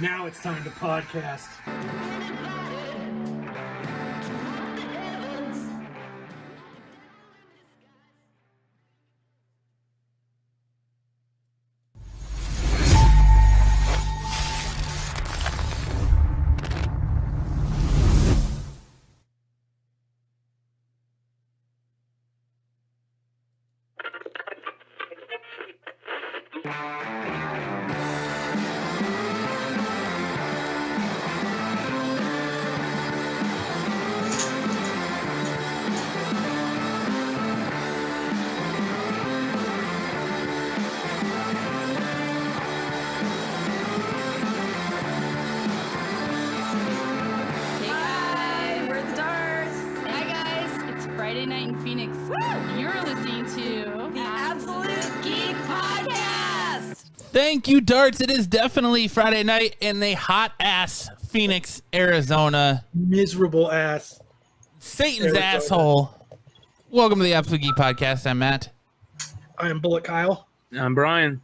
Now it's time to podcast. Thank you, Darts. It is definitely Friday night in the hot-ass Phoenix, Arizona. Miserable ass. Satan's asshole. Welcome to the Absolute Geek Podcast. I'm Matt. I am Bulleit Kyle. I'm Brian.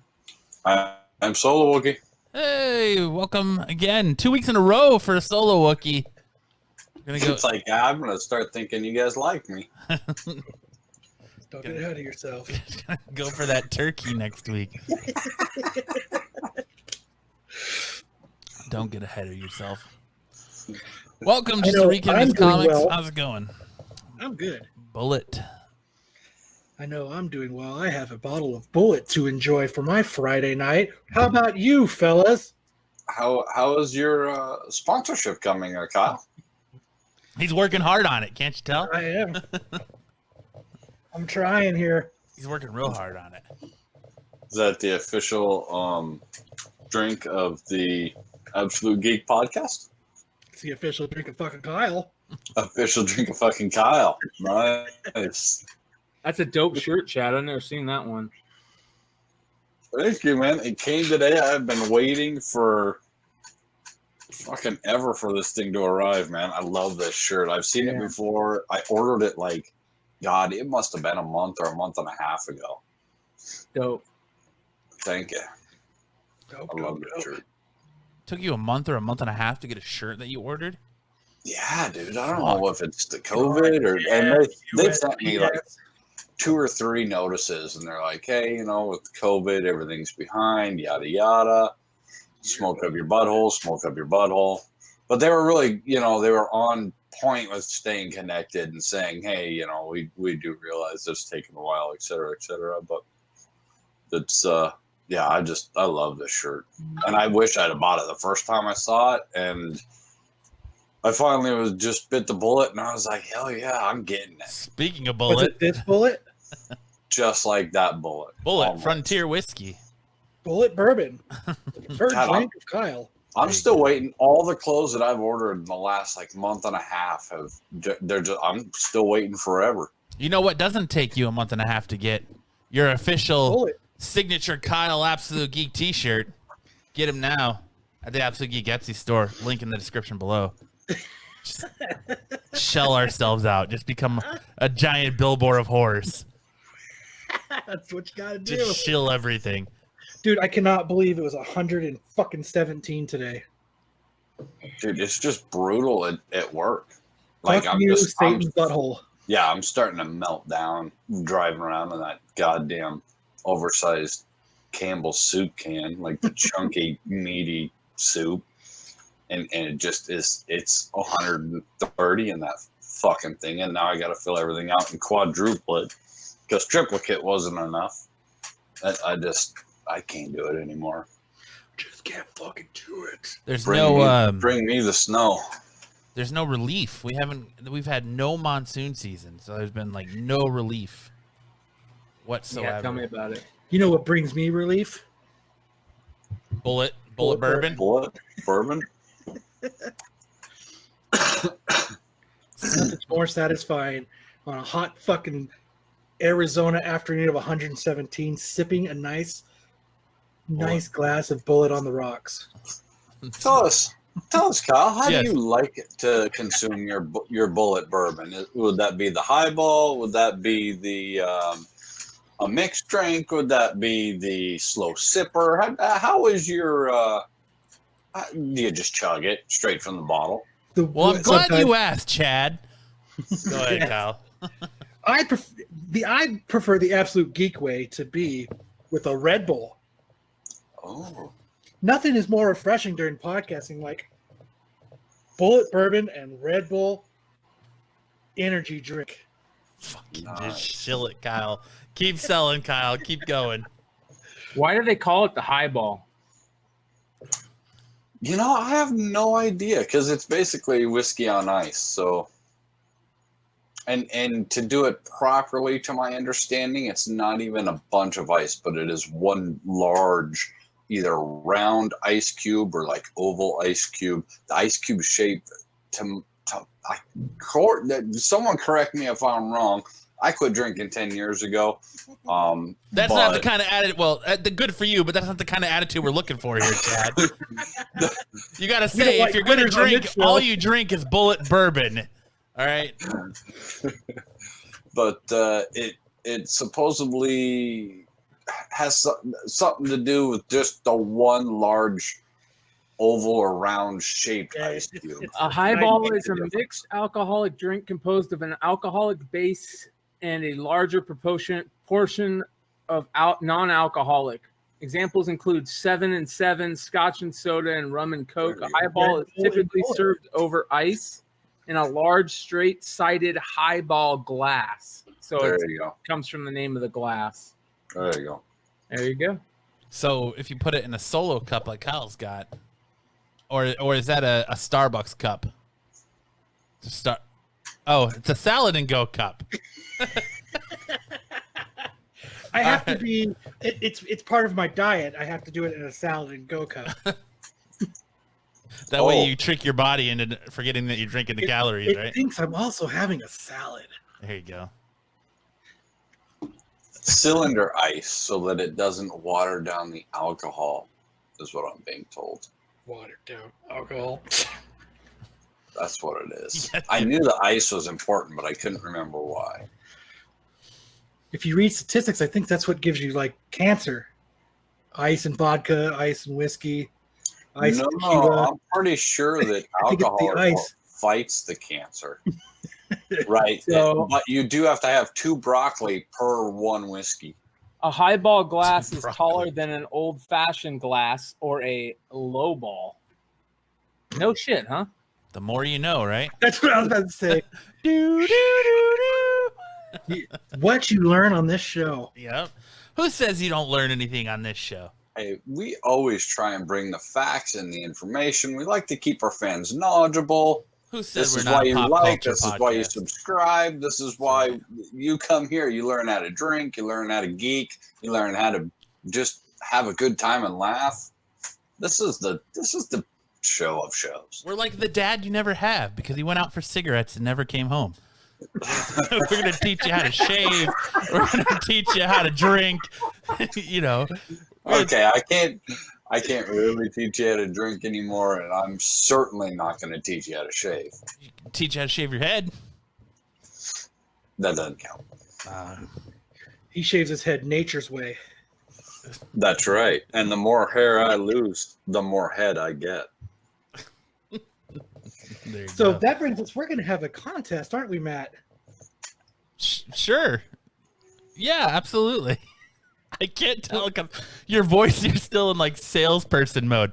I'm Solo Wookie. Hey, welcome again. 2 weeks in a row for a solo Wookie. It's like, I'm going to start thinking you guys like me. Don't get ahead of yourself. Go for that turkey next week. Don't get ahead of yourself. Welcome to Recon His Comics. Well. How's it going? I'm good. Bulleit. I know I'm doing well. I have a bottle of Bulleit to enjoy for my Friday night. How about you, fellas? How is your sponsorship coming, Kyle? He's working hard on it. Can't you tell? I am. I'm trying here. He's working real hard on it. Is that the official drink of the Absolute Geek Podcast? It's the official drink of fucking Kyle. Official drink of fucking Kyle. Nice. That's a dope shirt, Chad. I've never seen that one. Thank you, man. It came today. I've been waiting for fucking ever for this thing to arrive, man. I love this shirt. I've seen it before. I ordered it God, it must have been a month or a month and a half ago. Dope. Thank you. Dope, I love this shirt. Took you a month or a month and a half to get a shirt that you ordered? Yeah, dude. I don't know if it's the COVID or and they sent me like 2 or 3 notices, and they're like, hey, with COVID, everything's behind, yada yada. Smoke up your butthole, smoke up your butthole. But they were really, they were on point with staying connected and saying, hey, we do realize it's taken a while, et cetera, et cetera. But it's I love this shirt. And I wish I'd have bought it the first time I saw it. And I finally just bit the bullet, and I was like, hell yeah, I'm getting it. Speaking of Was Bulleit. it this Bulleit? Just like that bullet. Bulleit, Almost. Frontier Whiskey. Bulleit bourbon. Third God, drink of Kyle. I'm still waiting. All the clothes that I've ordered in the last month and a half I'm still waiting forever. You know what doesn't take you a month and a half to get? Your official Bulleit. signature Kyle Absolute Geek t-shirt. Get him now at the Absolute Geek Etsy store. Link in the description below. Just shell ourselves out. Just become a giant billboard of horrors. That's what you gotta do. Just shill everything. Dude, I cannot believe it was 117 today. Dude, it's just brutal at work. Fuck you, Satan's butthole. Yeah, I'm starting to melt down driving around in that goddamn oversized Campbell's soup can, like the chunky, meaty soup. And it just is, it's 130 in that fucking thing. And now I got to fill everything out in quadruplet because triplicate wasn't enough. I can't do it anymore. Just can't fucking do it. There's bring me the snow. There's no relief. We've had no monsoon season, so there's been no relief whatsoever. Yeah, tell me about it. You know what brings me relief? Bulleit bourbon. Bulleit bourbon. Nothing's more satisfying on a hot fucking Arizona afternoon of 117, sipping a nice glass of Bulleit on the rocks. Tell us, Kyle, how do you like to consume your Bulleit bourbon? Would that be the highball? Would that be the a mixed drink? Would that be the slow sipper? How is your You just chug it straight from the bottle. Well, I'm glad you asked, Chad. Go ahead, Kyle. I prefer the Absolute Geek way to be with a Red Bull. Oh. Nothing is more refreshing during podcasting like Bulleit bourbon and Red Bull energy drink. Fucking just chill it, Kyle. Keep selling, Kyle. Keep going. Why do they call it the highball? You know, I have no idea because it's basically whiskey on ice. So, and to do it properly, to my understanding, it's not even a bunch of ice, but it is one large, either round ice cube or like oval ice cube. The ice cube shape. Someone correct me if I'm wrong. I quit drinking 10 years ago. That's not the kind of attitude. Well, the good for you, but that's not the kind of attitude we're looking for here, Chad. You got to say, if you're going to drink, all you drink is Bulleit bourbon. All right. But it supposedly has something to do with just the one large oval or round shaped ice cube. A highball is a mixed alcoholic drink composed of an alcoholic base and a larger portion of non-alcoholic. Examples include 7 and 7, Scotch and soda, and rum and coke. A highball is typically served over ice in a large straight-sided highball glass. So There you go. Comes from the name of the glass. There you go. There you go. So if you put it in a solo cup like Kyle's got, or is that a Starbucks cup? It's a salad and go cup. I have to be. It's part of my diet. I have to do it in a salad and go cup. That way you trick your body into forgetting that you're drinking the calories, right? It thinks I'm also having a salad. There you go. Cylinder ice so that it doesn't water down the alcohol is what I'm being told. Watered down alcohol. That's what it is. Yes. I knew the ice was important, but I couldn't remember why. If you read statistics, I think that's what gives you like cancer. Ice and vodka, ice and whiskey, ice and No, tequila. I'm pretty sure that I think it's alcohol the is what ice. fights the cancer. Right. So- But you do have to have 2 broccoli per 1 whiskey. A highball glass is Broccoli. taller than an old-fashioned glass or a low ball. No shit, huh? The more you know, right? That's what I was about to say. Do, do, do, do. What you learn on this show. Yep. Who says you don't learn anything on this show? Hey, we always try and bring the facts and the information. We like to keep our fans knowledgeable. Who says This we're is not why a you pop like. culture This is why you podcast? subscribe. This is why you come here. You learn how to drink. You learn how to geek. You learn how to just have a good time and laugh. This is the show of shows. We're like the dad you never have because he went out for cigarettes and never came home. We're going to teach you how to shave. We're going to teach you how to drink. You know. Okay, I can't really teach you how to drink anymore, and I'm certainly not going to teach you how to shave. Teach you how to shave your head. That doesn't count. He shaves his head nature's way. That's right. And the more hair I lose, the more head I get. There you So go. that brings us, we're going to have a contest, aren't we, Matt? Sure. Yeah, absolutely. I can't tell because your voice, you're still in like salesperson mode.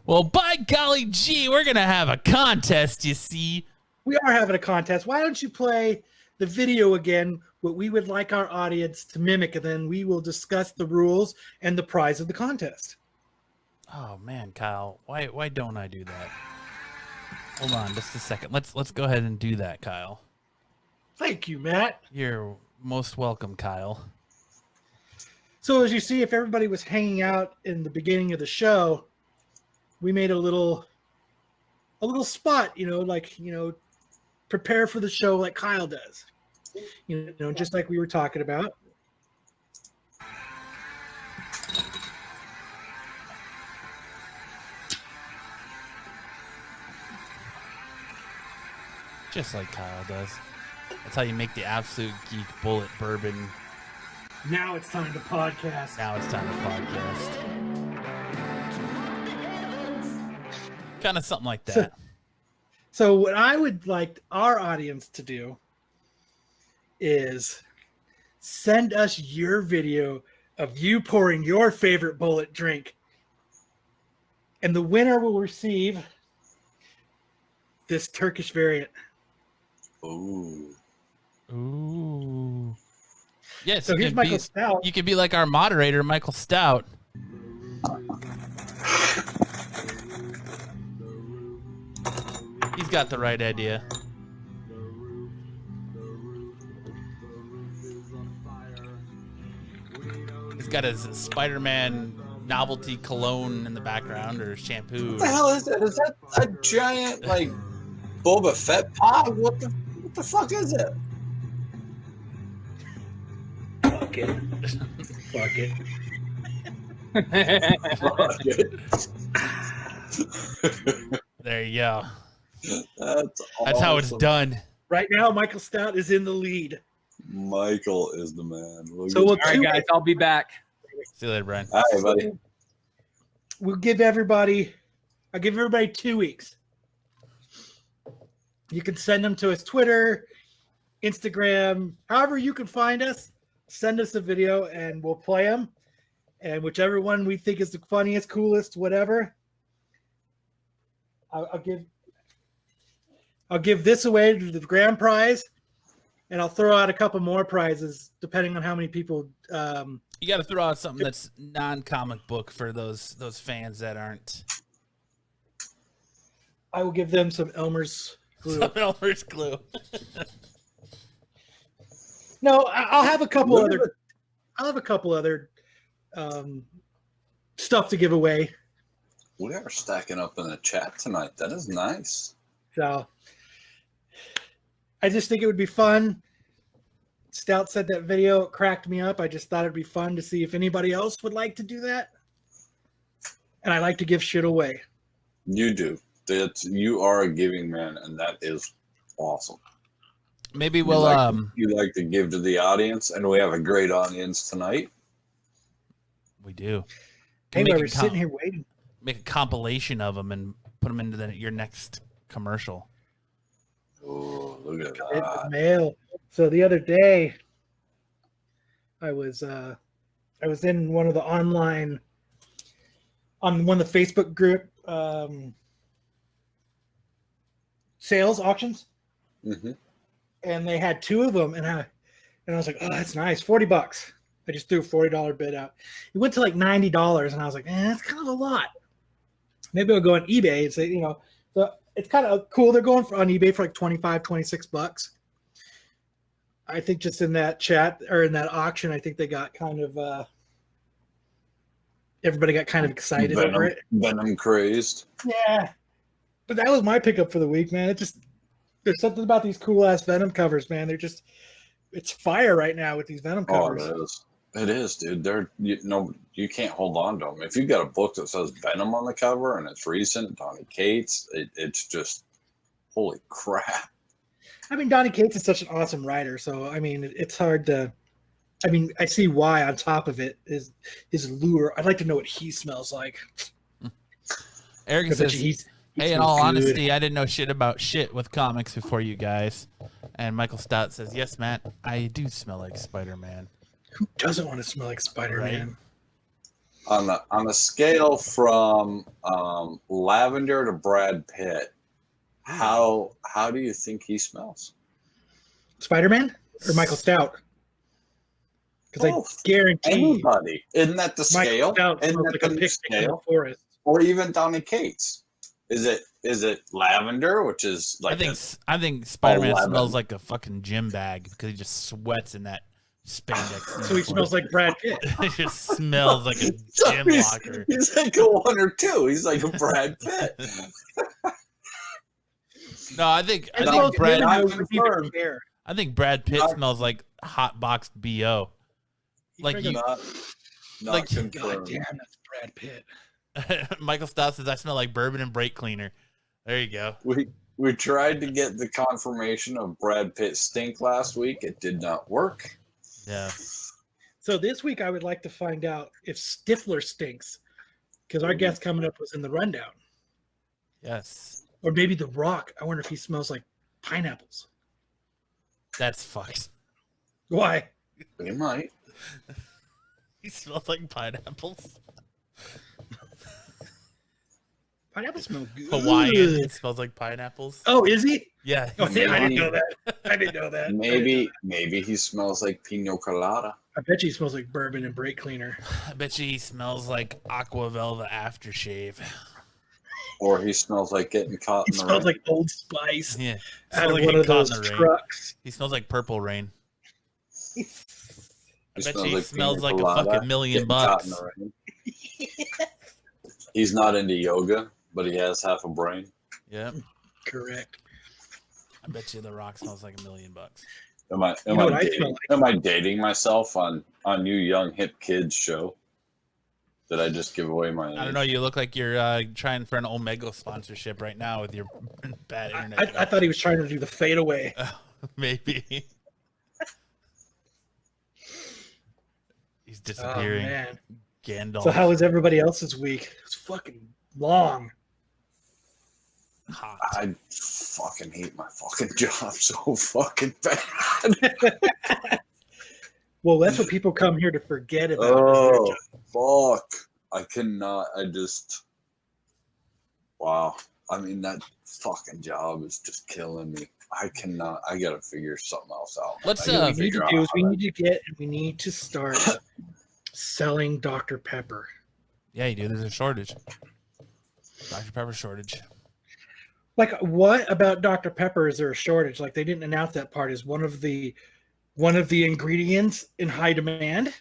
Well, by golly gee, we're going to have a contest, you see. We are having a contest. Why don't you play the video again, what we would like our audience to mimic, and then we will discuss the rules and the prize of the contest. Oh man, Kyle, why don't I do that? Hold on just a second. Let's go ahead and do that, Kyle. Thank you, Matt. You're most welcome, Kyle. So as you see, if everybody was hanging out in the beginning of the show, we made a little spot, prepare for the show like Kyle does. Just like we were talking about. Just like Kyle does. That's how you make the Absolute Geek Bulleit bourbon. Now it's time to podcast. Now it's time to podcast. Kind of something like that. So what I would like our audience to do is send us your video of you pouring your favorite Bulleit drink. And the winner will receive this Turkish variant. Ooh. Yes. So here's Michael Stout. You could be like our moderator, Michael Stout. He's got the right idea. He's got his Spider-Man novelty cologne in the background or shampoo. What the hell is that? Is that a giant, like, Boba Fett pod? What the fuck is it? Fuck it. Fuck it. There you go. That's how it's awesome. done. Right now, Michael Stout is in the lead. Michael is the man. So we'll All right, guys, I'll be back. See you later, Brian. All right, buddy. I'll give everybody 2 weeks. You can send them to us Twitter, Instagram, however you can find us. Send us a video and we'll play them. And whichever one we think is the funniest, coolest, whatever, I'll give this away to the grand prize, and I'll throw out a couple more prizes depending on how many people. You got to throw out something that's non-comic book for those fans that aren't. I will give them some Elmer's glue. Some Elmer's glue. No, I'll have a couple other. I'll have a couple other stuff to give away. We are stacking up in the chat tonight. That is nice. So I just think it would be fun. Stout said that video cracked me up. I just thought it'd be fun to see if anybody else would like to do that. And I like to give shit away. You do. You are a giving man, and that is awesome. Maybe we'll you like to give to the audience, and we have a great audience tonight. We do. Hey, we're sitting here waiting. Make a compilation of them and put them into your next commercial. Oh, look at It was that. mail. So the other day, I was in one of the online, on one of the Facebook group sales auctions, and they had two of them, and I was like, oh, that's nice, $40. I just threw a $40 bid out. It went to like $90, and I was like, that's kind of a lot. Maybe I'll go on eBay and say, so it's kind of cool. They're going on eBay for like $25, $26. I think just in that chat or in that auction, I think they got kind of everybody got kind of excited over it. Venom crazed. Yeah. But that was my pickup for the week, man. There's something about these cool ass Venom covers, man. It's fire right now with these Venom covers. Oh, it is. It is, dude. You can't hold on to them. If you've got a book that says Venom on the cover and it's recent, Donny Cates, it's just holy crap. I mean, Donny Cates is such an awesome writer, so I mean, it's hard to. I mean, I see why. On top of it is his lure. I'd like to know what he smells like. Eric says, "Hey, in all honesty, I didn't know shit about shit with comics before you guys." And Michael Stout says, "Yes, Matt, I do smell like Spider-Man." Who doesn't want to smell like Spider-Man? Right. On a scale from Lavender to Brad Pitt, how do you think he smells? Spider-Man or Michael Stout? Because I guarantee anybody. Isn't that the scale? Isn't that like the scale? Forest. Or even Donny Cates. Is it lavender, which is like I think Spider-Man smells like a fucking gym bag because he just sweats in that spandex. So he smells like Brad Pitt. He just smells like a gym locker. He's like a 1 or 2. He's like a Brad Pitt. No, I think Brad Pitt smells like hot boxed BO. Like you, not like confirmed. God damn, that's Brad Pitt. Michael Stout says I smell like bourbon and brake cleaner. There you go. We tried to get the confirmation of Brad Pitt stink last week. It did not work. Yeah. So this week I would like to find out if Stifler stinks, because our guest coming up was in the rundown. Yes. Or maybe The Rock. I wonder if he smells like pineapples. That's fucked. Why? He might. He smells like pineapples. Pineapples smell good. Hawaiian. It smells like pineapples. Oh, is he? Yeah. Oh, I didn't know that. I didn't know that. Maybe he smells like pina colada. I bet you he smells like bourbon and brake cleaner. I bet you he smells like Aqua Velva aftershave. Or he smells like getting caught He in the smells rain. like Old Spice Yeah. out of like one getting of caught those in the rain. trucks. He smells like Purple Rain. I bet smells you he like smells pina like a colada, fucking $1 million getting caught in bucks. the rain. He's not into yoga, but he has half a brain. Yeah. Correct. I bet you The Rock smells like $1 million bucks. Am I You know what I dating, smell like? am I dating myself on you young hip kids show? Did I just give away my age? I don't know. You look like you're trying for an Omega sponsorship right now with your bad internet. I thought he was trying to do the fadeaway. Maybe. He's Oh, disappearing. man. Gandalf. So how was everybody else's week? It's fucking long. Hot. I fucking hate my fucking job so fucking bad. Well, that's what people come here to forget about. Oh, fuck. I cannot. Wow. I mean, that fucking job is just killing me. I cannot. I got to figure something else out. Let's, I gotta What we need figure to out do is how we need to start selling Dr. Pepper. Yeah, you do. There's a shortage. Dr. Pepper shortage. Like, what about Dr. Pepper is there a shortage? Like, they didn't announce that part. Is one of the ingredients in high demand?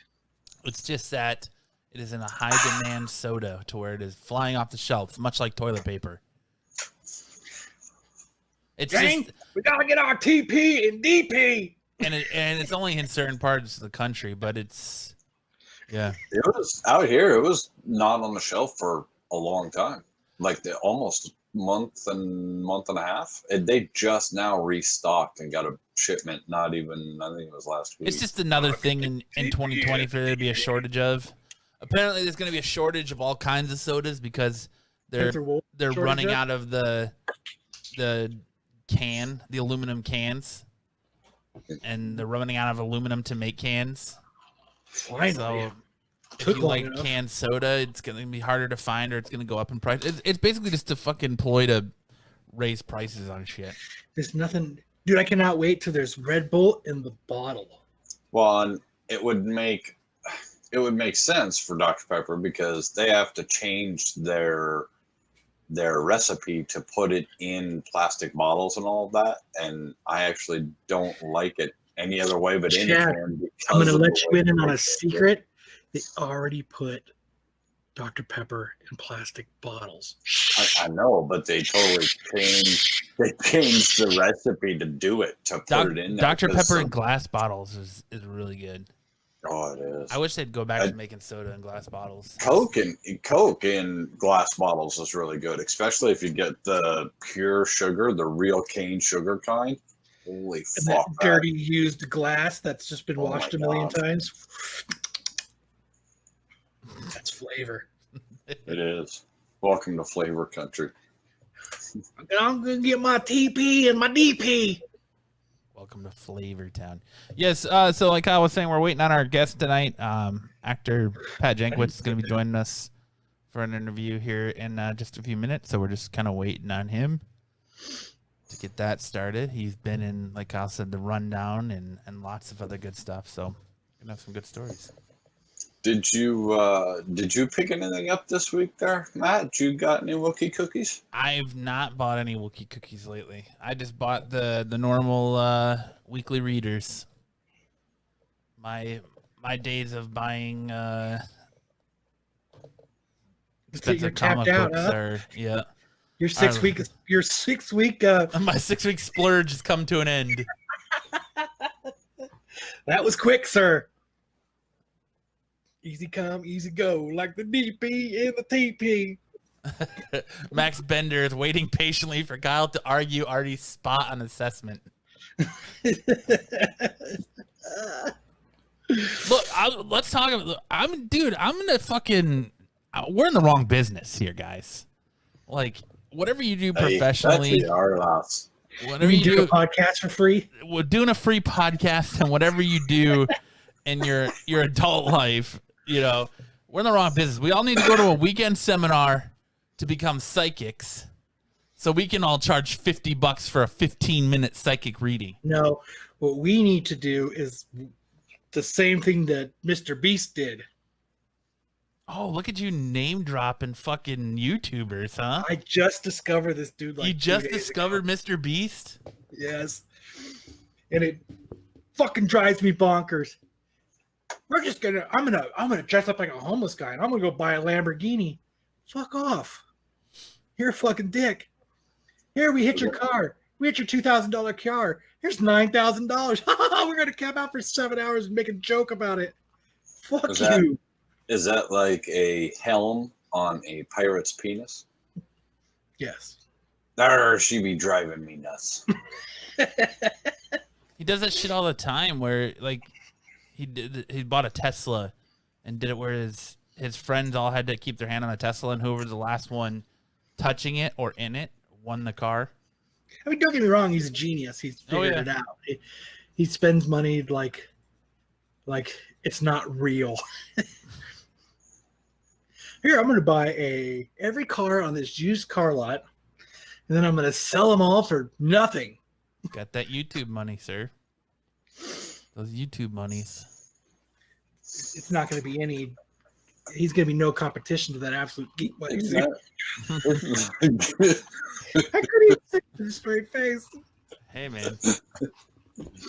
It's just that it is in a high demand soda to where it is flying off the shelves, much like toilet paper. It's Dang, just, we gotta get our TP and DP. and it's only in certain parts of the country, but it's yeah. It was out here. It was not on the shelf for a long time, like almost month and a half. And they just now restocked and got a shipment. Not even, I think it was last week. It's just another thing in 2020 for there to be a shortage of. Apparently, there's going to be a shortage of all kinds of sodas because they're running out of the aluminum cans, and they're running out of aluminum to make cans. Finally. So if Took you long like enough. canned soda, it's going to be harder to find, or it's going to go up in price. It's basically just a fucking ploy to raise prices on shit. There's nothing, dude. I cannot wait till there's Red Bull in the bottle. Well, and it would make sense for Dr. Pepper because they have to change their recipe to put it in plastic bottles and all of that. And I actually don't like it any other way but in a Chad, can. I'm going to because of let the you way in they on a make it. secret. They already put Dr. Pepper in plastic bottles. I know, but they totally changed the recipe to do it, to put it in there. Dr. Pepper in glass bottles is really good. Oh, it is. I wish they'd go back to making soda in glass bottles. Coke in glass bottles is really good, especially if you get the pure sugar, the real cane sugar kind. Holy And fuck! that dirty used glass that's just been Oh washed my a million God. times. That's flavor. It is. Welcome to flavor country. I'm going to get my TP and my DP. Welcome to Flavor Town. Yes, so like I was saying, we're waiting on our guest tonight. Actor Pat Jankiewicz is going to be joining us for an interview here in just a few minutes. So we're just kind of waiting on him to get that started. He's been in, like I said, The Rundown and lots of other good stuff. So we're going to have some good stories. Did you pick anything up this week there, Matt? You got any Wookiee cookies? I've not bought any Wookiee cookies lately. I just bought the normal weekly readers. My days of buying expensive comic tapped out, books huh? are Your I 6 week. Your 6 week. my 6 week splurge has come to an end. That was quick, sir. Easy come, easy go, like the DP and the TP. Max Bender is waiting patiently for Kyle to argue Artie's spot on assessment. Look, let's talk about. I'm gonna fucking. We're in the wrong business here, guys. Like, whatever you do Hey, professionally, that's our loss. whatever You you do do, a podcast for free? we're doing a free podcast, and whatever you do in your adult life, you know, we're in the wrong business. We all need to go to a weekend seminar to become psychics, so we can all charge $50 for a 15-minute psychic reading. No, what we need to do is the same thing that Mr. Beast did. Oh, look at you name dropping fucking YouTubers, huh? I just discovered this dude. Like You 2 just days discovered ago. Mr. Beast? Yes, and it fucking drives me bonkers. I'm gonna dress up like a homeless guy, and I'm gonna go buy a Lamborghini. Fuck off! You're a fucking dick. Here, we hit your car. We hit your $2,000 car. Here's $9,000. We're gonna camp out for 7 hours and make a joke about it. Fuck you. Is that like a helm on a pirate's penis? Yes. She be driving me nuts. He does that shit all the time where, like, he bought a Tesla and did it where his friends all had to keep their hand on the Tesla, and whoever was the last one touching it or in it won the car. I mean, don't get me wrong. He's a genius. He's figured it out. He spends money like it's not real. Here, I'm going to buy every car on this used car lot, and then I'm going to sell them all for nothing. Got that YouTube money, sir. Those YouTube monies. It's not going to be any. He's going to be no competition to that Absolute Geek money. I couldn't even say it with a straight face. Hey, man.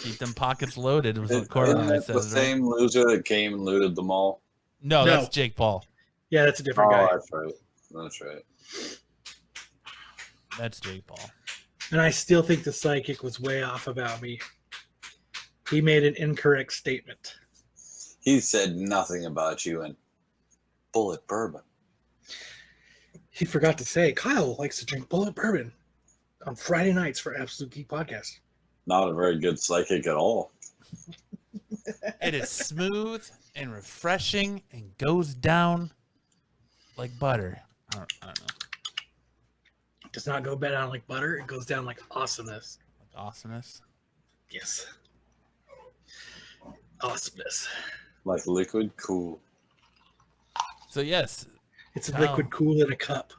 Keep them pockets loaded was what Corbin Isn't that says, the right? same loser that came and looted them all? No, No. that's Jake Paul. Yeah, that's a different guy. That's right. That's right. That's Jake Paul. And I still think the psychic was way off about me. He made an incorrect statement. He said nothing about you in Bulleit bourbon. He forgot to say Kyle likes to drink Bulleit bourbon on Friday nights for Absolute Geek Podcast. Not a very good psychic at all. It is smooth and refreshing and goes down like butter. I don't know. It does not go down like butter. It goes down like awesomeness. Like awesomeness. Yes. Awesomeness. Like liquid cool. So, yes, It's a Kyle. liquid cool in a cup.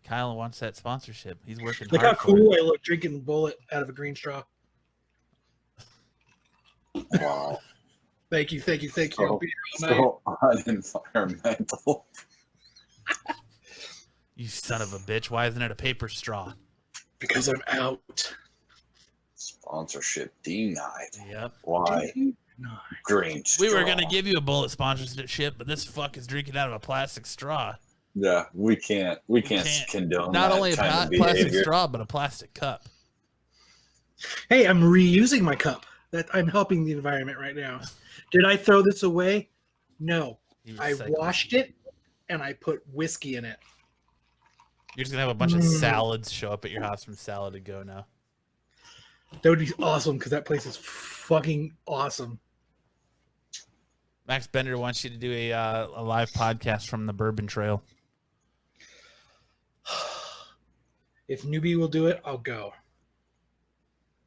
Kyle wants that sponsorship. He's working Look how hard for cool it. I look drinking Bulleit out of a green straw. Wow. Thank you. So, I'll be here all night. so unenvironmental. You son of a bitch. Why isn't it a paper straw? Because I'm out. Sponsorship denied. Yep. Why? No. Green straw. We were going to give you a Bulleit sponsorship, but this fuck is drinking out of a plastic straw. Yeah, we can't condone Not that only a kind of plastic behavior. straw, but a plastic cup. Hey, I'm reusing my cup. That I'm helping the environment right now. Did I throw this away? No. You I recycle. washed it and I put whiskey in it. You're just going to have a bunch of salads show up at your house from Salad to Go now. That would be awesome because that place is fucking awesome. Max Bender wants you to do a live podcast from the Bourbon Trail. If Newbie will do it, I'll go.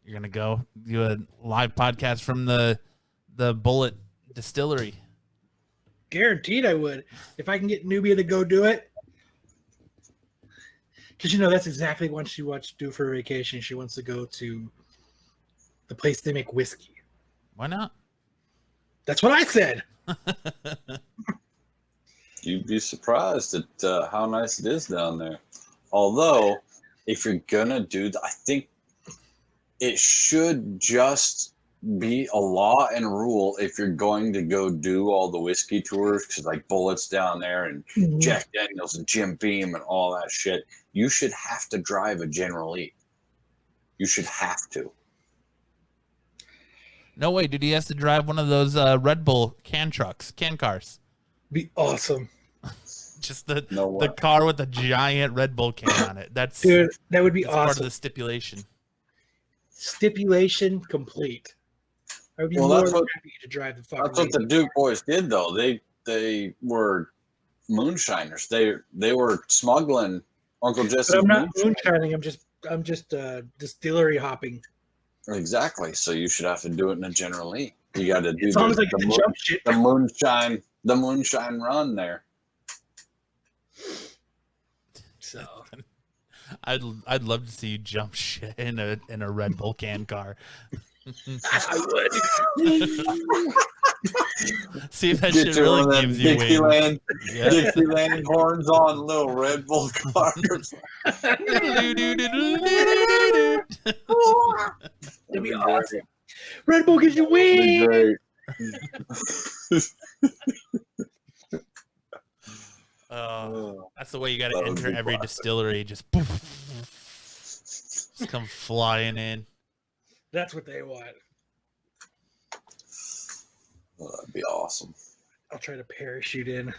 You're going to go do a live podcast from the Bulleit Distillery. Guaranteed I would. If I can get Nubia to go do it. Because, that's exactly what she wants to do for her vacation. She wants to go to the place they make whiskey. Why not? That's what I said. You'd be surprised at how nice it is down there. Although, if you're gonna do that, I think it should just be a law and rule if you're going to go do all the whiskey tours, because like Bulleit's down there and Jack Daniels and Jim Beam and all that shit. You should have to drive a General Lee. You should have to. No way, dude. He has to drive one of those Red Bull can cars. Be awesome. Just the No way. car with a giant Red Bull can on it. That's Dude, that would be part of awesome. the stipulation. Stipulation complete. I would be Well, more that's than what- happy to drive the fucking That's what the Duke boys did, though. They were moonshiners. They were smuggling Uncle Jesse's But I'm not moonshine. moonshining. I'm just distillery hopping. Exactly. So you should have to do it in a General Lee. You got to do As long as I get the jump shit. the moonshine run there. So I'd love to see you jump shit in a Red Bull can car. I would. See if that Get shit you one really of gives them you wings. Dixieland horns on little Red Bull cars. It'd be awesome. Red Bull gives you wings. Great. That's the way you got to That would enter be every classic. distillery. Just poof, just come flying in. That's what they want. Oh, that'd be awesome. I'll try to parachute in.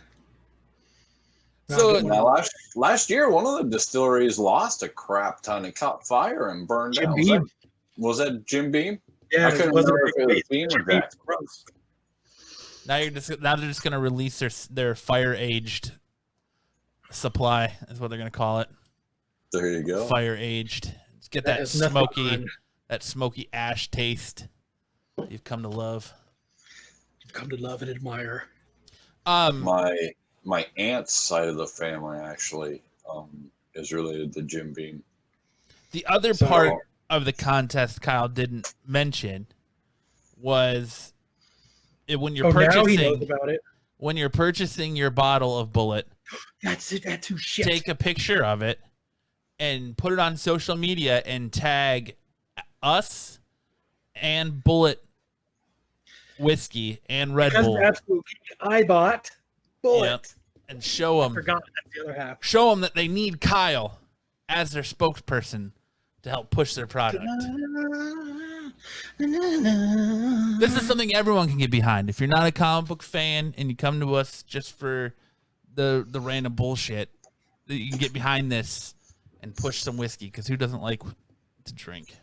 So Now, last year, one of the distilleries lost a crap ton. It caught fire and burned Jim down. Beam. Was that Jim Beam? Yeah, I couldn't remember if it was Beam or Jack. Gross. now they're just gonna release their fire aged supply is what they're gonna call it. There you go. Fire aged. Get That that is nothing smoky ash taste you've come to love. You've come to love and admire. My aunt's side of the family actually is related to Jim Beam. The other part of the contest Kyle didn't mention was when you're Now he knows purchasing about it. when you're purchasing your bottle of Bulleit, That's it. That's who shit. take a picture of it and put it on social media and tag us and Bulleit whiskey and Red because Bull. of Absolute Geek, I bought Bulleit. Yep. And show I them forgot that's the other half. show them that they need Kyle as their spokesperson to help push their product. This is something everyone can get behind. If you're not a comic book fan and you come to us just for the random bullshit, you can get behind this and push some whiskey, because who doesn't like to drink?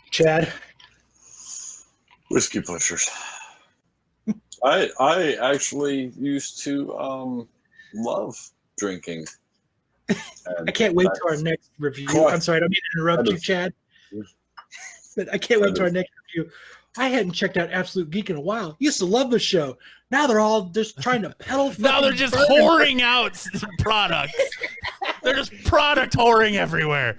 Chad. Whiskey pushers. I actually used to love drinking. I can't wait to our next review. I'm sorry, I don't mean to interrupt you, Chad. But I can't wait to our next review. I hadn't checked out Absolute Geek in a while. Used to love the show. Now they're all just trying to peddle. Now they're just whoring out products. They're just product whoring everywhere.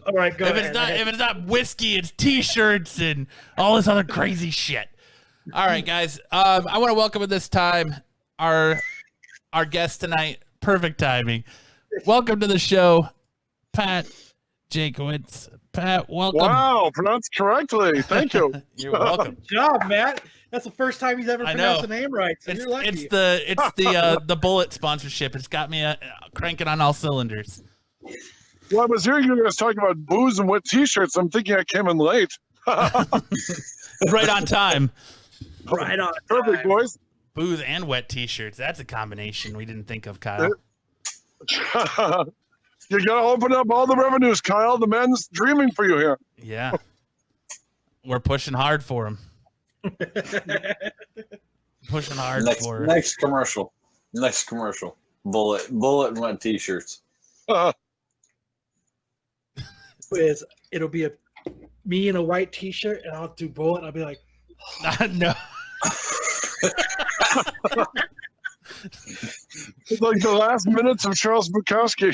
All right, go ahead. If it's not whiskey, it's T-shirts and all this other crazy shit. All right, guys. I want to welcome at this time our guest tonight. Perfect timing. Welcome to the show, Pat Jankiewicz. Pat, welcome. Wow, pronounced correctly. Thank you. You're welcome. Good job, Matt. That's the first time he's ever pronounced the name right. So you're lucky. It's the Bulleit sponsorship. It's got me cranking on all cylinders. Well, I was hearing you guys talking about booze and wet T-shirts. I'm thinking I came in late. Right on time. Right on. Perfect, boys. Booze and wet T-shirts. That's a combination we didn't think of, Kyle. You got to open up all the revenues, Kyle. The man's dreaming for you here. Yeah. We're pushing hard for him. Pushing hard for next commercial. Bulleit and wet T-shirts. It'll be me in a white T-shirt, and I'll do Bulleit. I'll be like, no. It's like the last minutes of Charles Bukowski.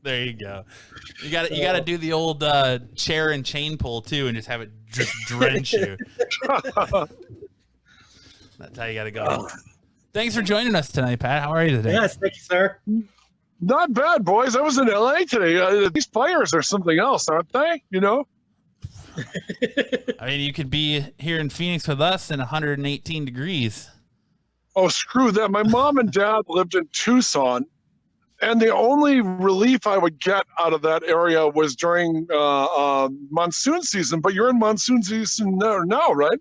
There you go. You got to do the old chair and chain pull too, and just have it just drench you. That's how you got to go. Thanks for joining us tonight, Pat. How are you today? yes, thank you, sir. Not bad, boys. I was in LA today. These fires are something else, aren't they? You know? I mean, you could be here in Phoenix with us in 118 degrees. Oh, screw that. My mom and dad lived in Tucson, and the only relief I would get out of that area was during monsoon season. But you're in monsoon season now, right?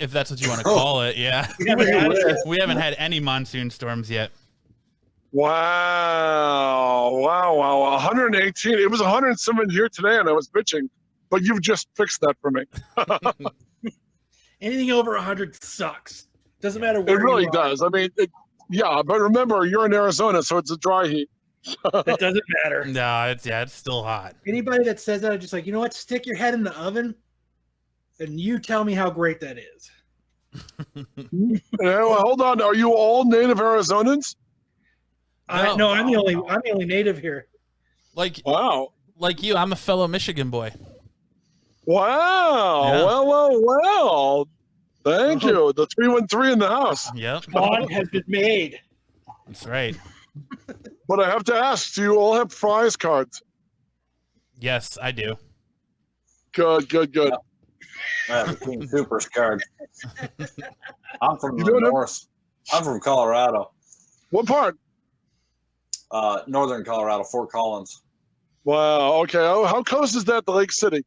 If that's what you want to call it, yeah. We haven't had any monsoon storms yet. Wow. 118. It was 107 here today, and I was bitching. but you've just fixed that for me. Anything over 100 sucks. Doesn't matter where It really you are. does. I mean, yeah, but remember, you're in Arizona, so it's a dry heat. It doesn't matter. No, it's still hot. Anybody that says that, I'm just like, you know what? Stick your head in the oven, and you tell me how great that is. Well, hold on. Are you all native Arizonans? No, I'm the only native here. Like Wow. like you, I'm a fellow Michigan boy. Wow. Yeah. Well. Thank you. The 313 in the house. Yep, Bond has been made. that's right. But I have to ask, do you all have Fry's cards? Yes, I do. Good. I have a King Supers card. I'm from You the don't have- north. I'm from Colorado, What part? northern Colorado, Fort Collins. Wow. Okay. How close is that to Lake City?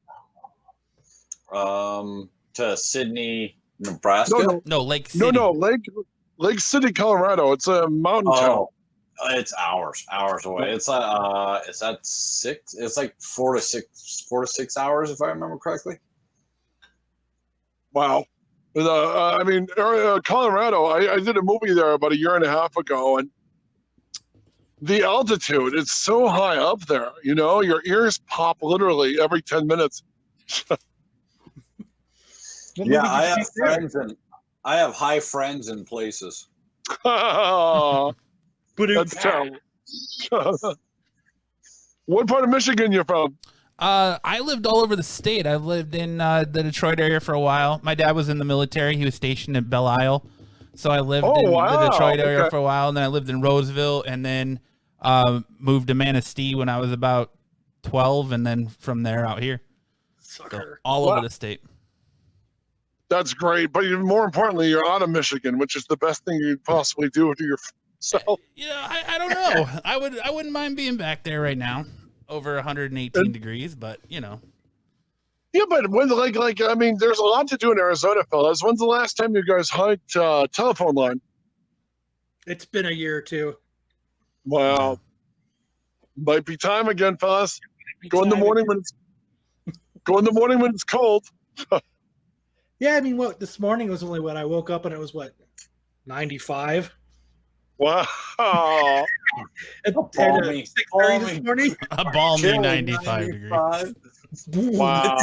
To Sydney, Nebraska. No, Lake City. No. Lake City, Colorado. It's a mountain town. Oh, it's hours away. It's at 6. It's like 4 to 6 hours, if I remember correctly. Wow. I mean, Colorado, I did a movie there about a year and a half ago, and the altitude, it's so high up there, you know, your ears pop literally every 10 minutes. Yeah, I have high friends in places. That's terrible. What part of Michigan you from? I lived all over the state. I lived in the Detroit area for a while. My dad was in the military. He was stationed at Belle Isle. So I lived in the Detroit area for a while, and then I lived in Roseville, and then moved to Manistee when I was about 12, and then from there out here. Sucker. So all over the state. That's great. But even more importantly, you're out of Michigan, which is the best thing you'd possibly do to yourself. Yeah, I don't know. I wouldn't mind being back there right now. Over 118 degrees, but you know. Yeah, but when I mean, there's a lot to do in Arizona, fellas. When's the last time you guys hiked telephone line? It's been a year or two. Wow. Might be time again, fellas. Go in the morning when it's cold. Yeah, I mean, this morning was only when I woke up and it was 95. Wow. At Balmy. 6:30 this morning. A balmy Chilly 95 degrees. Wow.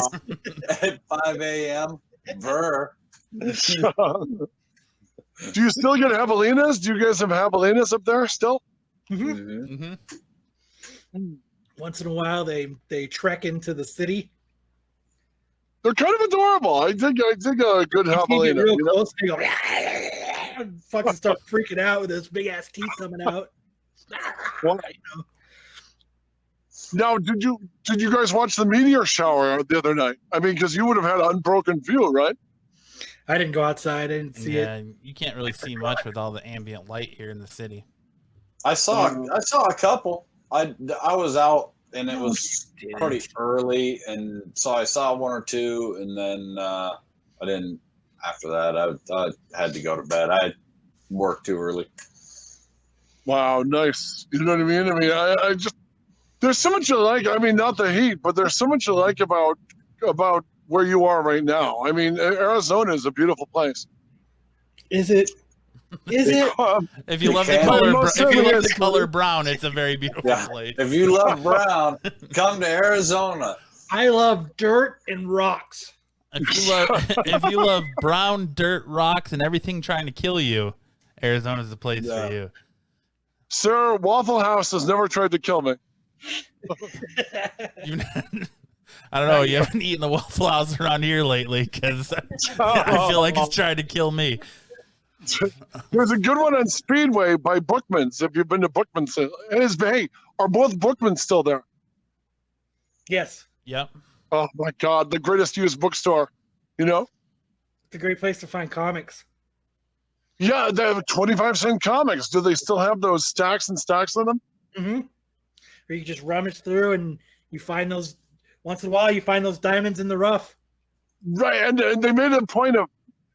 At 5 a.m. Burr. Do you still get javelinas? Do you guys have javelinas up there still? Mm-hmm. Mm-hmm. Once in a while, they trek into the city. They're kind of adorable. I think a good You get javelina. real You know? close, and they go, and fucking start freaking out with those big ass teeth coming out. What? Now, did you guys watch the meteor shower the other night? I mean, because you would have had an unbroken view, right? I didn't go outside. I didn't see it. You can't really see much with all the ambient light here in the city. I saw a couple. I was out and it was pretty early, and so I saw one or two, and then I didn't. After that, I had to go to bed. I worked too early. Wow, nice. You know what I mean? I mean, I just there's so much you like. I mean, not the heat, but there's so much you like about where you are right now. I mean, Arizona is a beautiful place. Is it? Is it? If you love can. the color brown, it's a very beautiful Yeah. place. If you love brown, come to Arizona. I love dirt and rocks. If you love brown dirt, rocks, and everything trying to kill you, Arizona's the place for you. Sir, Waffle House has never tried to kill me. I don't know. You haven't eaten the Waffle House around here lately because I feel like it's trying to kill me. There's a good one on Speedway by Bookman's. If you've been to Bookman's, hey, are both Bookman's still there? Yes. Yep. Oh my God, the greatest used bookstore. You know? It's a great place to find comics. Yeah, they have 25-cent comics. Do they still have those stacks and stacks of them? Mm-hmm. Or you just rummage through and you find those. Once in a while, you find those diamonds in the rough. Right, and they made a point of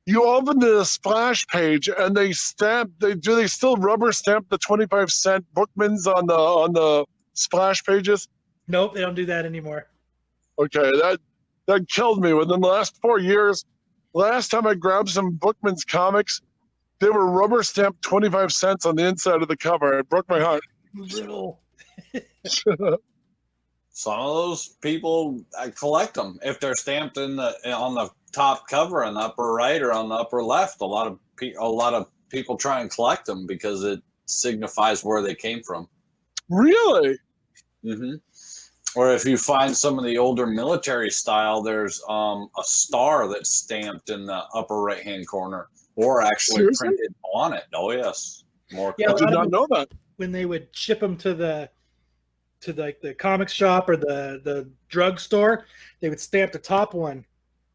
you open the splash page and they still rubber stamp the 25-cent Bookman's on the splash pages? Nope, they don't do that anymore. Okay, that killed me. Within the last 4 years, last time I grabbed some Bookman's comics, they were rubber stamped 25 cents on the inside of the cover. It broke my heart. Little. Some of those people collect them if they're stamped on the top cover on the upper right or on the upper left. A lot of people try and collect them because it signifies where they came from. Really? Mm-hmm. Or if you find some of the older military style, there's a star that's stamped in the upper right-hand corner, or actually Seriously? printed on it. Oh yes, more. Yeah, I did not know that. When they would ship them to the comic shop or the drugstore, they would stamp the top one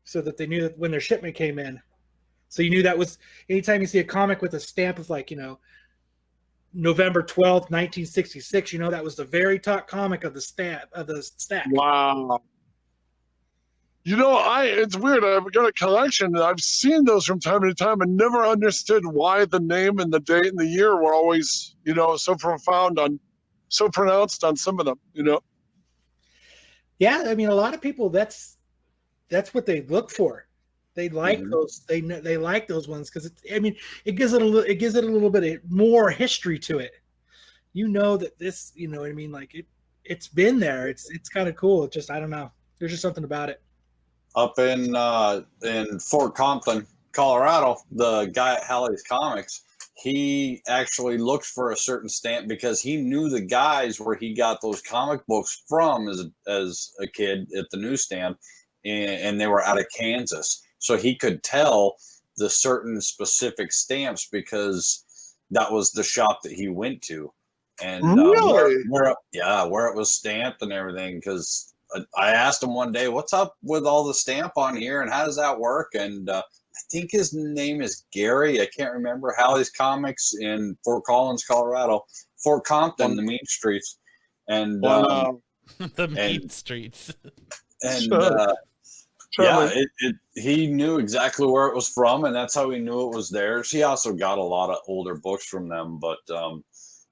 so that they knew that when their shipment came in. So you knew that was anytime you see a comic with a stamp of November 12th, 1966, that was the very top comic of the stack. Wow. It's weird. I've got a collection and I've seen those from time to time and never understood why the name and the date and the year were always, so pronounced on some of them, Yeah, I mean, a lot of people, that's what they look for. They like those. They like those ones because it gives it a little bit more history to it. That this, what I mean, like it's been there. It's kind of cool. It's just I don't know. There's just something about it. Up in Fort Compton, Colorado, the guy at Halley's Comics, he actually looked for a certain stamp because he knew the guys where he got those comic books from as a kid at the newsstand, and they were out of Kansas. So he could tell the certain specific stamps because that was the shop that he went to. And really? where it was stamped and everything. Because I asked him one day, what's up with all the stamp on here and how does that work? And I think his name is Gary. I can't remember. Halley's Comics in Fort Collins, Colorado. Fort Compton, the mean streets. And The mean streets. And he knew exactly where it was from, and that's how he knew it was theirs. He also got a lot of older books from them, but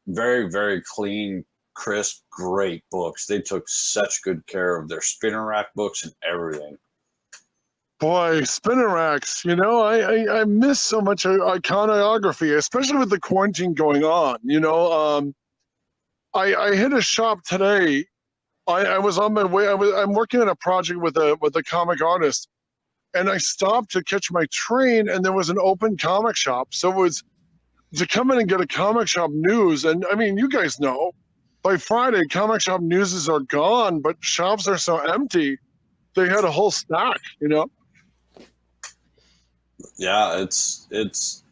very, very clean, crisp, great books. They took such good care of their spinner rack books and everything. Boy, spinner racks, I miss so much iconography, especially with the quarantine going on. I hit a shop today. I was on my way. I'm working on a project with a comic artist, and I stopped to catch my train, and there was an open comic shop. So it was to come in and get a comic shop news. And I mean, you guys know, by Friday, comic shop newses are gone, but shops are so empty. They had a whole stack, Yeah, it's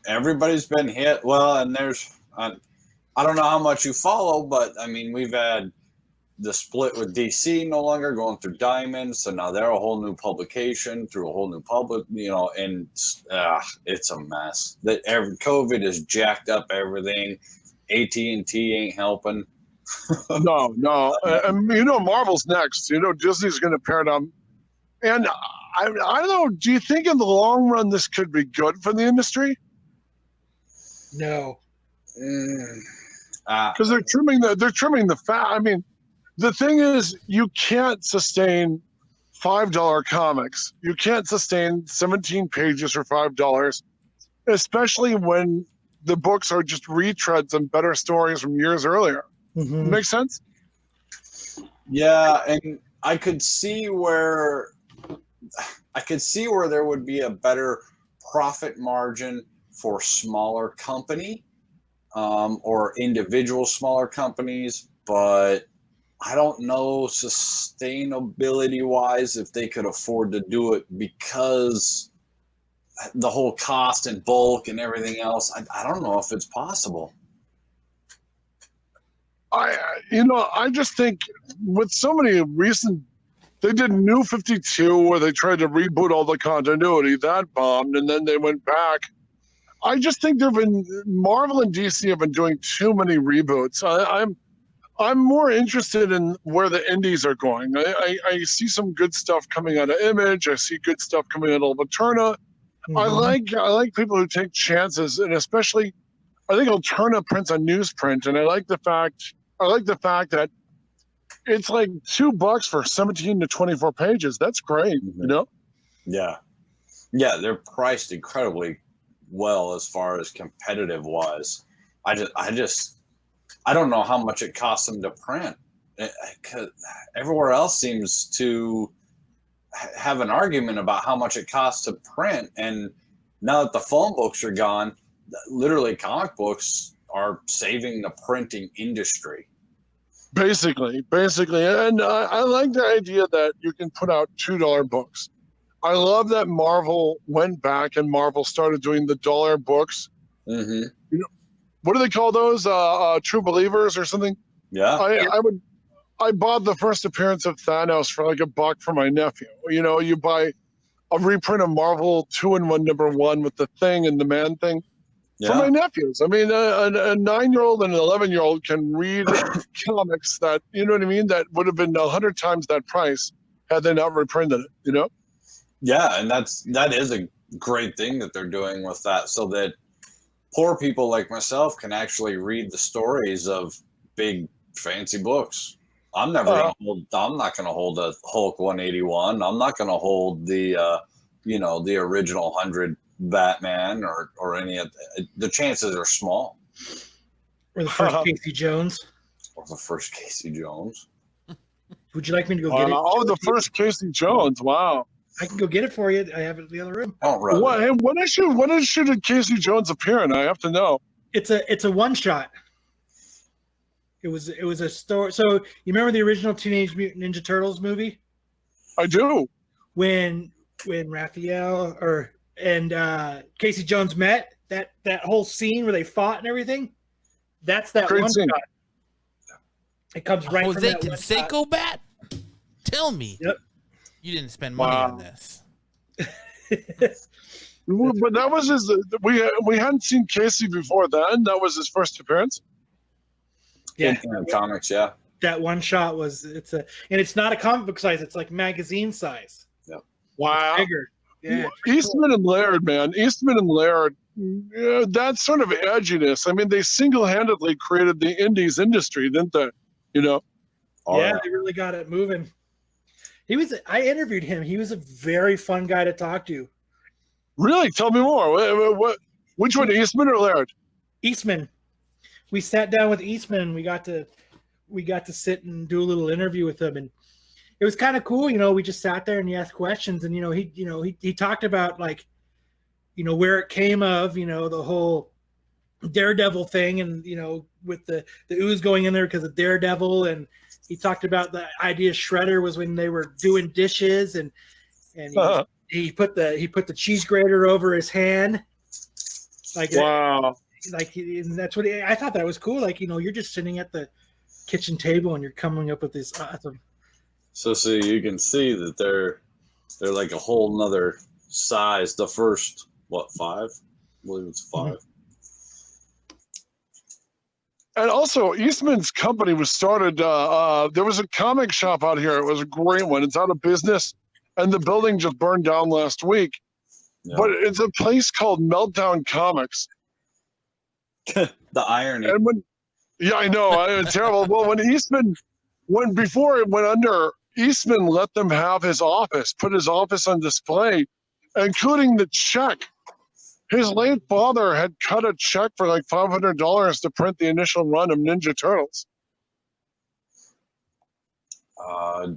everybody's been hit. Well, and there's I don't know how much you follow, but I mean, we've had the split with DC no longer going through Diamond, so now they're a whole new publication through a whole new public, and it's a mess. That COVID has jacked up everything. AT&T ain't helping. No. Marvel's next. Disney's going to pair them. And I don't know. Do you think in the long run this could be good for the industry? No. Because they're trimming the fat. I mean, the thing is, you can't sustain $5 comics. You can't sustain 17 pages for $5, especially when the books are just retreads and better stories from years earlier. Mm-hmm. Make sense? Yeah, and I could see where there would be a better profit margin for smaller company or individual smaller companies, but I don't know sustainability wise if they could afford to do it because the whole cost and bulk and everything else. I don't know if it's possible. I just think with so many recent, they did New 52 where they tried to reboot all the continuity that bombed, and then they went back. I just think Marvel and DC have been doing too many reboots. I'm more interested in where the indies are going. I see some good stuff coming out of Image. I see good stuff coming out of Alterna. Mm-hmm. I like people who take chances, and especially I think Alterna prints on newsprint, and I like the fact that it's like $2 for 17 to 24 pages. That's great, you know? Yeah. Yeah, they're priced incredibly well as far as competitive wise. I don't know how much it costs them to print. Everywhere else seems to have an argument about how much it costs to print, and now that the phone books are gone, literally comic books are saving the printing industry. Basically, and I like the idea that you can put out $2 books. I love that Marvel went back and Marvel started doing the $1 books. Mm-hmm. You know, what do they call those? True Believers or something? Yeah. I bought the first appearance of Thanos for like $1 for my nephew. You know, you buy a reprint of Marvel 2-in-1 #1 with the Thing and the Man Thing. For my nephews. I mean, a 9-year-old and an 11-year-old can read comics that, you know what I mean, that would have been 100 times that price had they not reprinted it, you know? Yeah, and that is a great thing that they're doing with that, so that poor people like myself can actually read the stories of big fancy books. I'm not going to hold a Hulk 181. I'm not going to hold the the original 100 Batman or any of the chances are small. Or the first Casey Jones. Or the first Casey Jones. Would you like me to go get it? Oh, the first Casey Jones. Wow. I can go get it for you. I have it in the other room. Oh, really? When did Casey Jones appear in? I have to know. It's a one shot. It was a story. So you remember the original Teenage Mutant Ninja Turtles movie? I do. When Raphael and Casey Jones met, that whole scene where they fought and everything, that's that Great one scene. shot. It comes right from Jose that one shot. Canseco bat? Tell me. Yep. You didn't spend money on this. But that was his. We hadn't seen Casey before then. That was his first appearance. Yeah, in comics, yeah. That one shot it's not a comic book size. It's like magazine size. Yep. Wow. It's bigger. Yeah. Eastman and Laird, man. Eastman and Laird. Yeah, that sort of edginess. I mean, they single-handedly created the indies industry, didn't they? You know. Yeah, they really got it moving. I interviewed him. He was a very fun guy to talk to. Really? Tell me more. Which one, Eastman or Laird? Eastman. We sat down with Eastman and we got to sit and do a little interview with him, and it was kind of cool. You know, we just sat there and he asked questions, and he talked about like, where it came of, the whole Daredevil thing, and with the ooze going in there because of Daredevil, and he talked about the idea Shredder was when they were doing dishes, and he put the cheese grater over his hand, like wow. And that's what I thought that was cool. Like, you're just sitting at the kitchen table and you're coming up with this awesome. So you can see that they're like a whole nother size. The first 5? I believe it's 5. Mm-hmm. And also, Eastman's company was started. There was a comic shop out here. It was a great one. It's out of business, and the building just burned down last week. Yeah. But it's a place called Meltdown Comics. The irony. And I know, terrible. Well, before it went under, Eastman let them have his office, put his office on display, including the check. His late father had cut a check for like $500 to print the initial run of Ninja Turtles.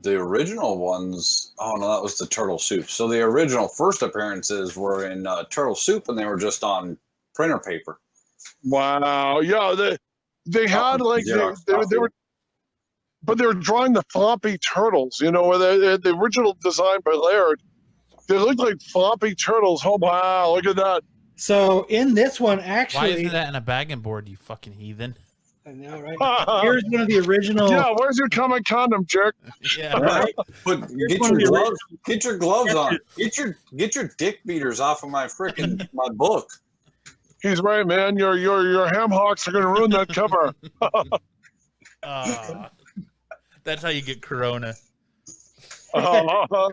The original ones, oh no, that was the Turtle Soup. So the original first appearances were in Turtle Soup, and they were just on printer paper. Wow. Yeah, they had like they were, but they were drawing the floppy turtles. The original design by Laird. They looked like floppy turtles. Oh wow! Look at that. So in this one, actually, why isn't that in a bagging board? You fucking heathen. I know, right? Here's one of the original. Yeah, where's your comic condom, jerk? Yeah, right. Get your gloves on. Get your dick beaters off of my my book. He's right, man. Your ham hocks are going to ruin that cover. That's how you get Corona. I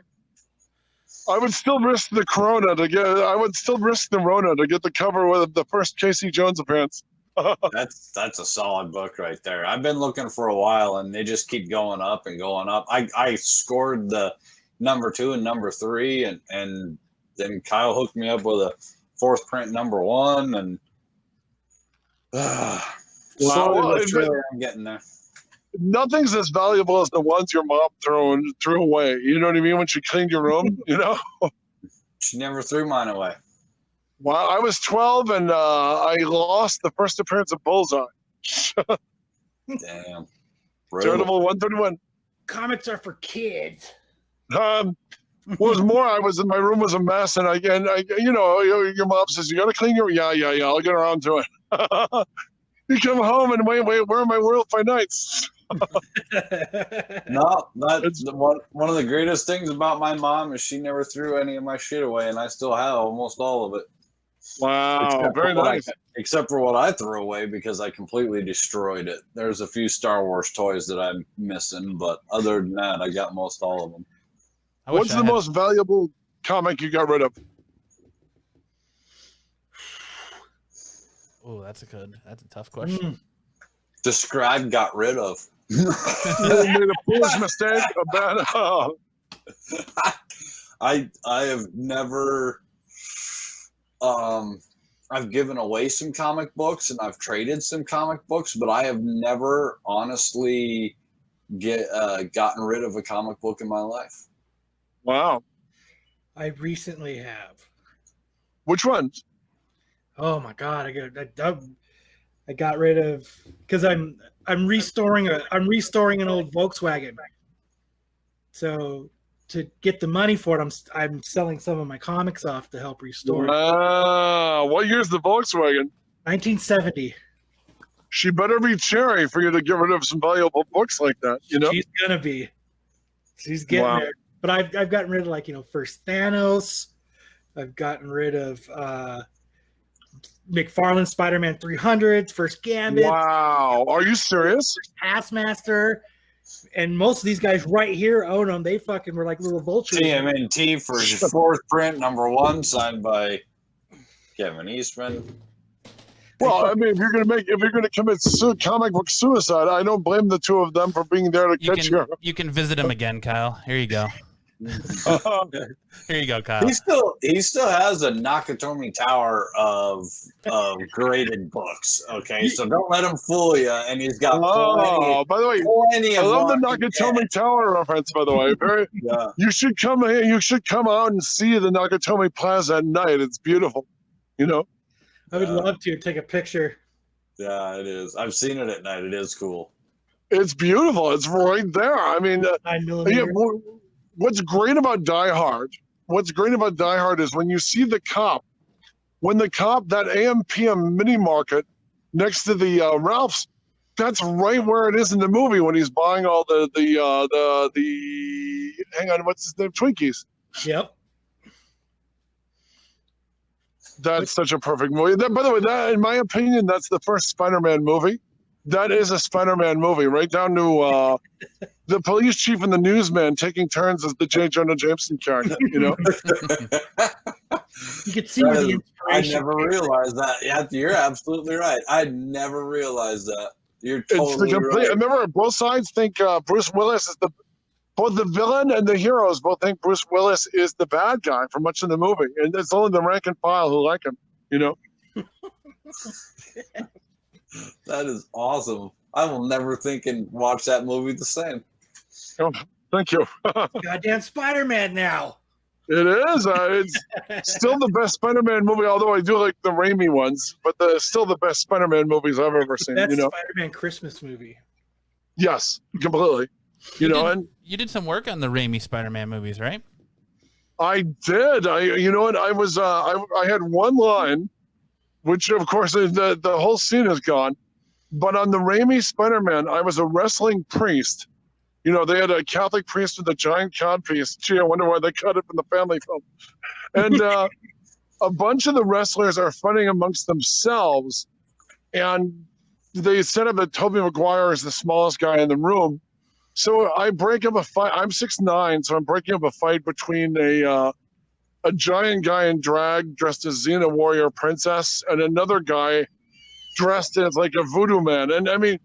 would still risk the Corona to get. I would still risk the Rona to get the cover with the first Casey Jones appearance. That's a solid book right there. I've been looking for a while, and they just keep going up and going up. I scored the number 2 and number 3, and then Kyle hooked me up with a 4th print number 1, and slowly but surely I'm getting there. Nothing's as valuable as the ones your mom threw away. You know what I mean? When she cleaned your room, you know? She never threw mine away. Well, I was 12, and I lost the first appearance of Bullseye. Damn. Charitable 131. Comics are for kids. What was more, my room was a mess, and you know, your mom says, you got to clean your, yeah, I'll get around to it. You come home and wait, where are my World Fight Nights? No, that's one of the greatest things about my mom is she never threw any of my shit away, and I still have almost all of it. Wow, very nice. Except for what I threw away because I completely destroyed it. There's a few Star Wars toys that I'm missing, but other than that, I got most all of them. What's the most valuable comic you got rid of? Oh, that's a tough question. Describe got rid of. You made a foolish mistake. I have never. I've given away some comic books and I've traded some comic books, but I have never honestly gotten rid of a comic book in my life. Wow. I recently have. Which ones? Oh my god! I got rid of because I'm restoring an old Volkswagen. So to get the money for it, I'm selling some of my comics off to help restore it. What year's the Volkswagen? 1970. She better be cherry for you to get rid of some valuable books like that. You know, she's gonna be. She's getting there. But I've gotten rid of first Thanos. I've gotten rid of McFarlane Spider-Man 300, first Gambit. Wow, are you serious? Taskmaster, and most of these guys right here own them. They fucking were like little vultures. TMNT for 4th print, number 1, signed by Kevin Eastman. Well, I mean, if you're gonna commit comic book suicide, I don't blame the two of them for being there to catch you. You can visit him again, Kyle. Here you go. Here you go, Kyle. He still has a Nakatomi Tower of graded books. Okay, so don't let him fool you. And he's got by the way, I love the Nakatomi Tower reference. By the way, yeah. You should come here. You should come out and see the Nakatomi Plaza at night. It's beautiful. You know. I would love to take a picture. Yeah, it is. I've seen it at night. It is cool. It's beautiful. It's right there. I mean, 9mm. What's great about Die Hard? What's great about Die Hard is when you see the cop, that AM/PM mini market next to the Ralph's, that's right where it is in the movie when he's buying all the hang on, what's his name? Twinkies. Yep. That's such a perfect movie. By the way, that in my opinion, that's the first Spider-Man movie. That is a Spider-Man movie, right down to the police chief and the newsman taking turns as the J. Jonah Jameson character. You know, you could see the inspiration. I never realized that. Yeah, you're absolutely right. I never realized that. You're totally right. I remember both sides think Bruce Willis is both the villain and the heroes both think Bruce Willis is the bad guy for much of the movie, and it's only the rank and file who like him. You know. That is awesome. I will never think and watch that movie the same. Oh, thank you. Goddamn Spider-Man now. It is. It's still the best Spider-Man movie, although I do like the Raimi ones, but still the best Spider-Man movies I've ever seen. That's you know? Spider-Man Christmas movie. Yes, completely. You did some work on the Raimi Spider-Man movies, right? I did. You know what? I was. I had one line, which of course the whole scene is gone. But on the Raimi Spider-Man, I was a wrestling priest. You know, they had a Catholic priest with a giant codpiece. Gee, I wonder why they cut it from the family film. And a bunch of the wrestlers are fighting amongst themselves, and they set up that Tobey Maguire is the smallest guy in the room. So I break up a fight. I'm 6'9", so I'm breaking up a fight between a giant guy in drag dressed as Xena Warrior Princess and another guy dressed as like a voodoo man. And I mean,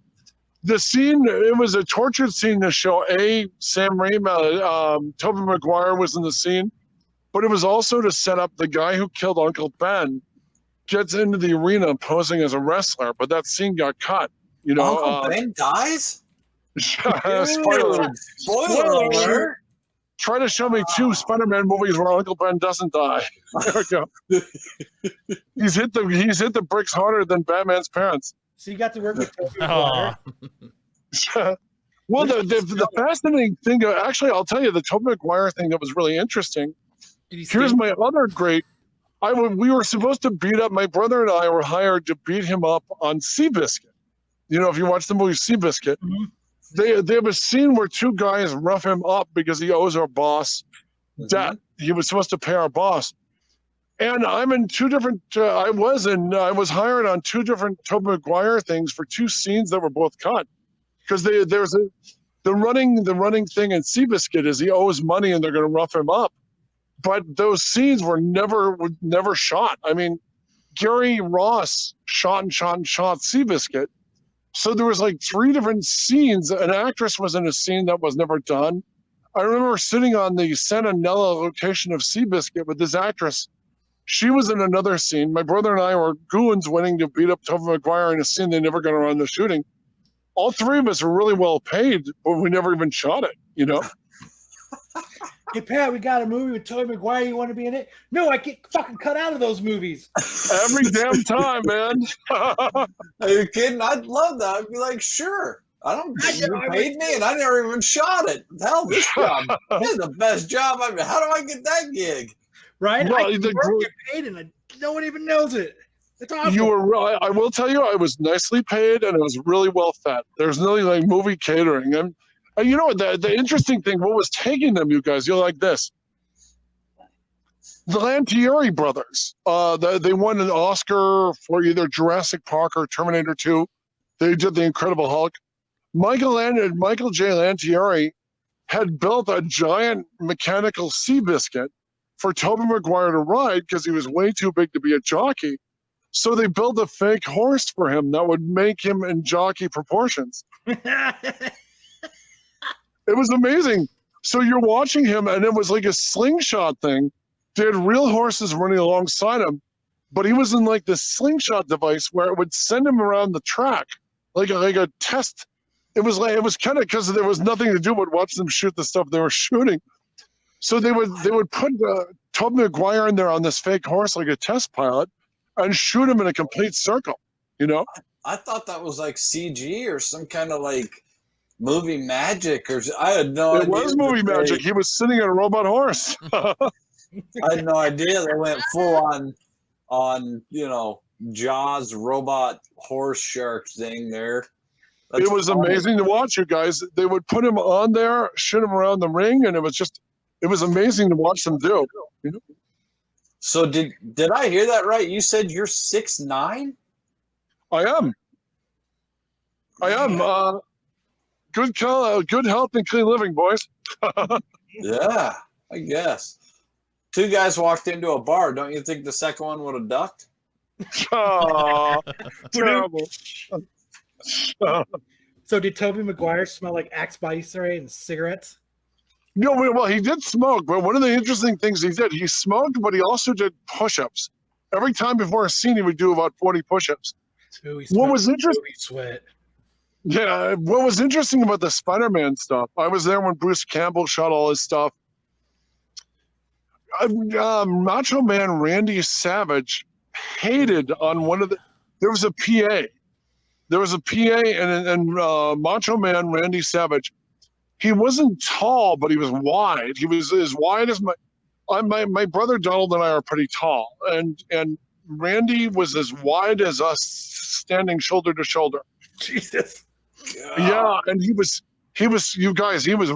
the scene, it was a tortured scene to show Sam Raimi, Tobey Maguire was in the scene, but it was also to set up the guy who killed Uncle Ben gets into the arena posing as a wrestler, but that scene got cut. You know, Uncle Ben dies? Spoiler alert. Try to show me 2 Spider-Man movies where Uncle Ben doesn't die. There we go. He's hit the bricks harder than Batman's parents. So you got to work with Tobey Maguire. Well, the fascinating thing, actually, I'll tell you the Tobey Maguire thing that was really interesting. Here's my other great. We were supposed to beat up. My brother and I were hired to beat him up on Seabiscuit. You know, if you watch the movie Seabiscuit, they have a scene where 2 guys rough him up because he owes our boss debt. He was supposed to pay our boss. And I'm in 2 different. I was hired on 2 different Tobey Maguire things for 2 scenes that were both cut, because there's the running thing in Seabiscuit is he owes money and they're going to rough him up, but those scenes were never shot. I mean, Gary Ross shot Seabiscuit, so there was like 3 different scenes. An actress was in a scene that was never done. I remember sitting on the Santa Nella location of Seabiscuit with this actress. She was in another scene. My brother and I were goons waiting to beat up Tobey Maguire in a scene they never got around to shooting. All 3 of us were really well paid, but we never even shot it, you know? Hey, Pat, we got a movie with Tobey Maguire. You want to be in it? No, I get fucking cut out of those movies. Every damn time, man. Are you kidding? I'd love that. I'd be like, sure. You paid me and I never even shot it. Hell, this job is the best job I've had. How do I get that gig? Right? Well, I get paid and no one even knows it. It's awesome. You were right. I will tell you, I was nicely paid and I was really well fed. There's nothing like movie catering. And you know what? The interesting thing, what was taking them, you guys, you're like this. The Lantieri brothers, they won an Oscar for either Jurassic Park or Terminator 2. They did The Incredible Hulk. Michael J. Lantieri had built a giant mechanical Seabiscuit for Tobey Maguire to ride because he was way too big to be a jockey. So they built a fake horse for him that would make him in jockey proportions. It was amazing. So you're watching him, and it was like a slingshot thing. They had real horses running alongside him, but he was in like this slingshot device where it would send him around the track, like a test. It was kind of because there was nothing to do but watch them shoot the stuff they were shooting. So they would put Tobey Maguire in there on this fake horse like a test pilot and shoot him in a complete circle, you know? I thought that was like CG or some kind of like movie magic, or I had no idea. It was movie magic. He was sitting on a robot horse. I had no idea they went full on Jaws robot horse shark thing there. That's it was amazing to watch, you guys. They would put him on there, shoot him around the ring, and it was amazing to watch them do. You know? So did I hear that right? You said you're 6'9"? I am. Good health and clean living, boys. Yeah, I guess. 2 guys walked into a bar. Don't you think the second one would have ducked? Oh, terrible. So did Tobey Maguire smell like Axe body spray and cigarettes? No, well, he did smoke, but one of the interesting things he smoked, but he also did push-ups. Every time before a scene, he would do about 40 push-ups. What was interesting? Sweat. Yeah, what was interesting about the Spider-Man stuff, I was there when Bruce Campbell shot all his stuff. Macho Man Randy Savage hated on one of the. There was a PA. And Macho Man Randy Savage. He wasn't tall, but he was wide. He was as wide as my brother Donald and I are pretty tall, and Randy was as wide as us, standing shoulder to shoulder. Jesus. Yeah, and he was you guys. He was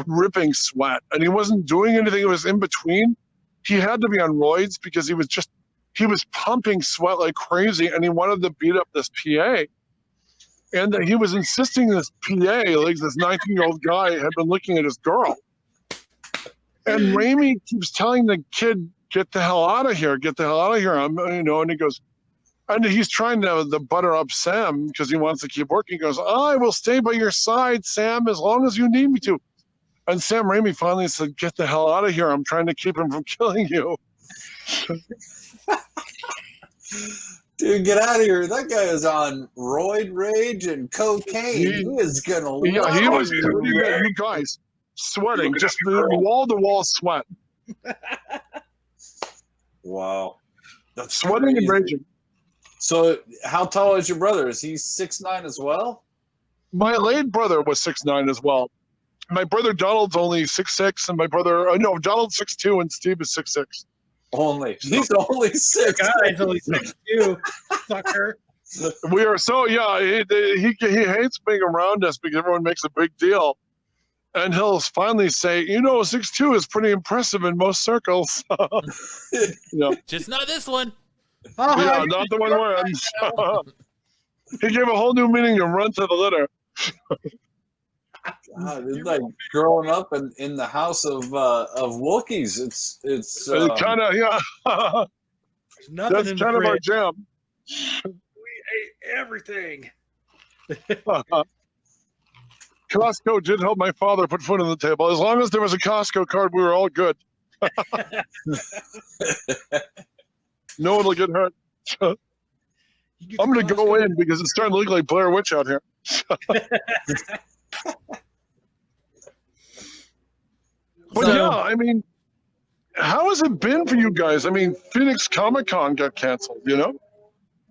ripping sweat, and he wasn't doing anything. It was in between. He had to be on roids because he was pumping sweat like crazy, and he wanted to beat up this PA. And he was insisting this PA, like this 19-year-old guy, had been looking at his girl. And Raimi keeps telling the kid, "Get the hell out of here! Get the hell out of here!" And he goes, And he's trying to butter up Sam because he wants to keep working. He goes, I will stay by your side, Sam, as long as you need me to. And Sam Raimi finally said, get the hell out of here. I'm trying to keep him from killing you. Dude, get out of here. That guy is on roid rage and cocaine. He is going to Yeah, he was, you guys, sweating, just wall-to-wall sweat. Wow. That's sweating crazy. and raging. So how tall is your brother? Is he 6'9" as well? My late brother was 6'9" as well. My brother Donald's only 6'6", and my brother, no, Donald's 6'2", and Steve is 6'6". Only. He's only 6. Guy's only 6'2", sucker. We are so, yeah, he hates being around us because everyone makes a big deal. And he'll finally say, 6'2" is pretty impressive in most circles. Just not this one. Yeah, not the one we're in. He gave a whole new meaning to run to the litter. God, it's like growing up in the house of Wookiees. It's kind of, yeah. That's kind of our jam. We ate everything. Costco did help my father put food on the table. As long as there was a Costco card, we were all good. No one will get hurt. I'm going to go in because it's starting to look like Blair Witch out here. But yeah, I mean, how has it been for you guys? I mean, Phoenix Comic-Con got canceled,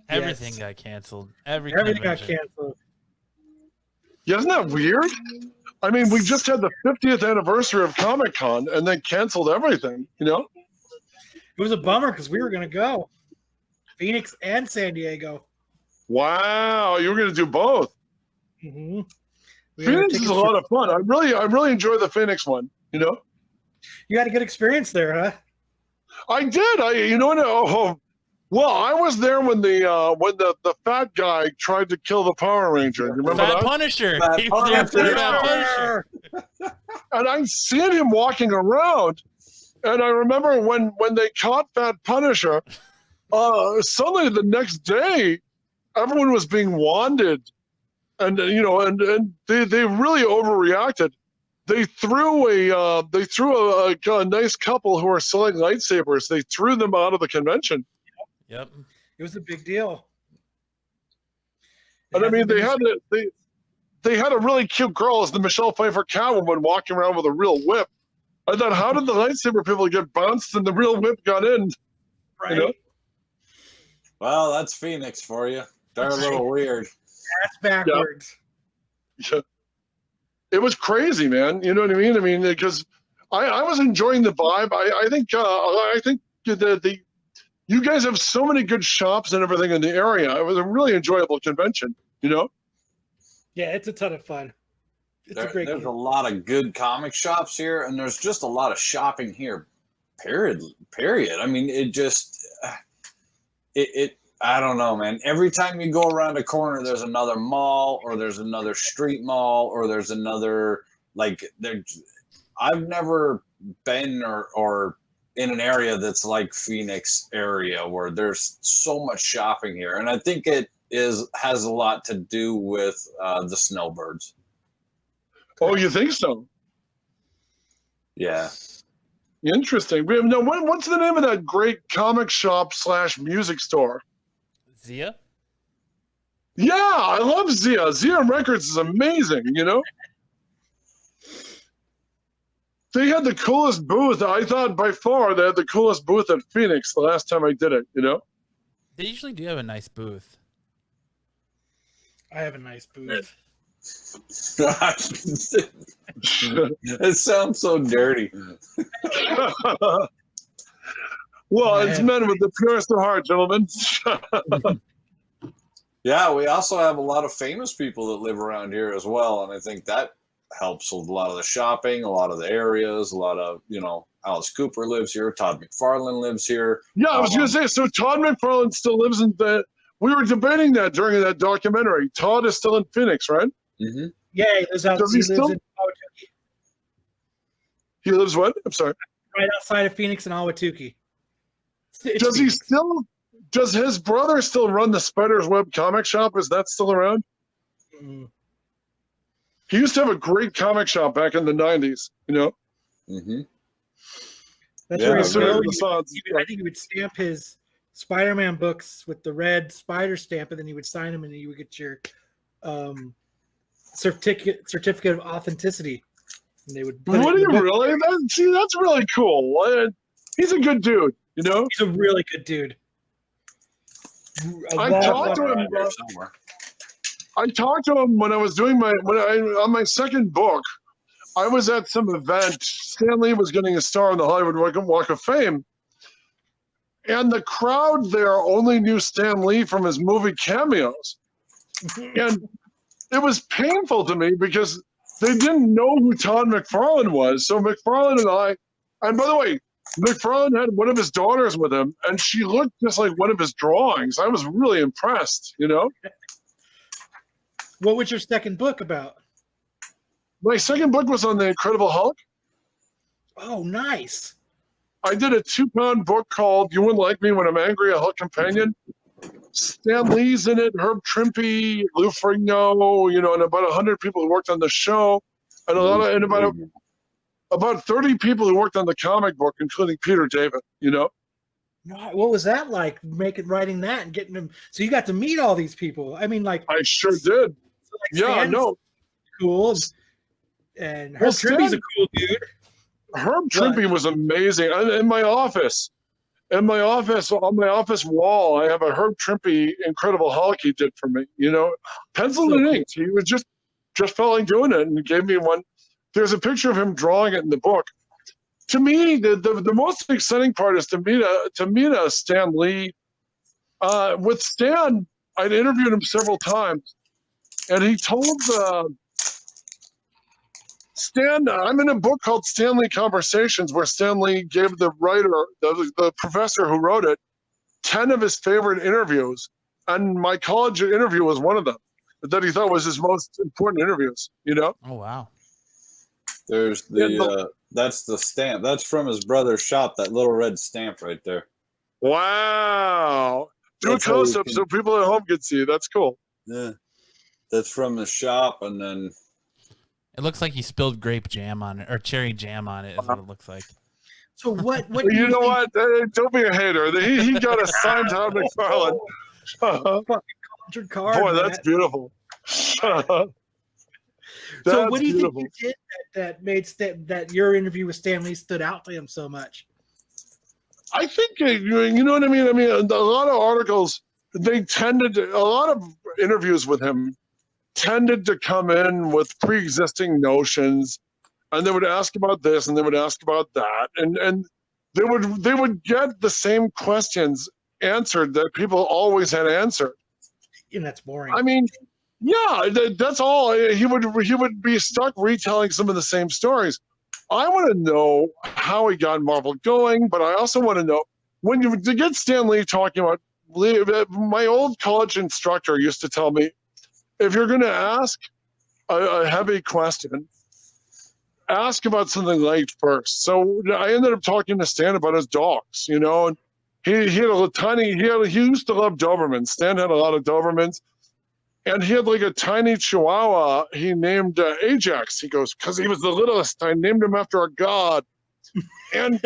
Everything got canceled. Everything got canceled. Yeah, isn't that weird? I mean, we just had the 50th anniversary of Comic-Con and they canceled everything, It was a bummer because we were going to go. Phoenix and San Diego. Wow, you were going to do both. Mm-hmm. Phoenix is a lot of fun. I really enjoy the Phoenix one, You had a good experience there, huh? I did. Well, I was there when the fat guy tried to kill the Power Ranger. You remember Fat that? Punisher. He was there for Fat Punisher. And I seen him walking around, and I remember when they caught Fat Punisher, suddenly the next day, everyone was being wanded, and they really overreacted. They threw a nice couple who are selling lightsabers. They threw them out of the convention. Yep. It was a big deal. And I mean, they had a really cute girl as the Michelle Pfeiffer Catwoman walking around with a real whip. I thought, how did the lightsaber people get bounced and the real whip got in? Right. Well, that's Phoenix for you. They're a little weird. That's backwards. Yeah. It was crazy, man. You know what I mean? I mean, because I was enjoying the vibe. I think the you guys have so many good shops and everything in the area. It was a really enjoyable convention, Yeah, it's a ton of fun. There's a lot of good comic shops here, and there's just a lot of shopping here. Period. I mean, I don't know, man. Every time you go around a corner, there's another mall, or there's another street mall, or there's another I've never been or in an area that's like Phoenix area where there's so much shopping here, and I think it has a lot to do with the snowbirds. Oh, you think so? Yeah. Interesting. What's the name of that great comic shop / music store? Zia? Yeah, I love Zia. Zia Records is amazing, They had the coolest booth. I thought by far they had the coolest booth at Phoenix the last time I did it, They usually do have a nice booth. I have a nice booth. It sounds so dirty. Well, it's men with the purest of heart, gentlemen. Yeah, we also have a lot of famous people that live around here as well, and I think that helps with a lot of the shopping, a lot of the areas, a lot of, Alice Cooper lives here, Todd McFarlane lives here. Yeah, I was going to say, so Todd McFarlane still lives in we were debating that during that documentary. Todd is still in Phoenix, right? Mm-hmm. Yeah, he lives out. He lives in Ahwatukee. He lives what? I'm sorry. Right outside of Phoenix and Ahwatukee. Does he still Does his brother still run the Spider's Web comic shop? Is that still around? Mm. He used to have a great comic shop back in the 90s, you know? Mm-hmm. That's Yeah, where very- I think he would stamp his Spider-Man books with the red spider stamp, and then he would sign them, and then you would get your certificate of authenticity. And they would put Would it he in the book. really? That's really cool. He's a good dude, you know? He's a really good dude. I talked to him. Somewhere. I talked to him when I was doing on my second book. I was at some event. Stan Lee was getting a star on the Hollywood Walk of Fame. And the crowd there only knew Stan Lee from his movie cameos. And it was painful to me because they didn't know who Todd McFarlane was. So McFarlane and by the way, McFarlane had one of his daughters with him, and she looked just like one of his drawings. I was really impressed, you know? What was your second book about? My second book was on the Incredible Hulk. Oh, nice. I did a 2-pound book called You Wouldn't Like Me When I'm Angry, a Hulk Companion. Stan Lee's in it, Herb Trimpe, Lou Ferrigno, you know, and about 100 people who worked on the show, and about 30 people who worked on the comic book, including Peter David, you know? What was that like, writing that and getting them? So you got to meet all these people. I mean, like, I sure did. Yeah, Stan's no. cool. And Herb Trimpe's a cool dude. Herb Trimpe was amazing. In my office, on my office wall, I have a Herb Trimpe Incredible Hulk he did for me, you know? Pencil and ink. He was just felt like doing it and gave me one. There's a picture of him drawing it in the book. To me, the most exciting part is to meet a Stan Lee. With Stan, I'd interviewed him several times, and he told Stan, I'm in a book called Stan Lee Conversations, where Stan Lee gave the writer, the professor who wrote it, 10 of his favorite interviews, and my college interview was one of them that he thought was his most important interviews. You know? Oh wow. There's that's the stamp. That's from his brother's shop. That little red stamp right there. Wow. Do That's a how close-up we so people at home can see. That's cool. Yeah, that's from the shop, and then It looks like he spilled grape jam on it, or cherry jam on it, is what it looks like. So what do You know think- what? Hey, don't be a hater. He got a signed Todd McFarlane. Fucking card, Boy, man. that's beautiful. So what do you think you did that made that your interview with Stan Lee stood out to him so much? I think you know what I mean. I mean, a lot of articles a lot of interviews with him tended to come in with pre-existing notions, and they would ask about this and they would ask about that, and they would get the same questions answered that people always had answered. And that's boring. I mean, yeah, that's all. He would be stuck retelling some of the same stories. I want to know how he got Marvel going, but I also want to know to get Stan Lee talking about. My old college instructor used to tell me, if you're going to ask a heavy question, ask about something light first. So I ended up talking to Stan about his dogs, you know, and he used to love Dobermans. Stan had a lot of Dobermans. And he had like a tiny Chihuahua he named Ajax. He goes, because he was the littlest. I named him after a god. And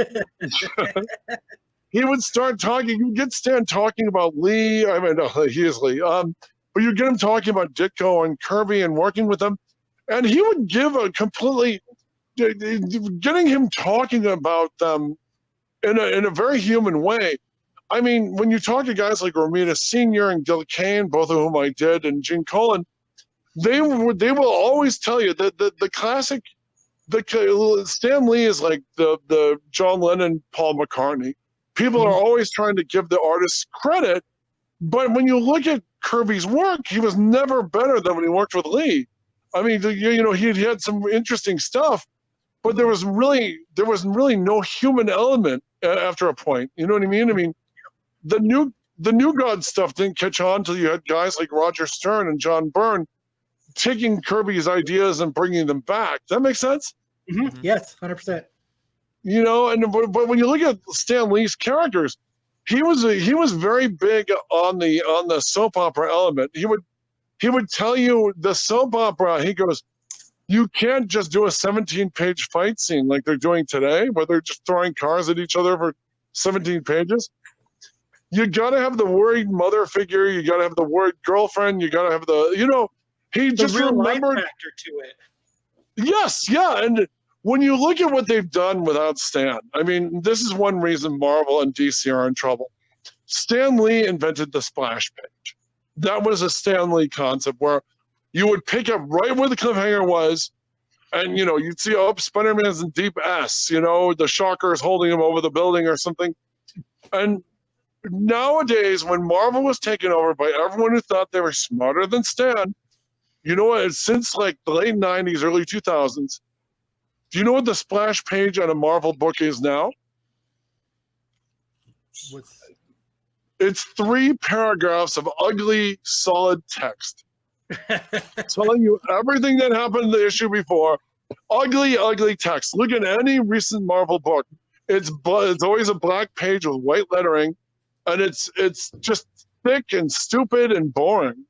he would start talking. You get Stan talking about Lee. I mean, no, he is Lee. But you get him talking about Ditko and Kirby and working with them. And he would give a completely, getting him talking about them in a very human way. I mean, when you talk to guys like Romita Sr. and Gil Kane, both of whom I did, and Gene Colan, they will always tell you that the classic, Stan Lee is like the John Lennon, Paul McCartney. People are always trying to give the artists credit, but when you look at Kirby's work, he was never better than when he worked with Lee. I mean, you know, he had some interesting stuff, but there was really no human element after a point. You know what I mean? I mean, the new God stuff didn't catch on until you had guys like Roger Stern and John Byrne taking Kirby's ideas and bringing them back. Does that make sense? Mm-hmm. Yes, 100%. You know, but when you look at Stan Lee's characters, he was very big on the soap opera element. He would tell you the soap opera. He goes, you can't just do a 17-page fight scene like they're doing today, where they're just throwing cars at each other for 17 pages. You got to have the worried mother figure. You got to have the worried girlfriend. You got to have he just remembered factor to it. Yes, yeah, and when you look at what they've done without Stan, I mean, this is one reason Marvel and DC are in trouble. Stan Lee invented the splash page. That was a Stan Lee concept where you would pick up right where the cliffhanger was, and you'd see, Spider-Man's in deep S. The Shocker is holding him over the building or something. And nowadays, when Marvel was taken over by everyone who thought they were smarter than Stan, you know what? Since like the late 90s, early 2000s, do you know what the splash page on a Marvel book is now? It's 3 paragraphs of ugly, solid text. Telling you everything that happened in the issue before. Ugly, ugly text. Look at any recent Marvel book. It's always a black page with white lettering, and it's just thick and stupid and boring,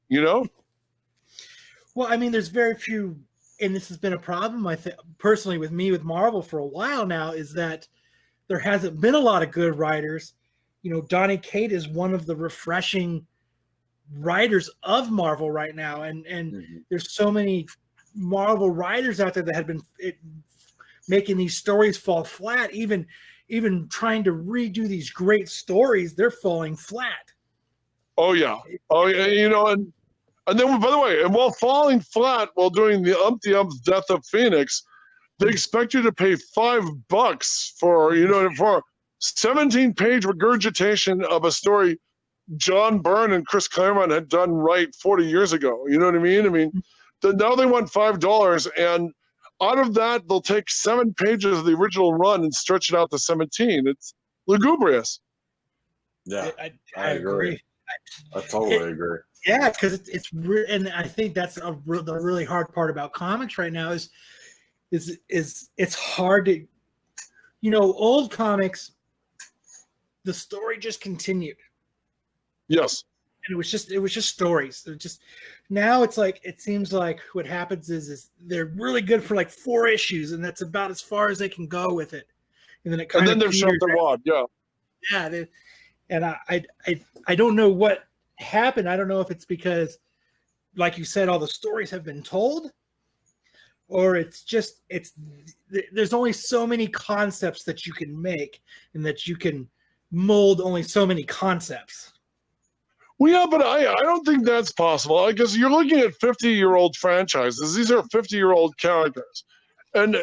Well, I mean, there's very few, and this has been a problem, I think, personally with Marvel for a while now, is that there hasn't been a lot of good writers. Donny Cates is one of the refreshing writers of Marvel right now, and there's so many Marvel writers out there that have been making these stories fall flat. Even trying to redo these great stories, they're falling flat. Oh yeah, and then, by the way, and while falling flat while doing the umpty-ump's Death of Phoenix, they expect you to pay $5 for 17-page regurgitation of a story John Byrne and Chris Claremont had done right 40 years ago. You know what I mean? Now they want $5, and out of that, they'll take 7 pages of the original run and stretch it out to 17. It's lugubrious. Yeah, I agree. I totally agree. Yeah, because and I think that's the really hard part about comics right now is it's hard to, old comics, the story just continued. Yes. And it was just stories. Now it's like, it seems like what happens is they're really good for like 4 issues, and that's about as far as they can go with it. And then they're shut the wad. Yeah. Yeah. And I don't know what happened. I don't know if it's because, like you said, all the stories have been told, or there's only so many concepts that you can make, and that you can mold only so many concepts. Well, yeah, but I don't think that's possible, because you're looking at 50-year-old franchises. These are 50-year-old characters. And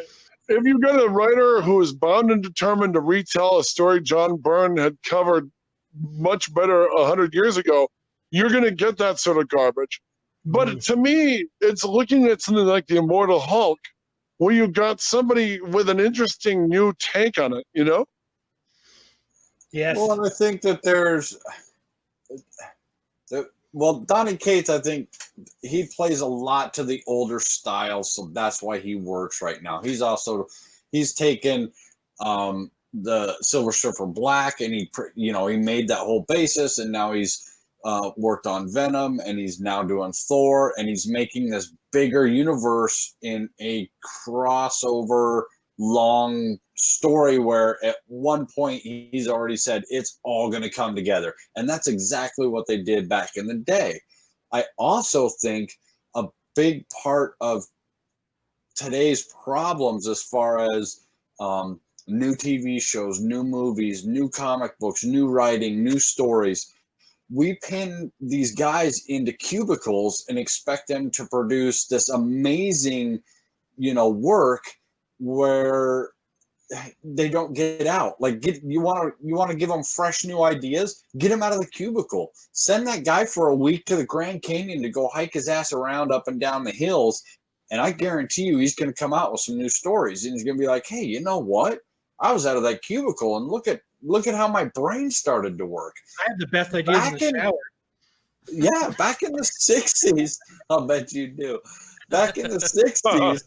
if you've got a writer who is bound and determined to retell a story John Byrne had covered much better 100 years ago, you're going to get that sort of garbage. But to me, it's looking at something like the Immortal Hulk, where you've got somebody with an interesting new take on it, Yes. Well, I think that Donny Cates, I think he plays a lot to the older style, so that's why he works right now. He's taken the Silver Surfer Black, and he made that whole basis, and now he's worked on Venom, and he's now doing Thor, and he's making this bigger universe in a crossover long story where at one point he's already said it's all going to come together, and that's exactly what they did back in the day. I also think a big part of today's problems, as far as new TV shows, new movies, new comic books, new writing, new stories, we pin these guys into cubicles and expect them to produce this amazing, work where they don't get out. Like, you want to give them fresh new ideas? Get them out of the cubicle. Send that guy for a week to the Grand Canyon to go hike his ass around up and down the hills, and I guarantee you he's going to come out with some new stories, and he's going to be like, hey, you know what? I was out of that cubicle, and look at how my brain started to work. I have the best ideas in the shower. Yeah, back in the 60s, I'll bet you do. Back in the 60s,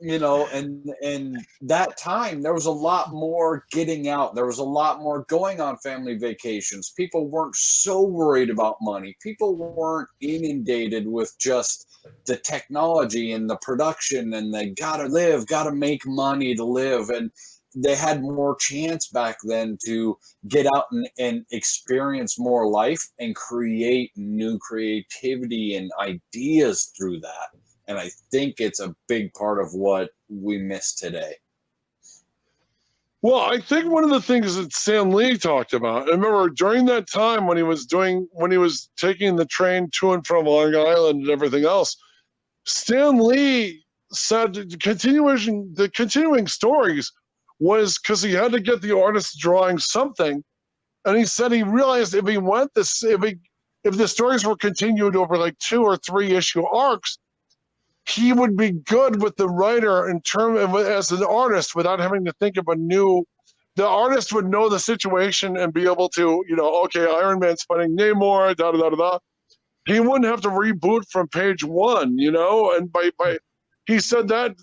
you know, and that time there was a lot more getting out. There was a lot more going on family vacations. People weren't so worried about money. People weren't inundated with just the technology and the production, and they gotta make money to live. And they had more chance back then to get out and experience more life and create new creativity and ideas through that. And I think it's a big part of what we miss today. Well, I think one of the things that Stan Lee talked about, I remember during that time when he was taking the train to and from Long Island and everything else, Stan Lee said the continuing stories was because he had to get the artist drawing something. And he said he realized if the stories were continued over like 2 or 3 issue arcs, he would be good with the writer in terms of as an artist without having to think of the artist would know the situation and be able to, okay, Iron Man's fighting Namor, da da da da da. He wouldn't have to reboot from page 1, and by he said that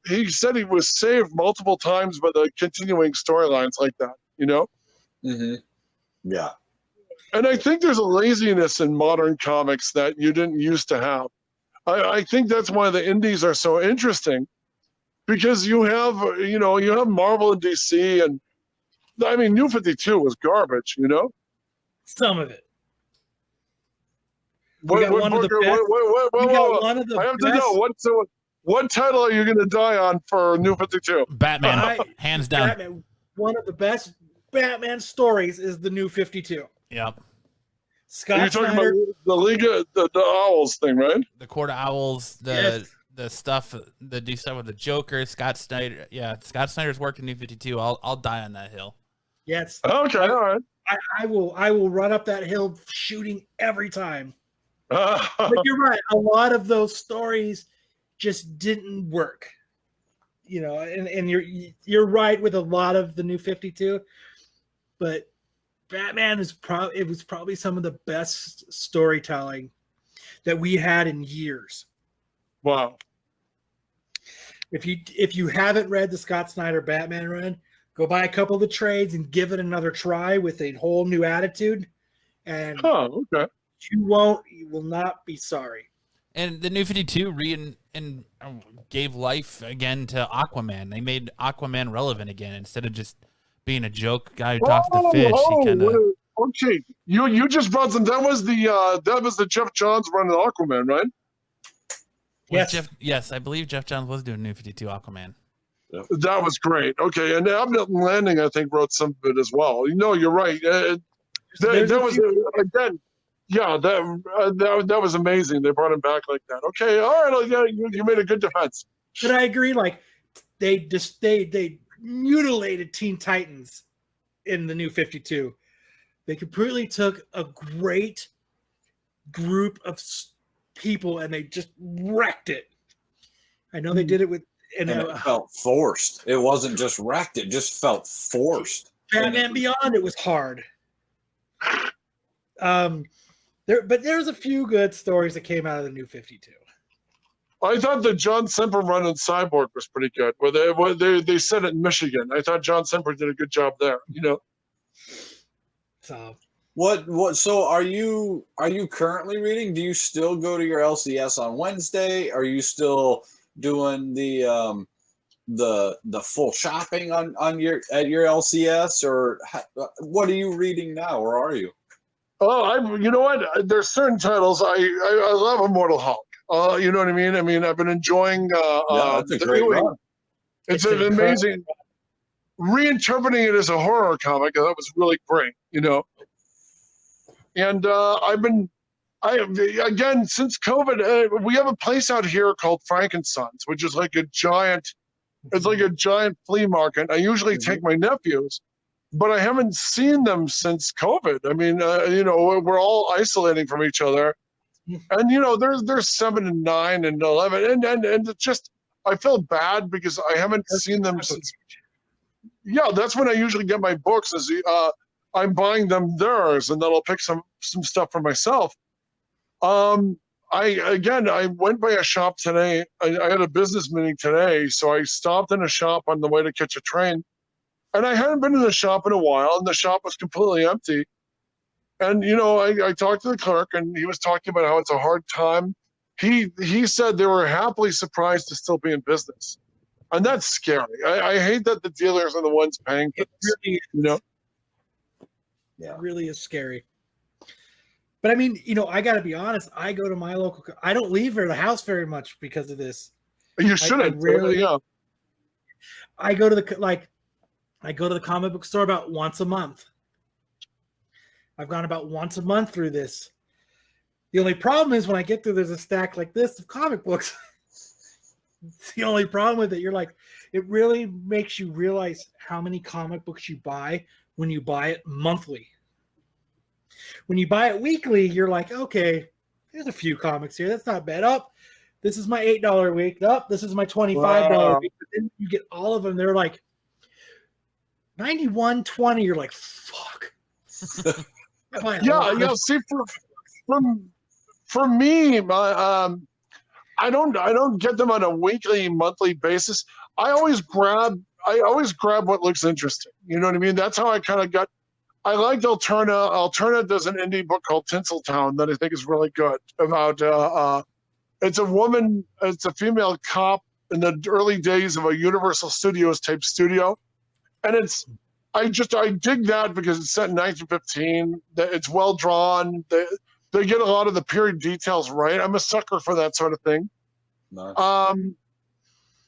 he said he was saved multiple times by the continuing storylines like that, Mm-hmm. Yeah. And I think there's a laziness in modern comics that you didn't used to have. I think that's why the indies are so interesting, because you have Marvel and DC, and I mean, New 52 was garbage, Some of it. I have to know what title are you going to die on for New 52? Batman, hands down. Batman, one of the best Batman stories is the New 52. Yep. You're talking about the League of the Owls thing, right? The Court of Owls, the stuff, the do stuff with the Joker, Scott Snyder. Yeah, Scott Snyder's work in New 52. I'll die on that hill. Yes. Okay, all right. I will run up that hill shooting every time. But you're right. A lot of those stories just didn't work. And you're right with a lot of the New 52, but Batman was probably some of the best storytelling that we had in years. Wow. If you haven't read the Scott Snyder Batman run, go buy a couple of the trades and give it another try with a whole new attitude. And okay. You will not be sorry. And the New 52 gave life again to Aquaman. They made Aquaman relevant again instead of just being a joke guy who talks to fish. Okay, you just brought some. That was the Jeff Johns running Aquaman, right? Yes, I believe Jeff Johns was doing New 52 Aquaman. Yep. That was great. Okay, and Milton Landing, I think, wrote some of it as well. You're right. That was again. Yeah, that was amazing. They brought him back like that. Okay, all right. Yeah, you made a good defense. But I agree. Like they mutilated Teen Titans in the New 52. They completely took a great group of people and they just wrecked it. I know they did it with, and it felt forced. It wasn't just wrecked; it just felt forced. Batman Beyond, it was hard. But there's a few good stories that came out of the New 52. I thought the John Semper run in Cyborg was pretty good. Where they said it in Michigan. I thought John Semper did a good job there. So what? So are you currently reading? Do you still go to your LCS on Wednesday? Are you still doing the full shopping at your LCS, or what are you reading now, or are you? Oh, you know what? There's certain titles I love. Immortal Hulk. You know what I mean? I mean, I've been enjoying. That's a great run. It's an amazing. Reinterpreting it as a horror comic, that was really great. And again since COVID, we have a place out here called Frankenstein's, which is like a giant. It's like a giant flea market. I usually take my nephews. But I haven't seen them since COVID. I mean, we're all isolating from each other, and there's 7 and 9 and 11, and it's just I feel bad because I haven't seen them since. Yeah, that's when I usually get my books. I'm buying them theirs, and then I'll pick some stuff for myself. I went by a shop today. I had a business meeting today, so I stopped in a shop on the way to catch a train. And I hadn't been in the shop in a while, and the shop was completely empty. And, I talked to the clerk, and he was talking about how it's a hard time. He said they were happily surprised to still be in business. And that's scary. I hate that the dealers are the ones paying for this. Really, It really is scary. But I mean, I got to be honest. I go to my local. I don't leave the house very much because of this. You shouldn't. I go to the comic book store about once a month. I've gone about once a month through this. The only problem is when I get through, there's a stack like this of comic books. It's the only problem with it. You're like, it really makes you realize how many comic books you buy when you buy it monthly. When you buy it weekly, you're like, okay, there's a few comics here. That's not bad. Oh, this is my $8 week. Oh, this is my $25 week. But then you get all of them. They're like $91.20. You're like, fuck. Yeah. See, for me, I don't get them on a weekly, monthly basis. I always grab what looks interesting. You know what I mean? That's how I kind of got. I liked Alterna. Alterna does an indie book called Tinseltown that I think is really good about. It's a woman. It's a female cop in the early days of a Universal Studios type studio, and I dig that because it's set in 1915. It's well drawn. They get a lot of the period details right. I'm a sucker for that sort of thing. Nice.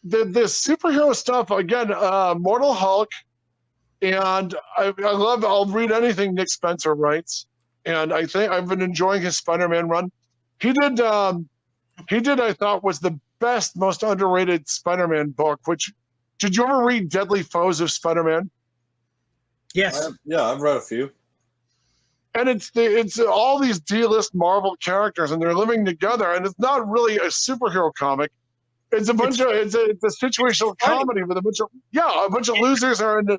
The superhero stuff again. Mortal Hulk. And I'll read anything Nick Spencer writes. And I think I've been enjoying his Spider-Man run. He did, I thought, was the best, most underrated Spider-Man book, did you ever read Deadly Foes of Spider-Man? Yes. I've read a few. And it's all these D-list Marvel characters, and they're living together, and it's not really a superhero comic. It's a situational comedy with a bunch of losers are in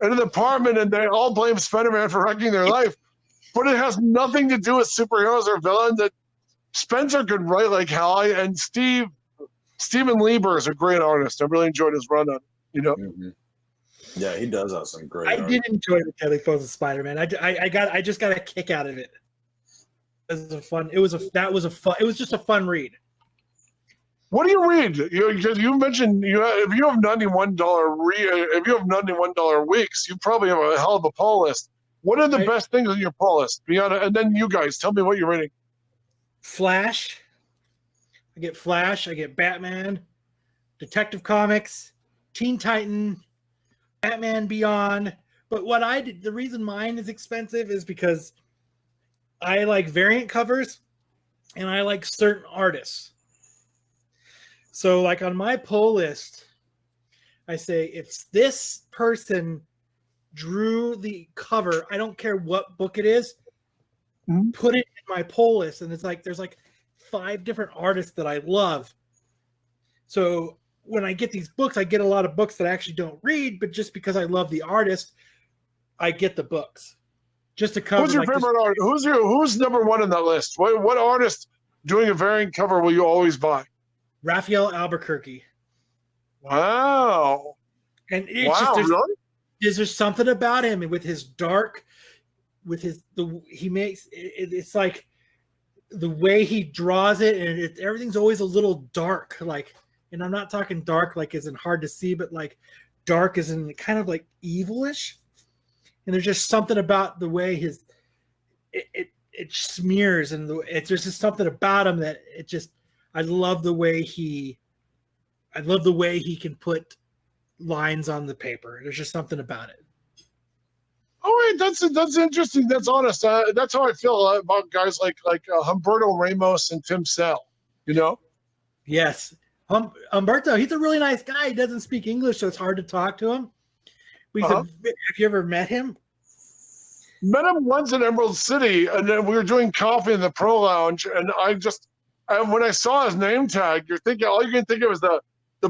an apartment, and they all blame Spider-Man for wrecking their life. But it has nothing to do with superheroes or villains. That Spencer could write like hell, and Steven Lieber is a great artist. I really enjoyed his run on it. Mm-hmm. Yeah, he does have some great. I did enjoy the Deadly Foes of Spider-Man. I just got a kick out of it. It was just a fun read. What do you read? Because you mentioned if you have $91 weeks, you probably have a hell of a pull list. What are the best things on your pull list? And then you guys tell me what you're reading. Flash. I get Flash. I get Batman, Detective Comics, Teen Titan, Batman Beyond. But the reason mine is expensive is because I like variant covers and I like certain artists. So, like on my pull list, I say if this person drew the cover, I don't care what book it is, put it in my pull list. And it's like there's like 5 different artists that I love. So when I get these books, I get a lot of books that I actually don't read, but just because I love the artist, I get the books. Just to cover. Who's your favorite artist? Who's number one on that list? What artist doing a variant cover will you always buy? Raphael Albuquerque. Wow. And it's really? There's just something about him, and with his dark, it's like the way he draws it, and everything's always a little dark. Like, and I'm not talking dark like as in hard to see, but like dark as in kind of like evilish. And there's just something about the way it smears, and there's just something about him that I love the way he can put lines on the paper. There's just something about it. Oh, wait, that's interesting. That's honest. That's how I feel about guys like Humberto Ramos and Tim Sale. Yes, Humberto. He's a really nice guy. He doesn't speak English, so it's hard to talk to him. Have you ever met him? Met him once in Emerald City, and then we were doing coffee in the Pro Lounge, and when I saw his name tag, all you can think of is the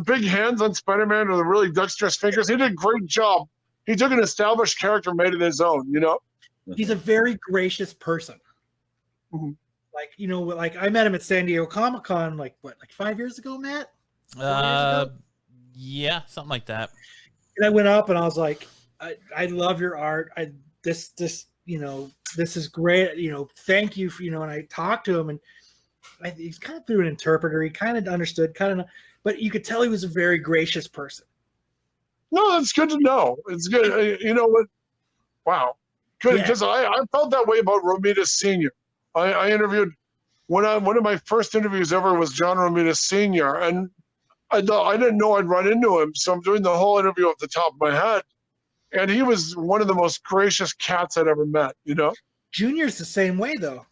big hands on Spider-Man or the really dexterous fingers. He did a great job. He took an established character, made it his own. He's a very gracious person. Mm-hmm. Like, you know, like I met him at San Diego Comic-Con, like 5 years ago, Matt? 4 years ago? Yeah, something like that. And I went up and I was like, I love your art. This, you know, this is great. You know, thank you for, you know, and I talked to him and he's kind of through an interpreter. He kind of understood, but you could tell he was a very gracious person. No, that's good to know. It's good. You know what? Wow. Good. Because I felt that way about Romita Sr. I interviewed, one of my first interviews ever was John Romita Sr. And I didn't know I'd run into him. So I'm doing the whole interview off the top of my head. And he was one of the most gracious cats I'd ever met, you know? Junior's the same way, though.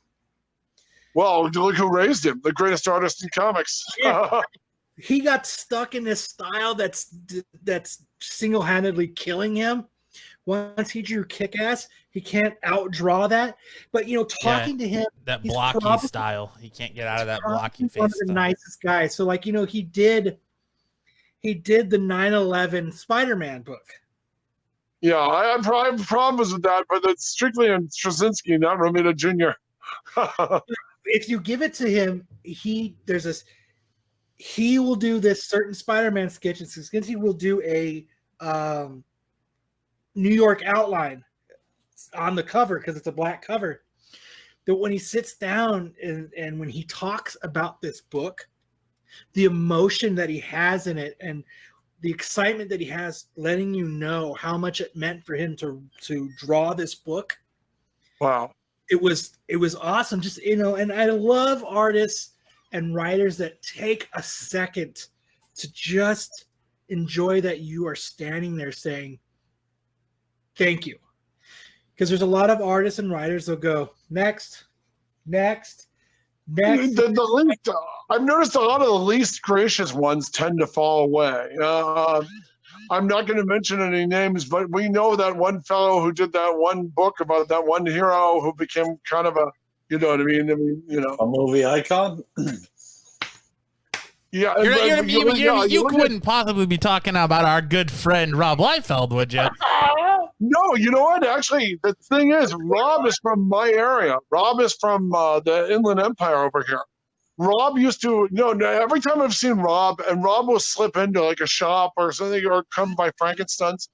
Well, look who raised him, the greatest artist in comics. Yeah. He got stuck in this style that's single-handedly killing him. Once he drew Kick-Ass, he can't outdraw that. But, you know, talking to him, that blocky style, he can't get out of that blocky face. One of the nicest guys. So, like, you know, he did the 9/11 Spider-Man book. Yeah, I have problems with that, but it's strictly in Straczynski, not Romita Jr. If you give it to him, he will do this certain Spider-Man sketch, and Straczynski will do a New York outline on the cover because it's a black cover. That when he sits down and when he talks about this book, the emotion that he has in it and the excitement that he has, letting you know how much it meant for him to draw this book. Wow. It was awesome. Just, you know, and I love artists and writers that take a second to just enjoy that you are standing there saying, thank you. Because there's a lot of artists and writers that'll go, next. I've noticed a lot of the least gracious ones tend to fall away. I'm not going to mention any names, but we know that one fellow who did that one book about that one hero who became kind of a, you know what I mean? You know, a movie icon. Yeah, you couldn't possibly be talking about our good friend Rob Liefeld, would you? No, you know what? Actually, the thing is, Rob is from my area. Rob is from the Inland Empire over here. Rob used to, you know, every time I've seen Rob, and Rob will slip into like a shop or something or come by Frankenstein's,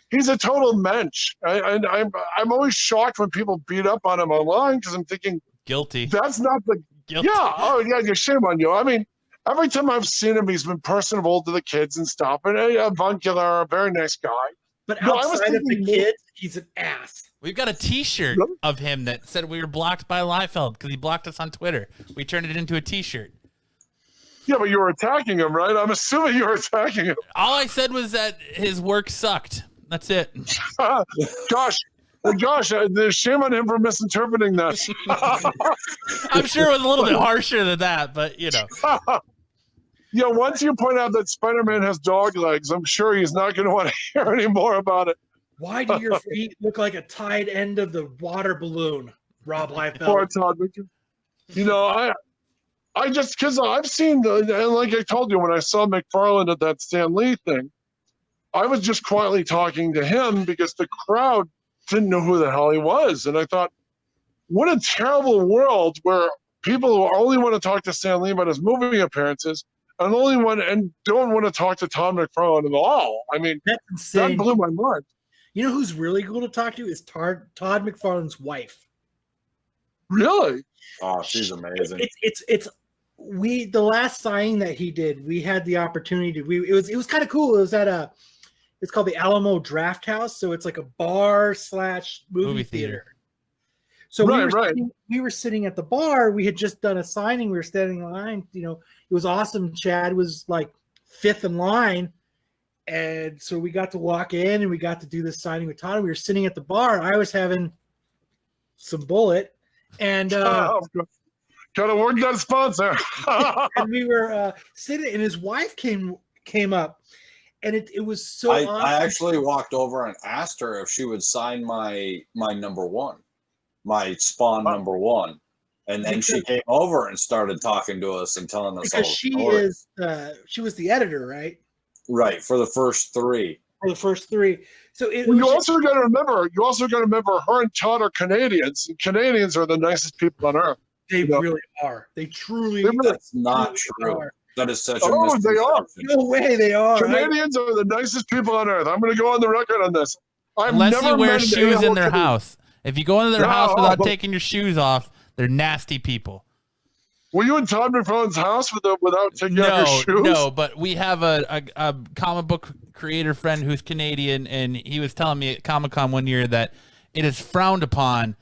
he's a total mensch. And I'm always shocked when people beat up on him online because I'm thinking, guilty. That's not the guilty. Yeah. Oh yeah, shame on you. I mean, every time I've seen him, he's been personable to the kids and stuff, and avuncular, a very nice guy. But outside of the kids, he's an ass. We've got a T-shirt of him that said we were blocked by Liefeld because he blocked us on Twitter. We turned it into a T-shirt. Yeah, but you were attacking him, right? I'm assuming you were attacking him. All I said was that his work sucked. That's it. Gosh, there's shame on him for misinterpreting that. I'm sure it was a little bit harsher than that, but you know. Yeah, once you point out that Spider-Man has dog legs, I'm sure he's not going to want to hear any more about it. Why do your feet look like a tied end of the water balloon, Rob Liefeld? Poor Todd. You know, I just, because I've seen, and like I told you, when I saw McFarlane at that Stan Lee thing, I was just quietly talking to him because the crowd didn't know who the hell he was. And I thought, what a terrible world where people only want to talk to Stan Lee about his movie appearances and don't want to talk to Todd McFarlane at all. I mean, that's insane. That blew my mind. You know who's really cool to talk to is Todd McFarlane's wife. Really? Oh, she's amazing. The last signing that he did, we had the opportunity to. It was kind of cool. It was at it's called the Alamo Draft House, so it's like a bar / movie theater. So we were sitting at the bar. We had just done a signing. We were standing in line. You know, it was awesome. Chad was like 5th in line. And so we got to walk in and we got to do this signing with Todd. We were sitting at the bar. I was having some Bulleit. And gotta work that sponsor. and we were sitting, and his wife came up. And it was so awesome. I actually walked over and asked her if she would sign my number one, my Spawn number one. And then she came over and started talking to us and telling us all the story. She was the editor, right? Right, for the first 3. So you also got to remember, her and Todd are Canadians, and Canadians are the nicest people on earth. They really are. They truly. That's not true. Are. That is such a they are. No way they are. Canadians are the nicest people on earth. I'm going to go on the record on this. Unless you wear shoes in their house. If you go into their house without taking your shoes off, they're nasty people. Were you in Todd McFarlane's house without taking off your shoes? No, but we have a comic book creator friend who's Canadian, and he was telling me at Comic-Con one year that it is frowned upon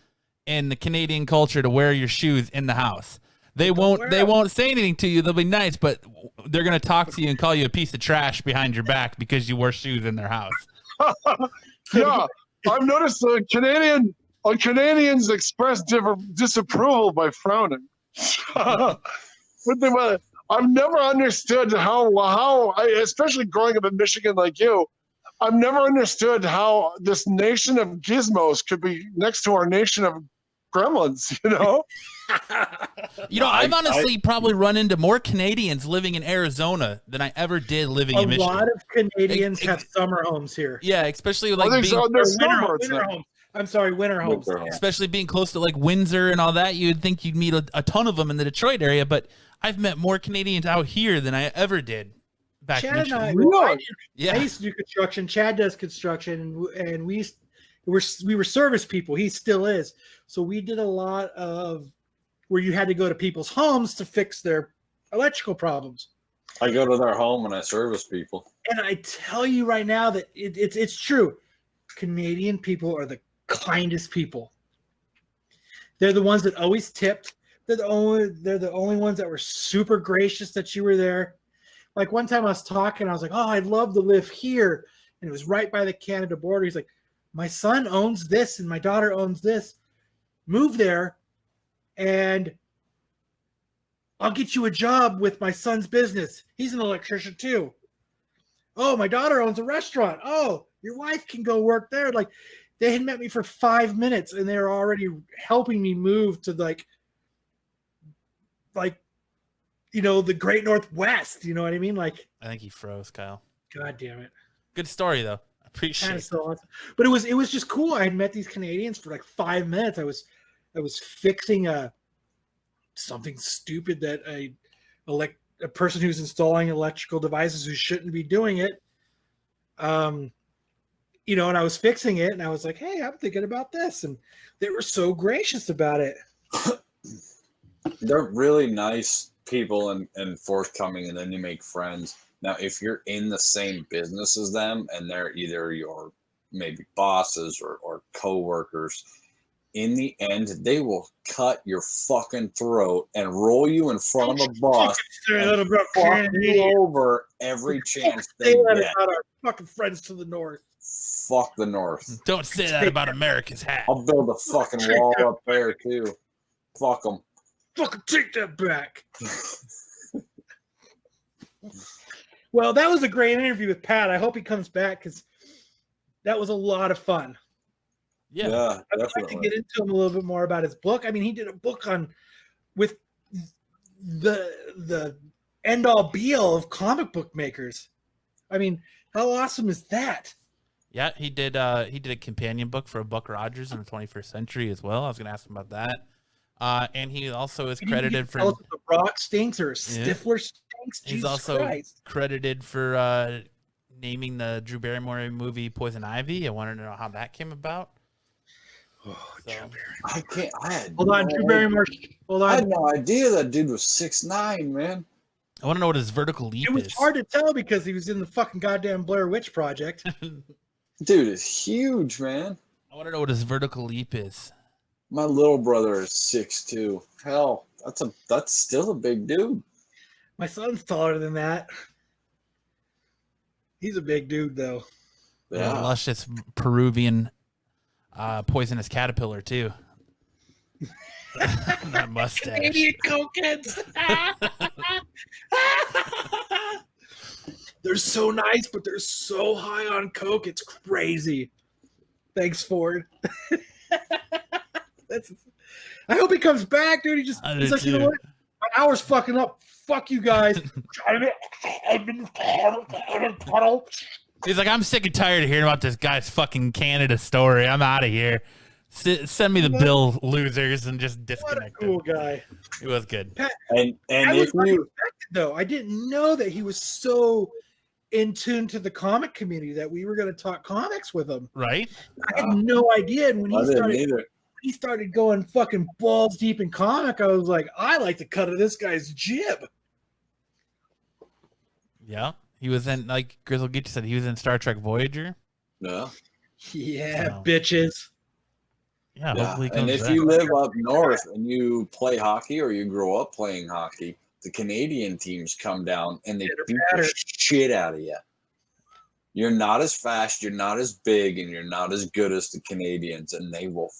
in the Canadian culture to wear your shoes in the house. They won't say anything to you. They'll be nice, but they're going to talk to you and call you a piece of trash behind your back because you wear shoes in their house. Yeah, I've noticed Canadians express disapproval by frowning. I've never understood how especially growing up in Michigan like you, I've never understood how this nation of gizmos could be next to our nation of gremlins, you know? I've honestly probably run into more Canadians living in Arizona than I ever did living in Michigan. A lot of Canadians have summer homes here. Yeah, especially like winter homes. I'm sorry, winter homes. Especially being close to like Windsor and all that, you'd think you'd meet a ton of them in the Detroit area, but I've met more Canadians out here than I ever did back in Michigan. I used to do construction. Chad does construction, and we were service people. He still is. So we did a lot of where you had to go to people's homes to fix their electrical problems. I go to their home and I service people. And I tell you right now that it's true. Canadian people are the kindest people. They're the ones that always tipped. They're the only ones that were super gracious that you were there. Like one time I was talking, I was like, "Oh, I'd love to live here," and it was right by the Canada border. He's like, "My son owns this and my daughter owns this. Move there, and I'll get you a job with my son's business. He's an electrician too. Oh, my daughter owns a restaurant. Oh, your wife can go work there." Like, they had met me for 5 minutes and they were already helping me move to like, the great Northwest. You know what I mean? Like, I think he froze, Kyle. God damn it. Good story though. I appreciate it. So awesome. But it was just cool. I had met these Canadians for like 5 minutes. I was fixing something stupid that a person who's installing electrical devices who shouldn't be doing it. And I was fixing it and I was like, "Hey, I'm thinking about this." And they were so gracious about it. They're really nice people and forthcoming, and then you make friends. Now, if you're in the same business as them and they're either your maybe bosses or co-workers, in the end, they will cut your fucking throat and roll you in front of a bus and fuck you over every chance they get. About our fucking friends to the north. Fuck the north. Don't say that about America's hat. I'll build a fucking wall up there too. Fuck them. Fucking take that back. Well, that was a great interview with Pat. I hope he comes back because that was a lot of fun. Yeah, I'd like to get into him a little bit more about his book. I mean, he did a book with the end all be all of comic book makers. I mean, how awesome is that? Yeah, he did a companion book for Buck Rogers in the 21st century as well. I was going to ask him about that. And he also is credited for the Rock stinks or Stifler stinks. He's Jesus also Christ. credited for naming the Drew Barrymore movie Poison Ivy. I wanted to know how that came about. Oh, So, Drew Barrymore. Hold on. I had no idea that dude was 6'9", man. I want to know what his vertical leap It was is. hard to tell because he was in the fucking goddamn Blair Witch Project. Dude is huge, man. I want to know what his vertical leap is. My little brother is 6'2". Hell, that's still a big dude. My son's taller than that. He's a big dude, though. Yeah, luscious Peruvian poisonous caterpillar too. That mustache. Canadian cokeheads. They're so nice, but they're so high on coke. It's crazy. Thanks, Ford. I hope he comes back, dude. He's like, you know what? My hour's fucking up. Fuck you guys. He's like, I'm sick and tired of hearing about this guy's fucking Canada story. I'm out of here. Send me the bill, losers, and just What a disconnect cool it. guy. It was good. And I if was you unexpected, though. I didn't know that he was so in tune to the comic community that we were going to talk comics with him. Right? I had no idea. And when I didn't he either. started going fucking balls deep in comic, I was like, I like the cut of this guy's jib. Yeah. He was in, like Grizzle Geach said, he was in Star Trek Voyager. No. Yeah, So- bitches. Yeah, Yeah. hopefully he And comes if back. you live up north and you play hockey or you grow up playing hockey, the Canadian teams come down and they beat the shit out of you. You're not as fast, you're not as big, and you're not as good as the Canadians, and they will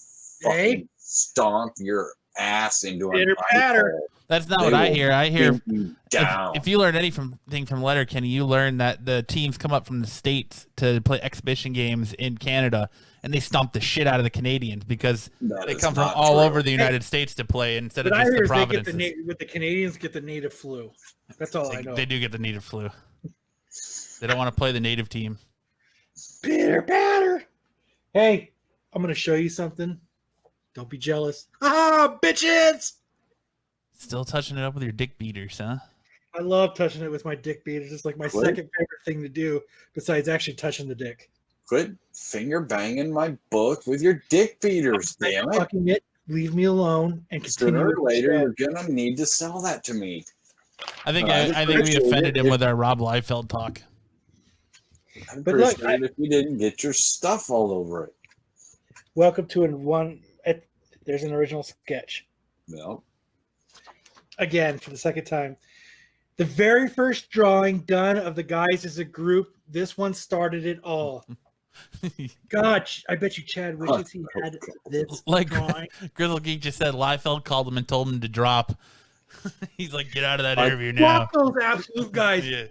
fucking stomp your ass into an Pitter patter. eyeball. That's not They what I will hear. I hear beat you down. if you learn anything from Letterkenny, you learn that the teams come up from the States to play exhibition games in Canada, and they stomp the shit out of the Canadians because That they is come from not all true. over the United States to play instead But of I just hear the is they get Providences. with the Canadians get the native flu. That's all I know. They do get the native flu. They don't want to play the native team. Pitter patter. Hey, I'm going to show you something. Don't be jealous. Ah, bitches! Still touching it up with your dick beaters, huh? I love touching it with my dick beaters. It's like my What? second favorite thing to do besides actually touching the dick. Quit finger banging my book with your dick beaters, damn it. Fucking it. Leave me alone and continue. Sooner or with the later, show. you're gonna need to sell that to me. I think I'd I think we appreciate offended it him if- with our Rob Liefeld talk. I'd But look, appreciate it if you didn't get your stuff all over it. Welcome to there's an original sketch. No. Again, for the second time. The very first drawing done of the guys as a group, this one started it all. God, I bet you Chad wishes he had this Like drawing. Grizzle Geek just said, Liefeld called him and told him to drop. He's like, get out of that interview now. Fuck those absolute guys. Yeah.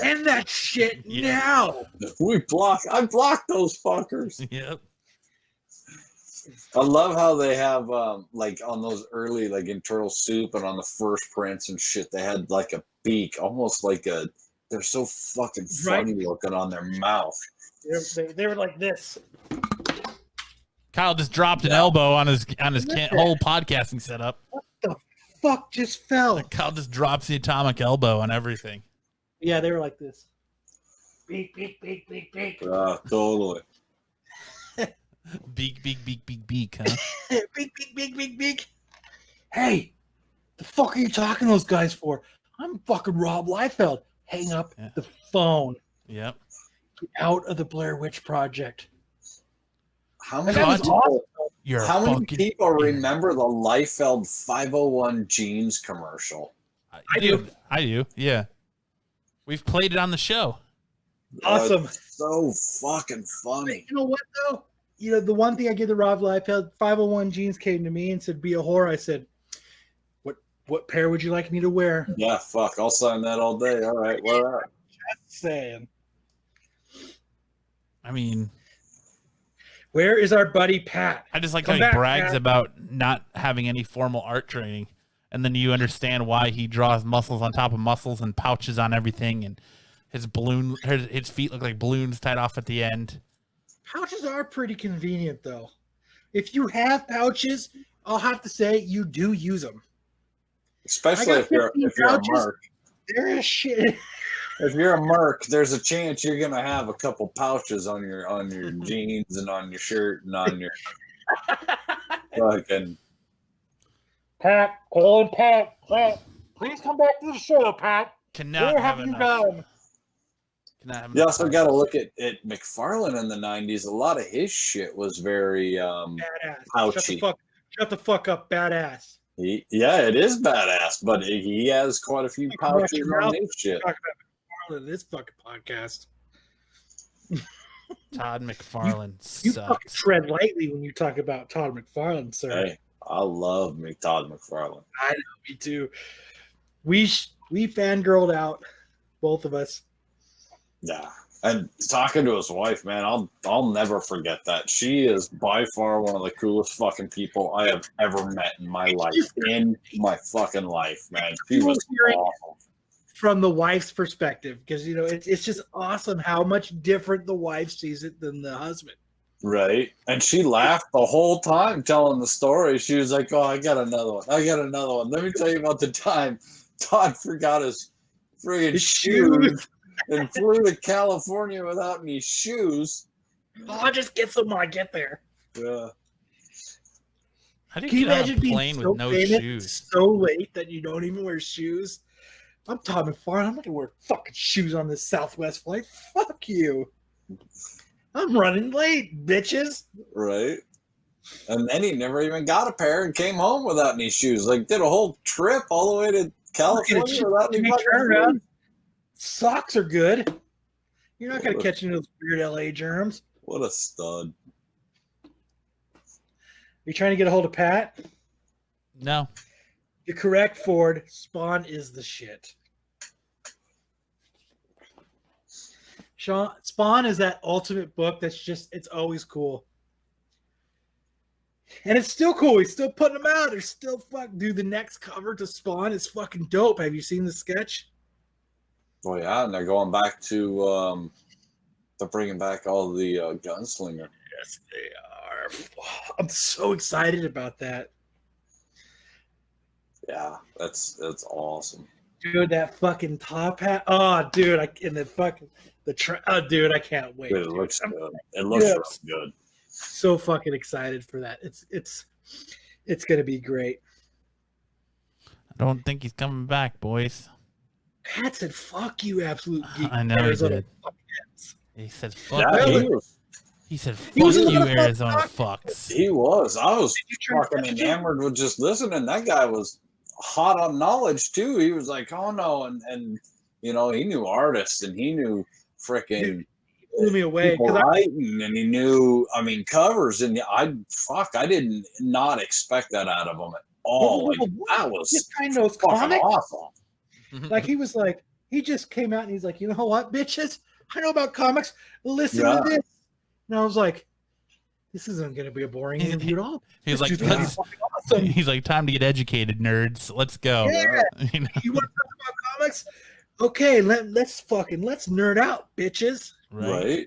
End that shit Yeah. now. I blocked those fuckers. Yep. I love how they have like on those early like in Turtle Soup and on the first prints and shit, they had like a beak, almost like they're so fucking funny looking on their mouth. They were like this. Kyle just dropped an elbow on his whole podcasting setup. Fuck just fell. Kyle just drops the atomic elbow on everything. Yeah, they were like this. Beak, beak, beak, beak, beak. Totally. Beak, beak, beak, beak, beak, huh? Beak, beak, beak, beak, beak. Hey, the fuck are you talking to those guys for? I'm fucking Rob Liefeld. Hang up the phone. Yep. Get out of the Blair Witch Project. How many That was people, awesome. You're how many fucking people remember the Liefeld 501 jeans commercial? I do. I do. Yeah. We've played it on the show. Awesome. So fucking funny. You know what though? You know the one thing I give to Rob Liefeld, 501 jeans came to me and said, "Be a whore." I said, "What pair would you like me to wear?" Yeah, fuck. I'll sign that all day. All right, what up? Just saying. I mean, Where is our buddy Pat? I just like Come how he back, brags Pat. about not having any formal art training. And then you understand why he draws muscles on top of muscles and pouches on everything. And his feet look like balloons tied off at the end. Pouches are pretty convenient though. If you have pouches, I'll have to say you do use them. Especially I if got you're 15 a pouches. merc. There is shit. If you're a merc, there's a chance you're gonna have a couple pouches on your jeans and on your shirt and on your fucking. Pat, call Pat. Pat, please come back to the show, Pat. Cannot Where have have you enough. gone? Cannot have You enough also pouches. got to look at McFarlane in the '90s. A lot of his shit was very Badass. pouchy. Shut the fuck up, badass. Yeah, it is badass, but he has quite a few Fucking watch pouches your on mouth. his shit. Talk about this fucking podcast. Todd McFarlane You fucking sucks. tread lightly when you talk about Todd McFarlane, sir. Hey, I love Todd McFarlane. I know, me too. We fangirled out, both of us. Yeah, and talking to his wife, man, I'll never forget that. She is by far one of the coolest fucking people I have ever met in my life. In my fucking life, man. She was awesome. From the wife's perspective, because you know it's just awesome how much different the wife sees it than the husband. Right. And she laughed the whole time telling the story. She was like, oh, I got another one. Let me tell you about the time Todd forgot his friggin' shoes and flew to California without any shoes. I'll just get some when I get there. Yeah. How do Can you you get on imagine a being plane so with no famous shoes? so late that you don't even wear shoes? I'm Tom and Farn. I'm not gonna wear fucking shoes on this Southwest flight. Fuck you. I'm running late, bitches. Right. And then he never even got a pair and came home without any shoes. Like, did a whole trip all the way to California without any fucking shoes. Socks are good. You're not gonna catch any of those weird LA germs. What a stud. You trying to get a hold of Pat? No. You're correct, Ford. Spawn is the shit. Sean, Spawn is that ultimate book that's just, it's always cool. And it's still cool. He's still putting them out. They're still dude, the next cover to Spawn is fucking dope. Have you seen the sketch? Oh, yeah. And they're going back to, they're bringing back all the gunslinger. Yes, they are. I'm so excited about that. Yeah, that's awesome. Dude, that fucking top hat. Oh, dude, dude, I can't wait. Dude, it looks good. It looks real good. So fucking excited for that. It's gonna be great. I don't think he's coming back, boys. Pat said, "Fuck you, Absolute Geek." I know he Arizona did. fuckheads. He said, fuck Yeah, you. He said, fuck was you, another Arizona fuck- fucks. He was. I was you try to fucking catch him? enamored with just listening. That guy was hot on knowledge too. He was like, oh no, and you know, he knew artists and he knew freaking Blew me away people because writing, and he knew, I mean, covers, and I didn't not expect that out of him at all. Like, that was kind of fucking comic. awesome. Like he was like, he just came out and he's like, you know what, bitches? I know about comics. Listen Yeah. to this. And I was like, this isn't going to be a boring interview at all. He's This like, dude's gonna be let's- fucking awesome. He's like, time to get educated, nerds. Let's go. Yeah. You know? You want to talk about comics? Okay, let's nerd out, bitches. Right?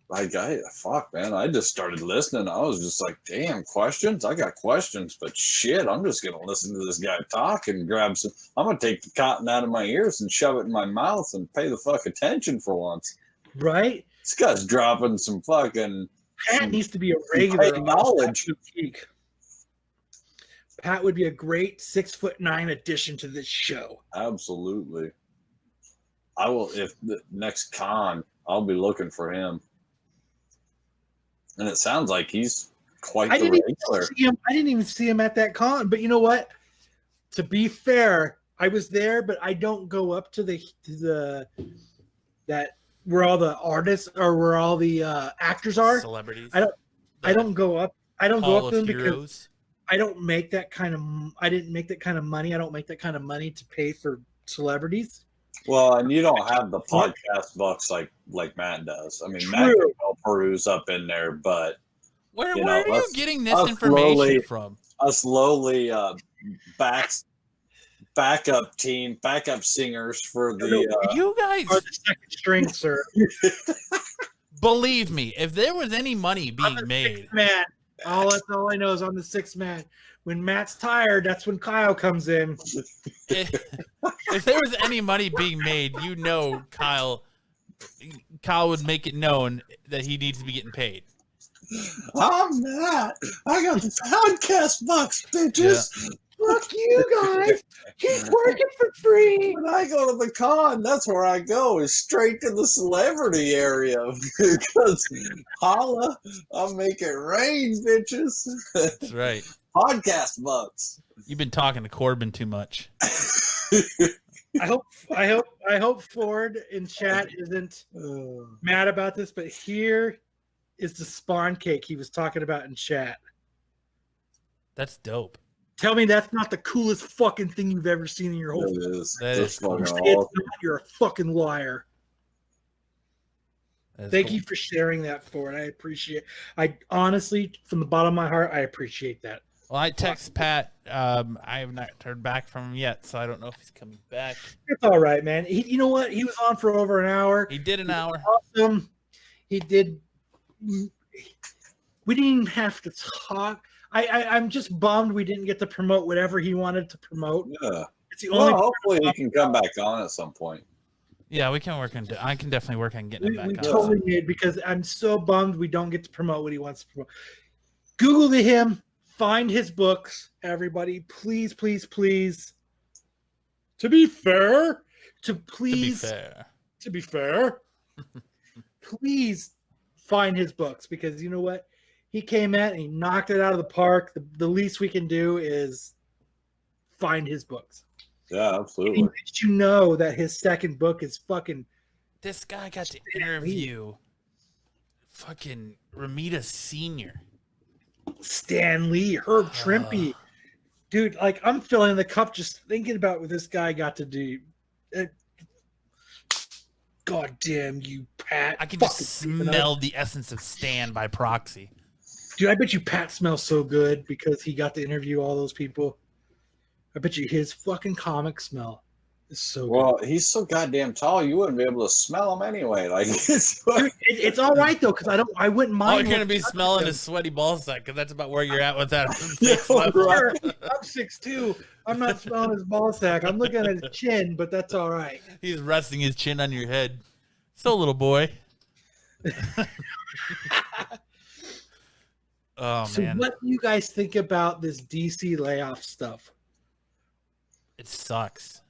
Like, fuck, man. I just started listening. I was just like, damn, questions? I got questions, but shit, I'm just going to listen to this guy talk and grab some. I'm going to take the cotton out of my ears and shove it in my mouth and pay the fuck attention for once. Right? This guy's dropping some fucking. Pat needs to be a regular great knowledge. Geek. Pat would be a great 6'9" addition to this show. Absolutely. I will, if the next con, I'll be looking for him. And it sounds like he's quite the regular. I didn't even see him at that con. But you know what? To be fair, I was there, but I don't go up to the that where all the artists or where all the actors are. Celebrities. I don't go up. I don't go up to them because Heroes. I don't make that kind of. I didn't make that kind of money. I don't make that kind of money to pay for celebrities. Well, and you don't have the podcast bucks like Matt does. I mean, True. Matt can go peruse up in there, but Where you are know, you getting this information from? us lowly backup singers for the You guys, Or the second string, sir. believe me, if there was any money being made, Man, that's all I know is I'm the sixth man. When Matt's tired, that's when Kyle comes in. if there was any money being made, you know, Kyle would make it known that he needs to be getting paid. I'm Matt. I got the podcast bucks, bitches. Fuck you guys. Keep working for free. When I go to the con, that's where I go, is straight to the celebrity area. Because holla, I'll make it rain, bitches. That's right. Podcast bucks. You've been talking to Corbin too much. I hope Ford in chat isn't mad about this, but here is the Spawn cake he was talking about in chat. That's dope. Tell me that's not the coolest fucking thing you've ever seen in your whole life. It is. That It's is cool. fucking It's awesome. not, you're a fucking liar. That's Thank cool. you for sharing that, Ford. I appreciate. I honestly, from the bottom of my heart, I appreciate that. Well, I text Pat. I have not heard back from him yet, so I don't know if he's coming back. It's all right, man. You know what? He was on for over an hour. He did an hour. Awesome. He did. We didn't even have to talk. I'm just bummed we didn't get to promote whatever he wanted to promote. Yeah. It's the only. Hopefully he can come back on at some point. Yeah, we can work on. I can definitely work on getting him back we on. totally did, because I'm so bummed we don't get to promote what he wants to promote. Google him, find his books, everybody. Please, please, please. To be fair, please find his books, because you know what? He came in and he knocked it out of the park. The least we can do is find his books. Yeah, absolutely. Did you know that his second book is fucking... This guy got to interview fucking Ramita Sr. Stan Lee, Herb Trimpe. Dude, like, I'm filling the cup just thinking about what this guy got to do. God damn you, Pat. I can just smell the essence of Stan by proxy. Dude, I bet you Pat smells so good because he got to interview all those people. I bet you his fucking comic smell is so Well, good. he's so goddamn tall, you wouldn't be able to smell him anyway. Like, Dude, it's all right though, because I wouldn't mind. All you're gonna be smelling is sweaty ball sack, because that's about where you're at with that. I'm 6'2". I'm not smelling his ball sack. I'm looking at his chin, but that's all right. He's resting his chin on your head. So, little boy. Oh, So man. what do you guys think about this DC layoff stuff? It sucks.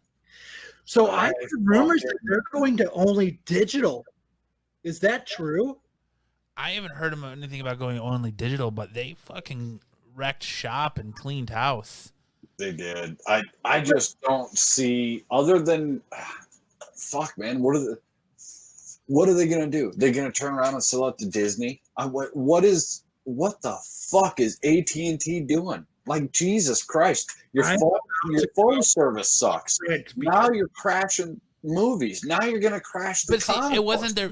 So I heard rumors that they're going to only digital. Is that true? I haven't heard him anything about going only digital, but they fucking wrecked shop and cleaned house. They did. I just don't see, other than fuck, man. What are they gonna do? They're gonna turn around and sell it to Disney? What the fuck is AT&T doing? Like, Jesus Christ, your phone service sucks. Now you're crashing movies. Now you're gonna crash the. But see, it wasn't their,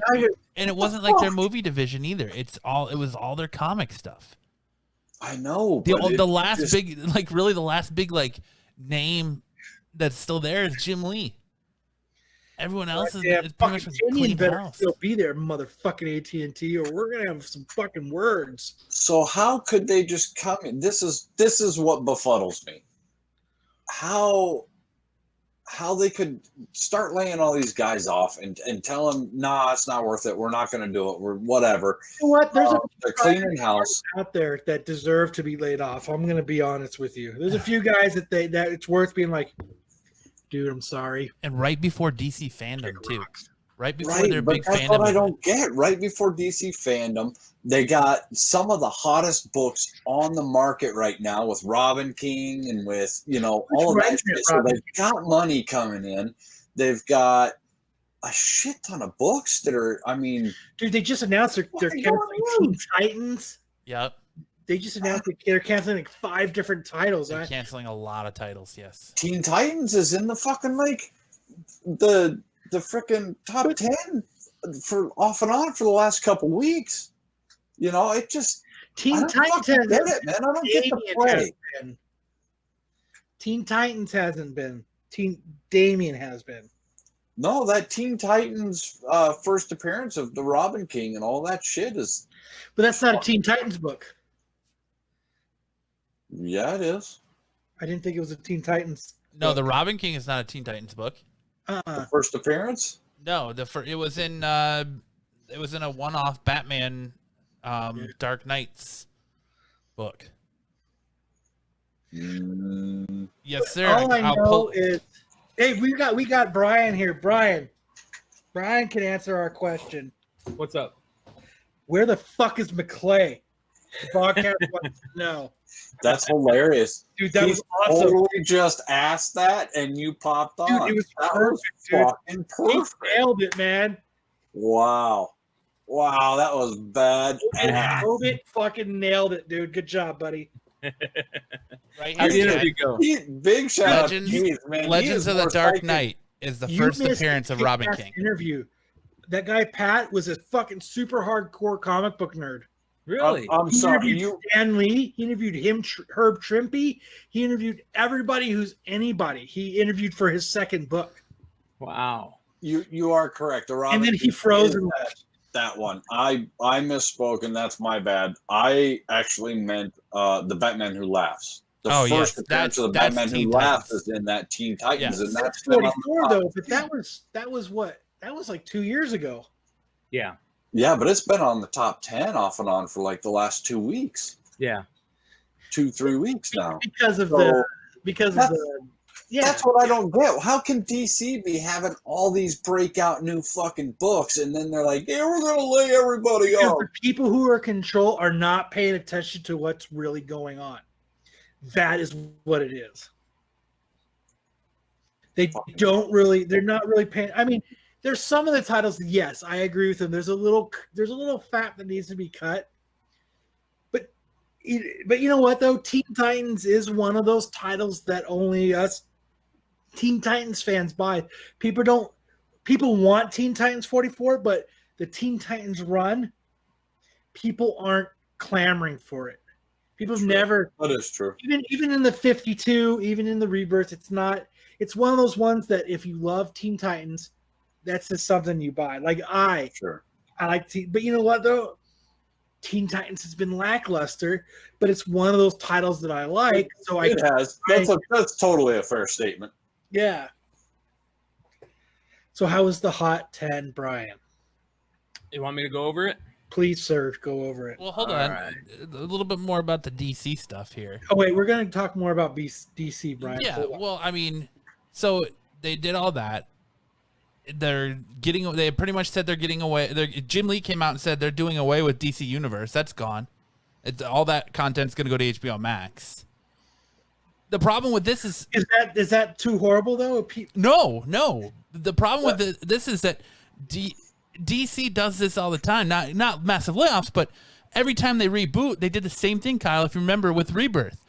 and it wasn't like their movie division either. It was all their comic stuff. I know. The last big like name that's still there is Jim Lee. Everyone else is pretty much clean house. Still be there, motherfucking AT&T, or we're gonna have some fucking words. So how could they just come in? This is what befuddles me. How they could start laying all these guys off and tell them, nah, it's not worth it. We're not going to do it. We're whatever. You know what? There's they're cleaning house out there that deserve to be laid off. I'm going to be honest with you. There's a few guys that it's worth being like, dude, I'm sorry. And right before DC fandom too. Right before their but big that's fandom. What I don't get. Right before DC fandom, they got some of the hottest books on the market right now with Robin King and with all of that shit. So they've got money coming in. They've got a shit ton of books that are. I mean, dude, they just announced they're canceling Teen Titans. Yep. They just announced they're canceling like 5 different titles. They're canceling a lot of titles. Yes. Teen Titans is in the fucking the freaking top 10 for off and on for the last couple weeks. It just Teen Titans hasn't get it, man. I don't get the play. Teen Titans hasn't been. Damien has been. No, that Teen Titans first appearance of the Robin King and all that shit is. But that's not a Teen Titans book. Yeah, it is. I didn't think it was a Teen Titans. No, the Robin King is not a Teen Titans book. The first appearance? No, it was in a one-off Batman Dark Knights book. Yes, sir. All I know is, hey, we got Brian here. Brian can answer our question. What's up? Where the fuck is McClay? The broadcast wants to know. That's hilarious. Dude, that was awesome. Totally just asked that and you popped on. Dude, it was perfect, fucking perfect. He nailed it, man. Wow, that was bad. It fucking nailed it, dude. Good job, buddy. Right How did the here, interview go? Big shout Legends, out to Keith, man. Legends of the Dark Knight is the first appearance of Robin King. Interview. That guy Pat was a fucking super hardcore comic book nerd. Really? I'm sorry. Stan Lee. He interviewed him, Herb Trimpe. He interviewed everybody who's anybody. He interviewed for his second book. Wow. You are correct. And then he froze and left. That one. I misspoke, and that's my bad. I actually meant the Batman Who Laughs. The first appearance of the Batman Who Laughs is in that Teen Titans, and that's 44 though. But that was what? That was like 2 years ago. Yeah. Yeah, but it's been on the top 10 off and on for like the last 2 weeks. Yeah. 2-3 weeks now. Because of That's what I don't get. How can DC be having all these breakout new fucking books, and then they're like, "Yeah, we're gonna lay everybody off." The people who are in control are not paying attention to what's really going on. That is what it is. They're not really paying. I mean, there's some of the titles. Yes, I agree with them. There's a little fat that needs to be cut. But you know what though? Teen Titans is one of those titles that only us Teen Titans fans buy. People want Teen Titans 44, but the Teen Titans run, people aren't clamoring for it. People have never. That is true. Even in the 52, even in the Rebirth, it's not. It's one of those ones that if you love Teen Titans, that's just something you buy. Like I like but you know what though? Teen Titans has been lackluster, but it's one of those titles that I like. So that's totally a fair statement. Yeah. So how was the Hot 10, Brian? You want me to go over it? Please, sir, go over it. Well, hold on. Right. A little bit more about the DC stuff here. Oh, wait, we're going to talk more about DC, Brian. Yeah, well, I mean, so they did all that. They pretty much said they're getting away. Jim Lee came out and said they're doing away with DC Universe. That's gone. All that content's going to go to HBO Max. The problem with this is that too horrible, though? No. The problem with this is that DC does this all the time. Not massive layoffs, but every time they reboot, they did the same thing, Kyle. If you remember with Rebirth,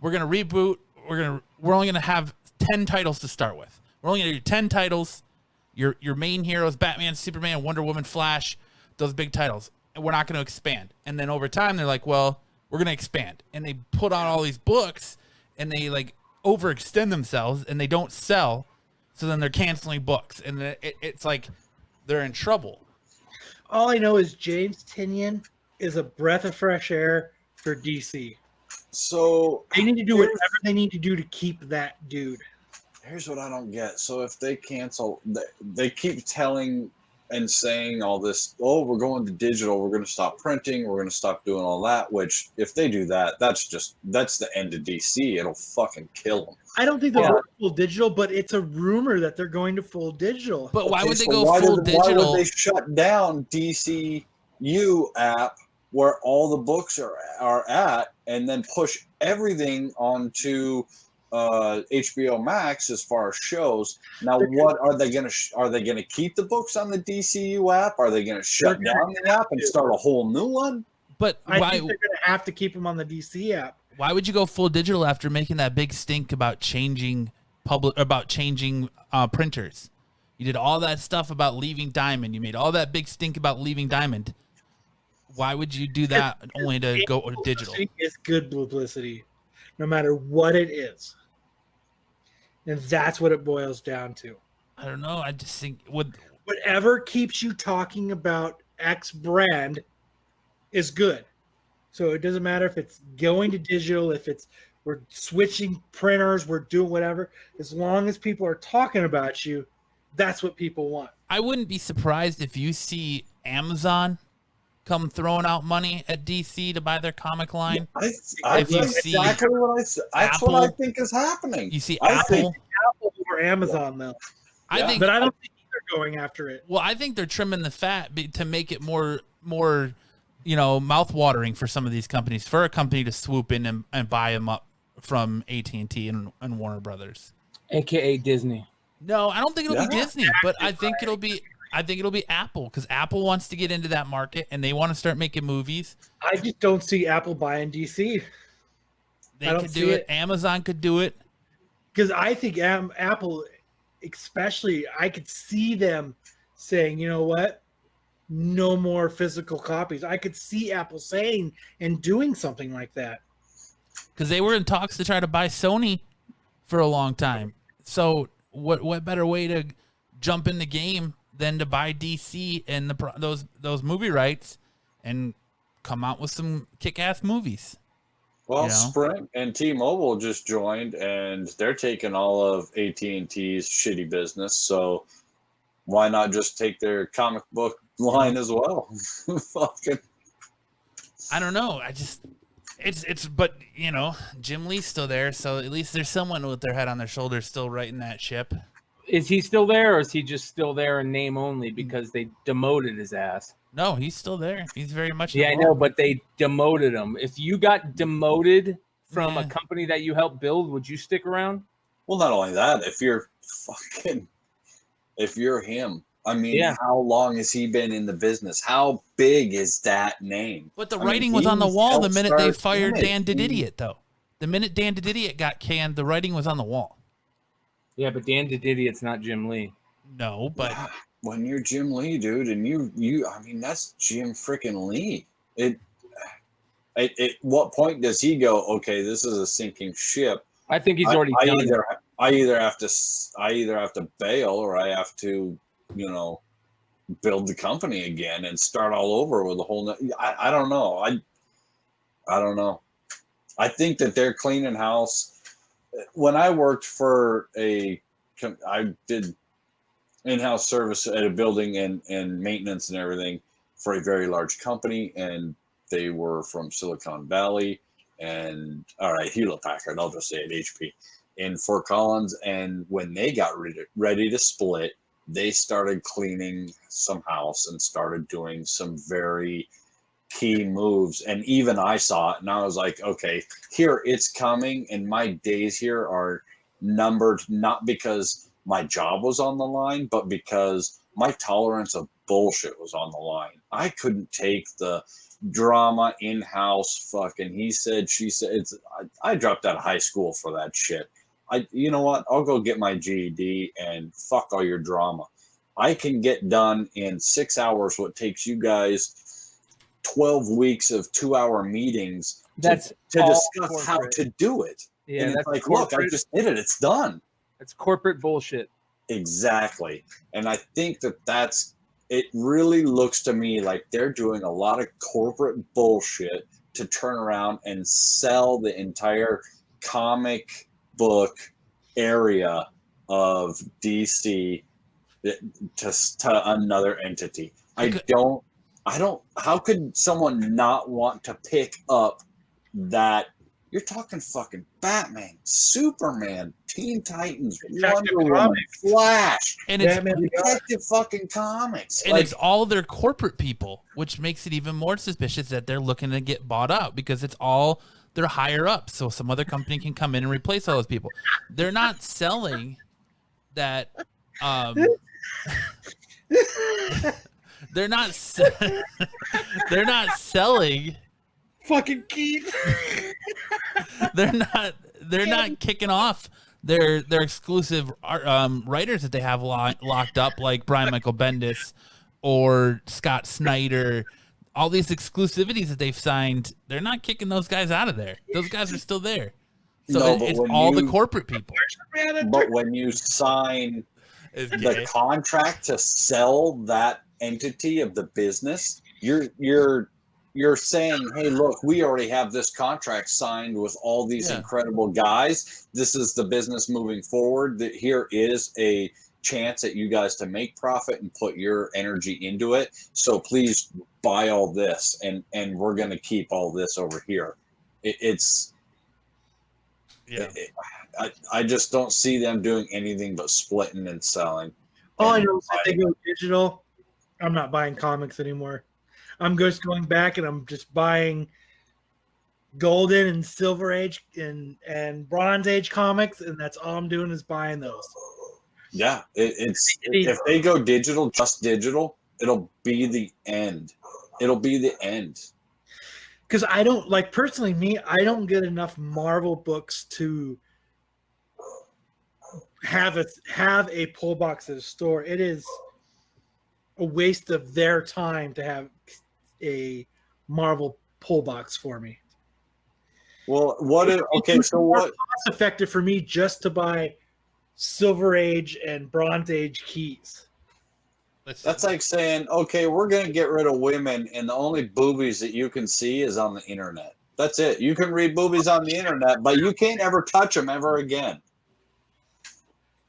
we're gonna reboot. We're only gonna have 10 titles to start with. We're only gonna do 10 titles. Your main heroes: Batman, Superman, Wonder Woman, Flash. Those big titles. And we're not gonna expand. And then over time, they're like, well, we're gonna expand. And they put out all these books, and they like overextend themselves, and they don't sell. So then they're canceling books, and it's like they're in trouble. All I know is James Tynion is a breath of fresh air for DC. So they need to do whatever they need to do to keep that dude. Here's what I don't get. So if they cancel, they keep telling and saying all this, oh, we're going to digital, we're going to stop printing, we're going to stop doing all that, which if they do that, that's the end of DC. It'll fucking kill them. I don't think they're going full digital, but it's a rumor that they're going to full digital. But why would they go full digital? Why would they shut down DCU app where all the books are at and then push everything onto HBO Max as far as shows? Now, what are they going to? Are they going to keep the books on the DCU app? Are they going to shut down the app and start a whole new one? But I think they're going to have to keep them on the DC app. Why would you go full digital after making that big stink about changing printers? You did all that stuff about leaving Diamond. You made all that big stink about leaving Diamond. Why would you do that only to go digital? It's good publicity, no matter what it is. And that's what it boils down to. I don't know. I just think whatever keeps you talking about X brand is good. So it doesn't matter if it's going to digital, if we're switching printers, we're doing whatever. As long as people are talking about you, that's what people want. I wouldn't be surprised if you see Amazon come throwing out money at DC to buy their comic line. That's exactly what I said. That's what I think is happening. You see Apple over Amazon, though. But I don't think they're going after it. Well, I think they're trimming the fat to make it more mouth-watering for some of these companies, for a company to swoop in and buy them up from AT&T and Warner Brothers, aka Disney. No, I don't think it'll be Disney, but I think it'll be Apple, because Apple wants to get into that market and they want to start making movies. I just don't see Apple buying DC. They could do it. Amazon could do it. Because I think Apple, especially, I could see them saying, you know what? No more physical copies. I could see Apple saying and doing something like that. Because they were in talks to try to buy Sony for a long time. So what better way to jump in the game than to buy DC and those movie rights and come out with some kick-ass movies. Well, Sprint and T-Mobile just joined, and they're taking all of AT&T's shitty business. So why not just take their comic book line as well? Fucking. I don't know. But Jim Lee's still there, so at least there's someone with their head on their shoulders still writing that ship. Is he still there, or is he just still there in name only because they demoted his ass? No, he's still there. He's very much involved. I know, but they demoted him. If you got demoted from a company that you helped build, would you stick around? Well, not only that, if you're him, I mean, how long has he been in the business? How big is that name? But the writing was on the wall the minute they fired Dan Didiot, though. The minute Dan Didiot got canned, the writing was on the wall. Yeah, but Dan Didiot's not Jim Lee. No, but when you're Jim Lee, dude, and you, I mean, that's Jim freaking Lee. At what point does he go, okay, this is a sinking ship? I think he's already done. I either have to bail, or I have to, build the company again and start all over with a whole. I don't know. I don't know. I think that they're cleaning house. When I worked for I did in-house service at a building and maintenance and everything for a very large company, and they were from Silicon Valley and Hewlett Packard, I'll just say it, HP, in Fort Collins. And when they got ready to split, they started cleaning some house and started doing some very key moves. And even I saw it, and I was like, okay, here it's coming, and my days here are numbered, not because my job was on the line, but because my tolerance of bullshit was on the line. I couldn't take the drama in-house fucking he said, she said. I dropped out of high school for that shit. You know what? I'll go get my GED and fuck all your drama. I can get done in 6 hours what takes you guys 12 weeks of 2-hour meetings to discuss corporate. How to do it. Yeah, and it's like, look, I just did it. It's done. It's corporate bullshit. Exactly. And I think it really looks to me like they're doing a lot of corporate bullshit to turn around and sell the entire comic book area of DC to another entity. I don't, how could someone not want to pick up that? You're talking fucking Batman, Superman, Teen Titans, Wonder Woman, Flash, and it's Detective fucking Comics. And it's all their corporate people, which makes it even more suspicious that they're looking to get bought out because it's all they're higher up. So some other company can come in and replace all those people. They're not selling that. They're not selling. Fucking Keith. They're not kicking off their exclusive writers that they have locked up, like Brian Michael Bendis or Scott Snyder. All these exclusivities that they've signed, they're not kicking those guys out of there. Those guys are still there. So it's all the corporate people. But when you sign the contract to sell that entity of the business, you're saying, hey, look, we already have this contract signed with all these incredible guys. This is the business moving forward. That here is a chance at you guys to make profit and put your energy into it. So please buy all this, and we're going to keep all this over here. I just don't see them doing anything but splitting and selling. All I know is if they go digital, I'm not buying comics anymore. I'm just going back and I'm just buying Golden and Silver Age and Bronze Age comics, and that's all I'm doing is buying those. Yeah, if they go digital, just digital, it'll be the end. It'll be the end. Because I don't personally me, I don't get enough Marvel books to have a pull box at a store. It is a waste of their time to have a Marvel pull box for me. Well, it's more cost effective for me just to buy Silver Age and Bronze Age keys. That's like saying, okay, we're going to get rid of women, and the only boobies that you can see is on the internet. That's it. You can read boobies on the internet, but you can't ever touch them ever again.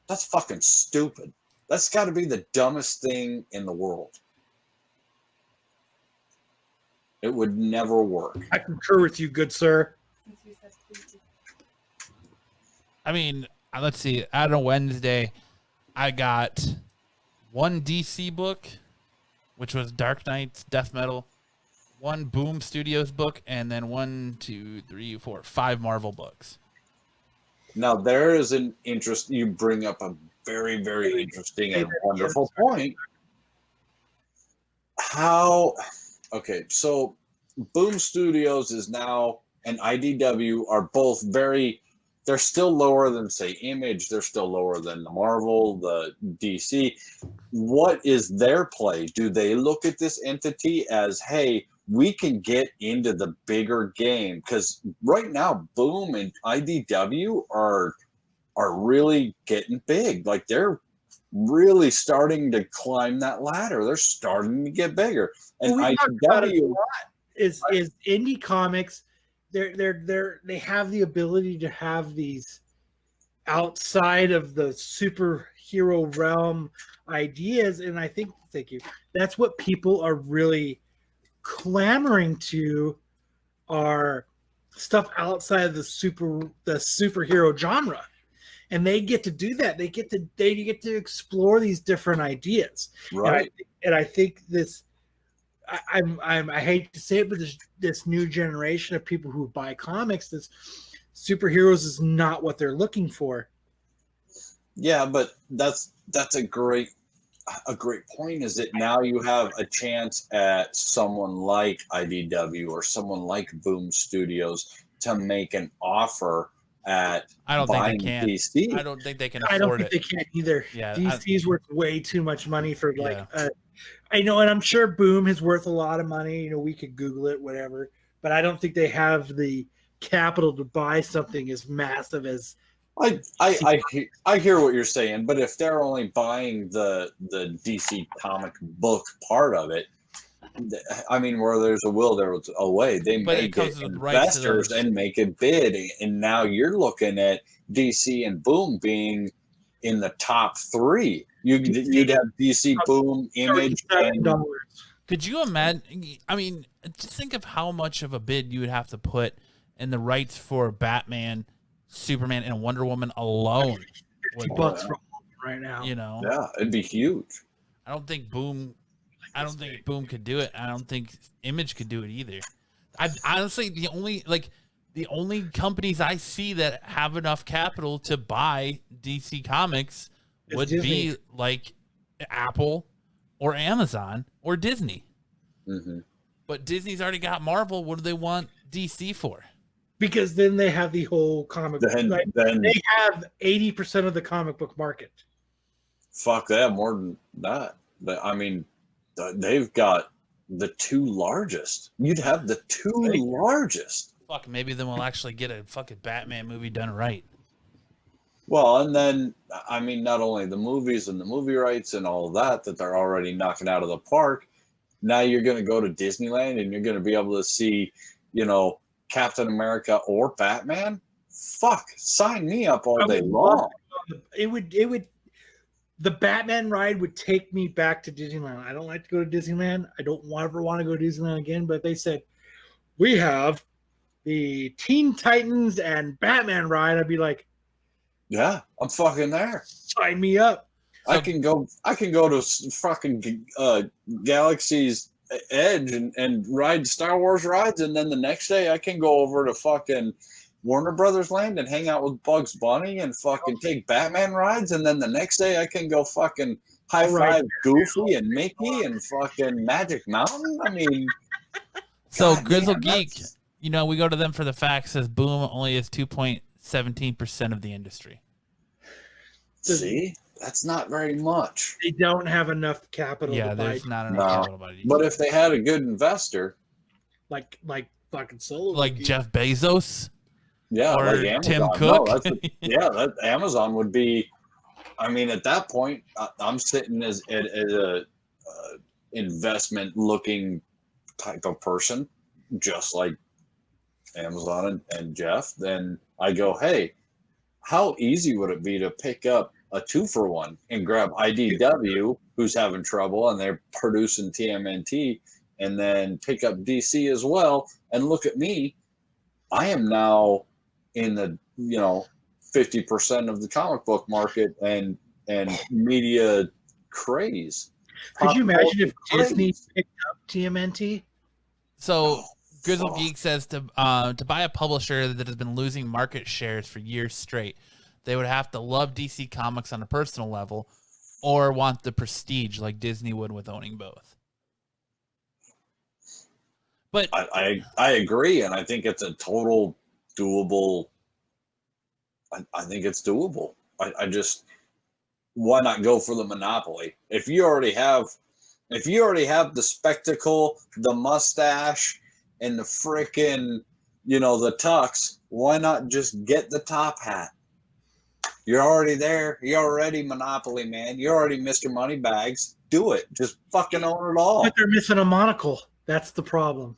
That's fucking stupid. That's got to be the dumbest thing in the world. It would never work. I concur with you, good sir. I mean, let's see. On a Wednesday, I got one DC book, which was Dark Knight's Death Metal, one Boom Studios book, and then 5 Marvel books. Now, there is an interest. You bring up a very, very interesting and wonderful point. Okay, so Boom Studios is now, and IDW are both they're still lower than, say, Image. They're still lower than the Marvel, the DC. What is their play? Do they look at this entity as, hey, we can get into the bigger game? Because right now, Boom and IDW are really getting big. Like, they're really starting to climb that ladder. They're starting to get bigger. And IDW is indie comics. They have the ability to have these outside of the superhero realm ideas, and I think, thank you, that's what people are really clamoring to, are stuff outside of the superhero genre, and they get to do that. They get to explore these different ideas, right? And I think this. I hate to say it, but this new generation of people who buy comics, this superheroes is not what they're looking for. Yeah, but that's a great point. Is that now you have a chance at someone like IDW or someone like Boom Studios to make an offer at buying DC. I don't think they can afford it. I don't think they can either. Yeah, DC's worth way too much money for I know, and I'm sure Boom is worth a lot of money. You know, we could Google it, whatever. But I don't think they have the capital to buy something as massive as. I hear what you're saying, but if they're only buying the DC comic book part of it, I mean, where there's a will, there's a way. They may get investors and make a bid, and now you're looking at DC and Boom being in the top 3. You'd have DC, Boom, Image, and could you imagine? I mean, just think of how much of a bid you would have to put in the rights for Batman, Superman, and Wonder Woman alone. $50 for right now. You know, yeah, it'd be huge. I don't think Boom could do it. I don't think Image could do it either. I honestly, the only companies I see that have enough capital to buy DC Comics would be like Apple or Amazon or Disney. Mm-hmm. But Disney's already got Marvel. What do they want DC for? Because then they have the whole comic book. Then they have 80% of the comic book market. Fuck, they have more than that. But I mean, they've got the 2 largest. You'd have the 2 largest. Fuck, maybe then we'll actually get a fucking Batman movie done right. Well, and then, I mean, not only the movies and the movie rights and all of that they're already knocking out of the park, now you're going to go to Disneyland and you're going to be able to see, you know, Captain America or Batman. Fuck, sign me up all day long. It would, the Batman ride would take me back to Disneyland. I don't like to go to Disneyland. I don't ever want to go to Disneyland again, but if they said, we have the Teen Titans and Batman ride, I'd be like, yeah, I'm fucking there. Sign me up. I can go to fucking Galaxy's Edge and ride Star Wars rides, and then the next day I can go over to fucking Warner Brothers Land and hang out with Bugs Bunny and fucking take Batman rides, and then the next day I can go fucking high five Goofy and Mickey and fucking Magic Mountain. I mean, so Grizzle Geek, you know, we go to them for the facts. Says Boom only is 2.17% of the industry. See, that's not very much. They don't have enough capital. Yeah, to there's buy. not enough capital to buy these. But if they had a good investor, like fucking Solo, like Jeff Bezos, yeah, or like Amazon. Tim Cook, that Amazon would be. I mean, at that point, I'm sitting as a investment looking type of person, just like Amazon and Jeff, then I go, hey, how easy would it be to pick up a 2-for-1 and grab IDW, who's having trouble and they're producing TMNT, and then pick up DC as well. And look at me, I am now in the 50% of the comic book market and media craze. Could you imagine if Disney picked up TMNT? So Grizzle Geek says to buy a publisher that has been losing market shares for years straight, they would have to love DC Comics on a personal level or want the prestige like Disney would with owning both. But I agree, and I think it's a total doable. I think it's doable. I just, why not go for the monopoly? If you already have the spectacle, the mustache, and the frickin', the tux, why not just get the top hat? You're already there. You're already Monopoly, man. You're already Mr. Moneybags. Do it. Just fucking own it all. But they're missing a monocle. That's the problem.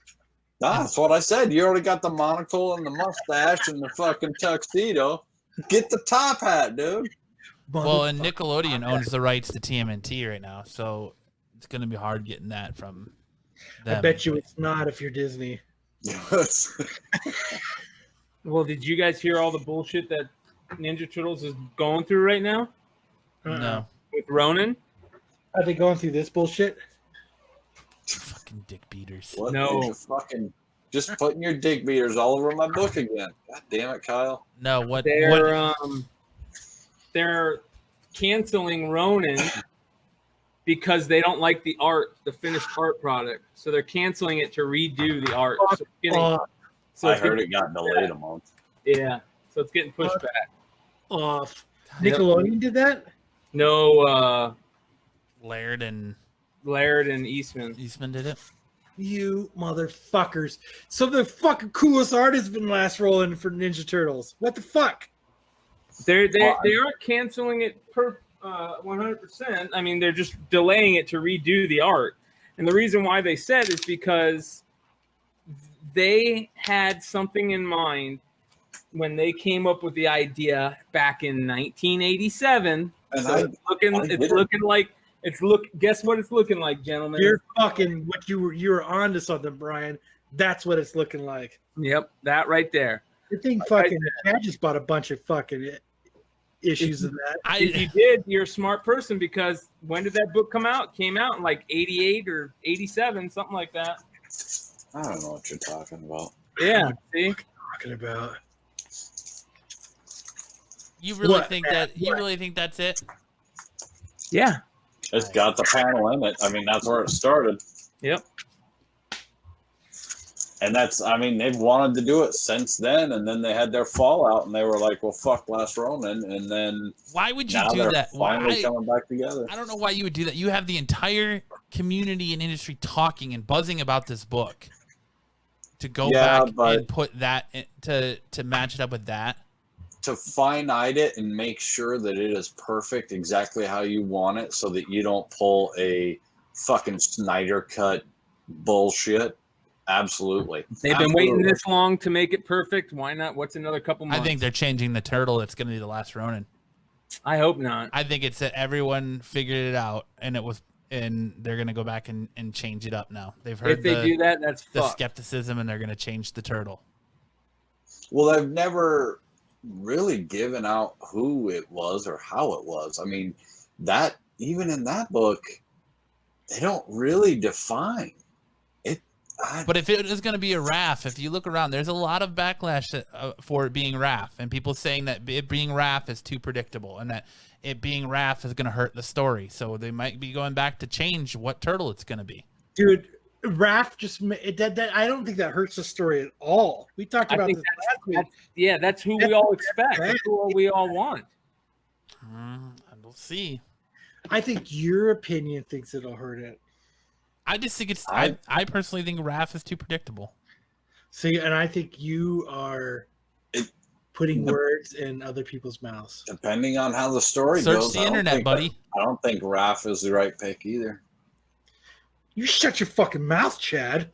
That's what I said. You already got the monocle and the mustache and the fucking tuxedo. Get the top hat, dude. Well, and Nickelodeon owns the rights to TMNT right now, so it's going to be hard getting that from them. I bet you it's not if you're Disney. Well, did you guys hear all the bullshit that Ninja Turtles is going through right now? No. With Ronin? Are they going through this bullshit? Fucking dick beaters. What? No. Just putting your dick beaters all over my book again. God damn it, Kyle. No, what? They're canceling Ronin because they don't like the art, the finished art product. So they're canceling it to redo the art. I heard it got delayed a month. Yeah, so it's getting pushed back. Off. Nickelodeon did that? No, Laird and Eastman. Eastman did it. You motherfuckers. Some of the fucking coolest art has been last rolling for Ninja Turtles. What the fuck? They aren't canceling it 100%. I mean, they're just delaying it to redo the art. And the reason why they said is because they had something in mind when they came up with the idea back in 1987. And so guess what it's looking like, gentlemen. You're fucking what you were on to something, Brian. That's what it's looking like. Yep, that right there. I think fucking I just bought a bunch of fucking issues of that. If you did, you're a smart person, because when did that book come out? It came out in like 88 or 87, something like that. I don't know what you're talking about. Yeah, see? Talking about. You really think that's it? Yeah. It's got the panel in it. I mean, that's where it started. Yep. And they've wanted to do it since then, and then they had their fallout, and they were like, well, fuck Last Ronin, and then why would you now do they're that? finally coming back together. I don't know why you would do that. You have the entire community and industry talking and buzzing about this book. To go back and put that to match it up with that. To finite it and make sure that it is perfect exactly how you want it, so that you don't pull a fucking Snyder cut bullshit. Absolutely. They've been waiting this long to make it perfect. Why not? What's another couple months? I think they're changing the turtle. It's going to be the Last Ronin. I hope not. I think it's that everyone figured it out, and they're going to go back and change it up now. They've heard if they do that, that's the fucked. skepticism, and they're going to change the turtle. Well, they've never really given out who it was or how it was. I mean, that even in that book, they don't really define it. But if it is going to be a Raph, if you look around, there's a lot of backlash for it being Raph, and people saying that it being Raph is too predictable, and that it being Raph is going to hurt the story. So they might be going back to change what turtle it's going to be. Dude, Raph just I don't think that hurts the story at all. We talked about this last week. That's who we all expect. That's who we all want. We'll see. I think your opinion thinks it'll hurt it. I just think it's. I personally think Raph is too predictable. See, and I think you are putting words in other people's mouths. Depending on how the story goes. Search the internet, buddy. I don't think Raph is the right pick either. You shut your fucking mouth, Chad.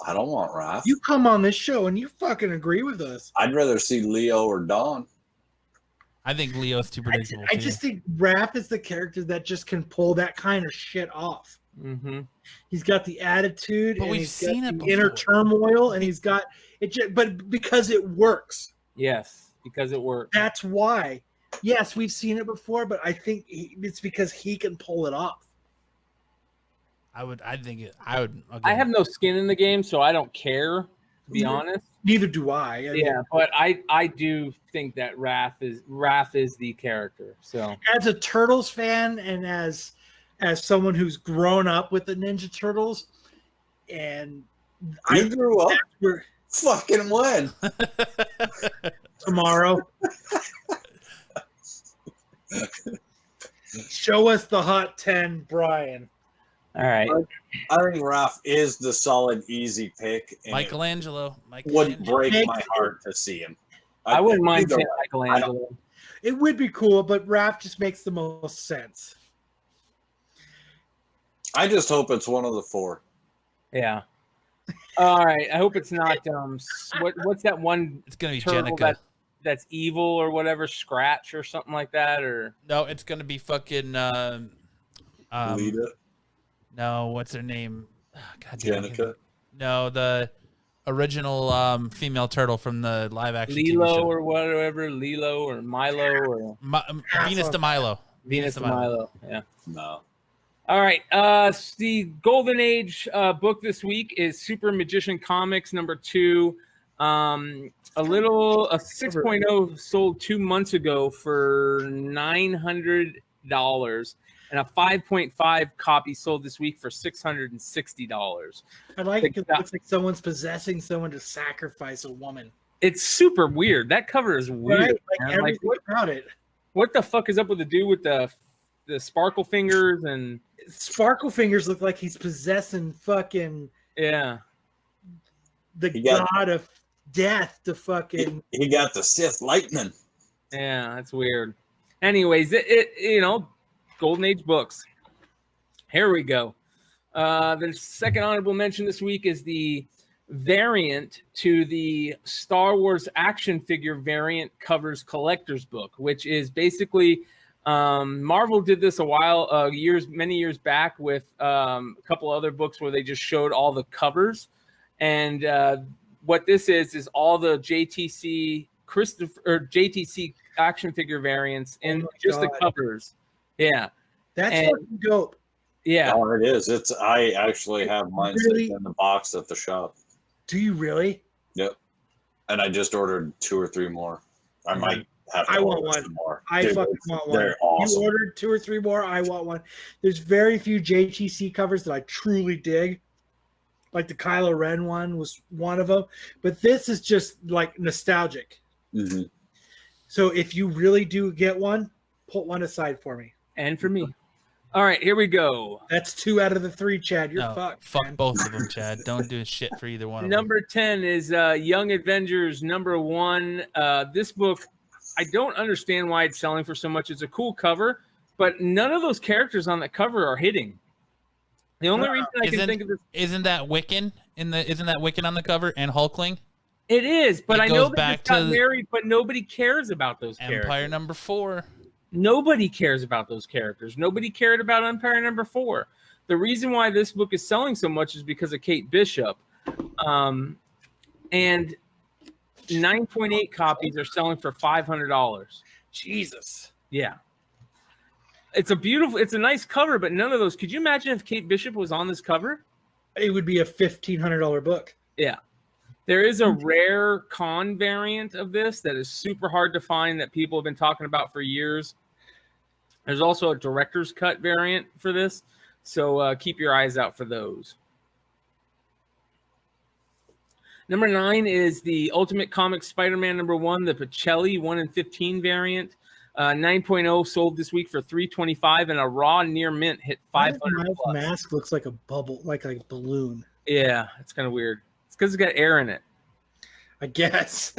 I don't want Raph. You come on this show and you fucking agree with us. I'd rather see Leo or Dawn. I think Leo's too predictable. I just think Raph is the character that just can pull that kind of shit off. Mm-hmm. He's got the attitude, But and we've he's seen got it the inner before. turmoil, and he's got it. But because it works, Yes, because it worked. that's why. Yes, we've seen it before, but I think it's because he can pull it off. I would. Okay. I have no skin in the game, so I don't care, to be honest. Neither do I. Yeah, but I do think that Raph is the character. So As a Turtles fan and as someone who's grown up with the Ninja Turtles, and You grew up we're fucking when? tomorrow. Show us the hot 10, Brian. all right. I think Raph is the solid, easy pick. And Michelangelo. it would break my heart to see him. I wouldn't mind either saying way. Michelangelo. It would be cool, but Raph just makes the most sense. I just hope it's one of the four. Yeah. All right. I hope it's not what's that one It's gonna be turtle Jenica. that's evil or whatever, Scratch or something like that, or No, it's gonna be fucking. Lita, No, what's her name? Oh, God damn it. Jenica. No, the original female turtle from the live action TV Lilo show. or whatever, Lilo or Milo or Venus de Milo. Venus de Milo. Yeah. No. All right. The Golden Age book this week is Super Magician Comics #2. A 6.0 sold 2 months ago for $900, and a 5.5 copy sold this week for $660. I like it because it looks like someone's possessing someone to sacrifice a woman. It's super weird. That cover is weird. Right? Like man. everything Like, about it. what the fuck is up with the dude with the sparkle fingers and Sparkle Fingers look like he's possessing fucking yeah. the He got- god of death to fucking. He got the Sith lightning. Yeah, that's weird. Anyways, Golden Age books. Here we go. The second honorable mention this week is the variant to the Star Wars action figure variant covers collector's book, which is basically Marvel did this many years back with a couple other books where they just showed all the covers, and what this is all the JTC action figure variants and just the covers. Yeah, That's fucking dope. yeah. Oh, it is. I actually have mine Really? sitting in the box at the shop. Do you really? Yep. And I just ordered 2 or 3 more. I might have to I want order one. some more. I Dude, fucking want one. they're awesome. You ordered 2 or 3 more. I want one. There's very few JTC covers that I truly dig. Like the Kylo Ren one was one of them. But this is just like nostalgic. Mhm. So if you really do get one, put one aside for me. And for me. All right, here we go. That's 2 out of the 3, Chad. You're No, fucked. fuck man. both of them, Chad. Don't do shit for either one of them. Number 10 is Young Avengers #1. This book, I don't understand why it's selling for so much. It's a cool cover, but none of those characters on that cover are hitting. The only reason I can think of this, Isn't that Wiccan isn't that Wiccan on the cover and Hulkling? it is, but It I know goes they back just got to married, but nobody cares about those Empire characters. #4. Nobody cares about those characters. Nobody cared about Empire #4. The reason why this book is selling so much is because of Kate Bishop. And 9.8 copies are selling for $500. Jesus. Yeah. It's a nice cover, but none of those. Could you imagine if Kate Bishop was on this cover? It would be a $1,500 book. Yeah. There is a rare con variant of this that is super hard to find that people have been talking about for years. There's also a director's cut variant for this, so keep your eyes out for those. Number 9 is the Ultimate Comics Spider-Man #1, the Pacelli 1 in 15 variant. 9.0 sold this week for $325, and a raw near mint hit $500. Miles' mask looks like a bubble, like a balloon. Yeah, it's kind of weird. It's because it's got air in it. I guess.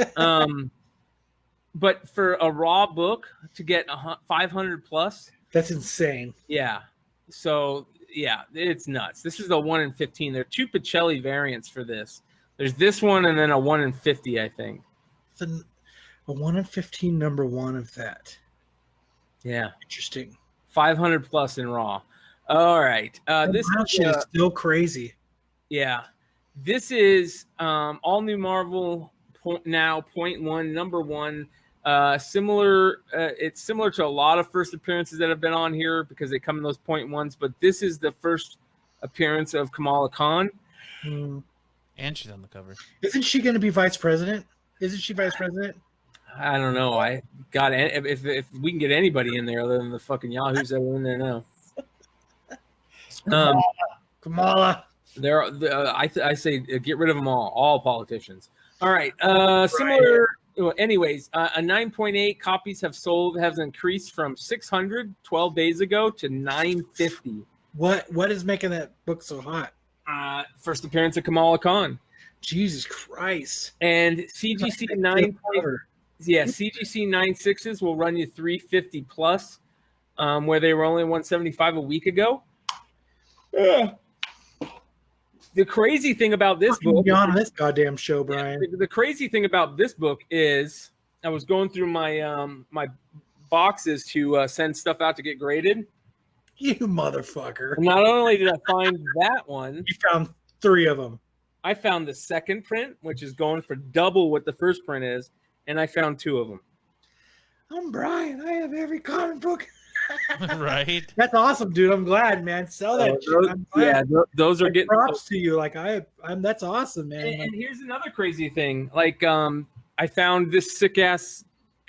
But for a raw book to get 500 plus, That's insane. yeah. So yeah, it's nuts. This is the 1 in 15. There are 2 Pacelli variants for this. There's this one and then a 1 in 50, I think. A 1 in 15 number 1 of that. Yeah. Interesting. 500 plus in raw. All right. This shit is still crazy. Yeah. This is all new Marvel now, 0.1, number 1. Similar. It's similar to a lot of first appearances that have been on here because they come in those 0.1s, but this is the first appearance of Kamala Khan. And she's on the cover. Isn't she going to be vice president? Isn't she vice president? I don't know. I got if we can get anybody in there other than the fucking Yahoos that are in there now. Kamala. I say get rid of them all politicians. All right. Similar. Anyways, a 9.8 copies has increased from 600 12 days ago to 950. What is making that book so hot? First appearance of Kamala Khan. Jesus Christ. And CGC 9.6s will run you 350 plus, where they were only 175 a week ago. The crazy thing about this book, be on this goddamn show, Brian. The crazy thing about this book is I was going through my my boxes to send stuff out to get graded. You motherfucker. Not only did I find that one, you found 3 of them. I found the second print, which is going for double what the first print is, and I found 2 of them. I'm Brian. I have every comic book. Right. That's awesome, dude. I'm glad, man. Sell that shit. Those are getting props to you. Like I'm that's awesome, man. And here's another crazy thing. Like I found this sick ass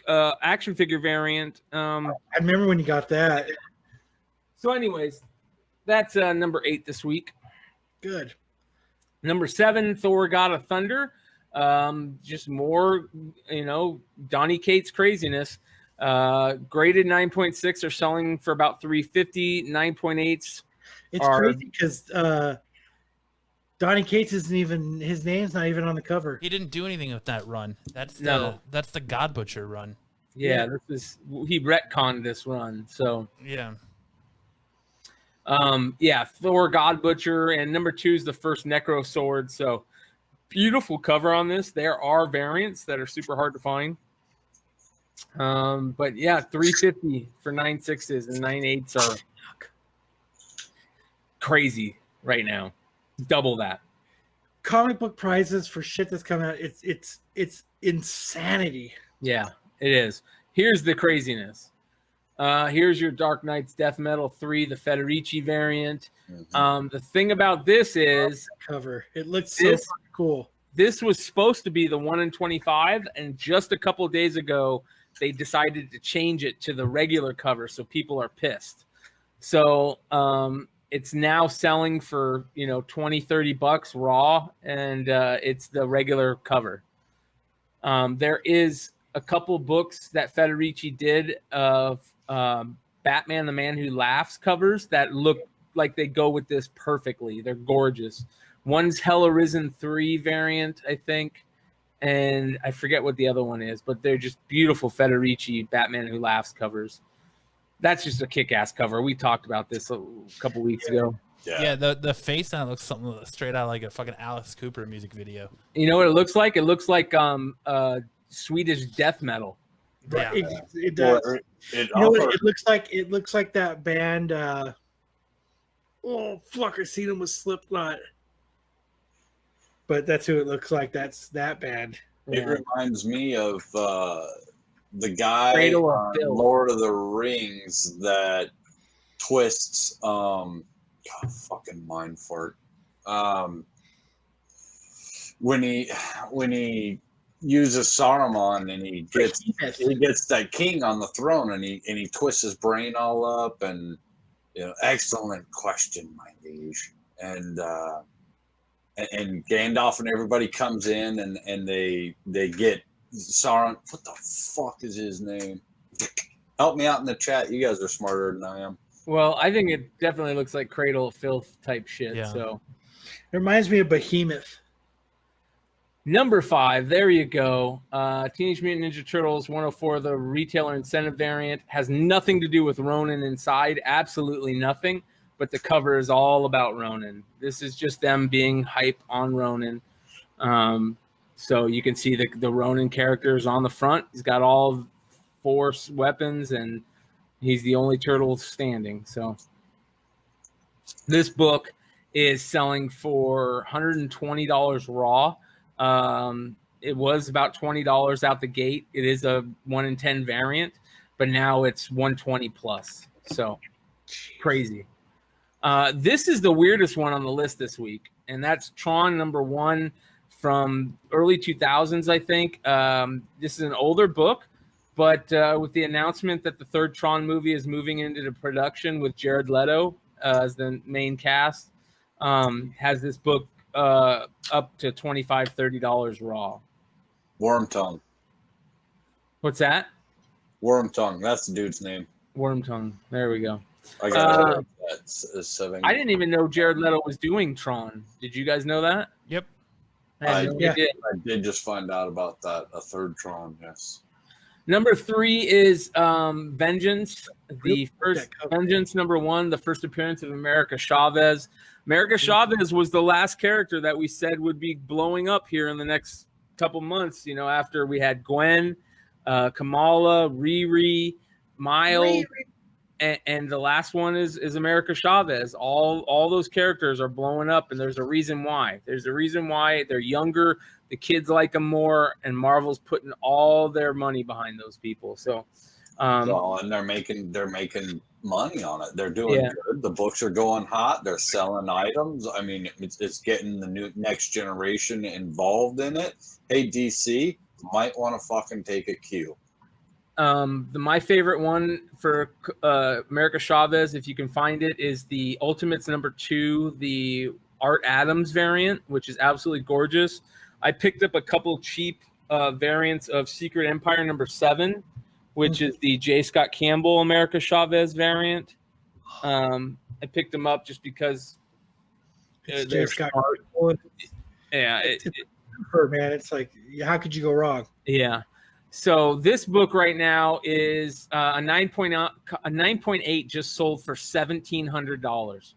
action figure variant. I remember when you got that. So anyways, that's number 8 this week. Good. Number 7, Thor God of Thunder. Just more, Donny Cates craziness. Graded 9.6 are selling for about 350. 9.8s. It's crazy because Donny Cates isn't even, his name's not even on the cover. He didn't do anything with that run. That's the God Butcher run. Yeah, he retconned this run. So yeah. Thor God Butcher, and number 2 is the first Necro Sword. So beautiful cover on this. There are variants that are super hard to find. But yeah, 350 for 9.6s and 9.8s are crazy right now. Double that. Comic book prices for shit that's coming out. It's insanity. Yeah, it is. Here's the craziness. Here's your Dark Knight's Death Metal 3, the Federici variant. The thing about this is cover. It looks so cool. This was supposed to be the 1 in 25, and just a couple of days ago, they decided to change it to the regular cover, so people are pissed. So it's now selling for $20-$30 raw, and it's the regular cover. There is a couple books that Federici did of Batman the Man Who Laughs covers that look like they go with this perfectly. They're gorgeous. One's Hell Arisen 3 variant, I think, and I forget what the other one is, but they're just beautiful Federici Batman Who Laughs covers. That's just a kick-ass cover. We talked about this a couple weeks ago. Yeah, the face on it looks something straight out like a fucking Alice Cooper music video. You know what it looks like? It looks like Swedish death metal. Yeah, it does. It looks like that band. I seen them with Slipknot. But that's who it looks like. That's that band. It reminds me of the guy on Lord of the Rings that twists. God, fucking mind fart. When he uses Saruman and he gets that king on the throne and he twists his brain all up and excellent question, my liege. And Gandalf and everybody comes in and they get Sauron. What the fuck is his name? Help me out in the chat. You guys are smarter than I am. Well, I think it definitely looks like Cradle of Filth type shit. Yeah. So it reminds me of Behemoth. Number 5, there you go. Teenage Mutant Ninja Turtles 104, the retailer incentive variant, has nothing to do with Ronin inside, absolutely nothing. but the cover is all about Ronin. This is just them being hype on Ronin. So you can see the Ronin characters on the front. He's got all 4 weapons, and he's the only turtle standing. So this book is selling for $120 raw. It was about $20 out the gate. It is a 1 in 10 variant, but now it's $120 plus. So crazy. This is the weirdest one on the list this week, and that's Tron #1 from early 2000s, I think. This is an older book, but with the announcement that the 3rd Tron movie is moving into the production with Jared Leto as the main cast, has this book up to $25, $30 raw. Wormtongue. What's that? Wormtongue. That's the dude's name. Wormtongue. There we go. I got that. I didn't even know Jared Leto was doing Tron. Did you guys know that? Yep. I Yeah. did just find out about that. A 3rd Tron, yes. Number 3 is Vengeance. The first Vengeance #1, the first appearance of America Chavez. America Chavez was the last character that we said would be blowing up here in the next couple months. You know, after we had Gwen, Kamala, Riri, Miles, and the last one is America Chavez. All those characters are blowing up, and there's a reason why. There's a reason why. They're younger. The kids like them more, and Marvel's putting all their money behind those people. So, and they're making money on it. They're doing good. The books are going hot. They're selling items. I mean, it's getting the next generation involved in it. Hey, DC, might want to fucking take a cue. My favorite one for America Chavez, if you can find it, is the Ultimates #2, the Art Adams variant, which is absolutely gorgeous. I picked up a couple cheap variants of Secret Empire #7, which is the J. Scott Campbell America Chavez variant. I picked them up just because they're smart. Yeah, man, it's like, how could you go wrong? Yeah. So this book right now is a 9.8 just sold for $1,700.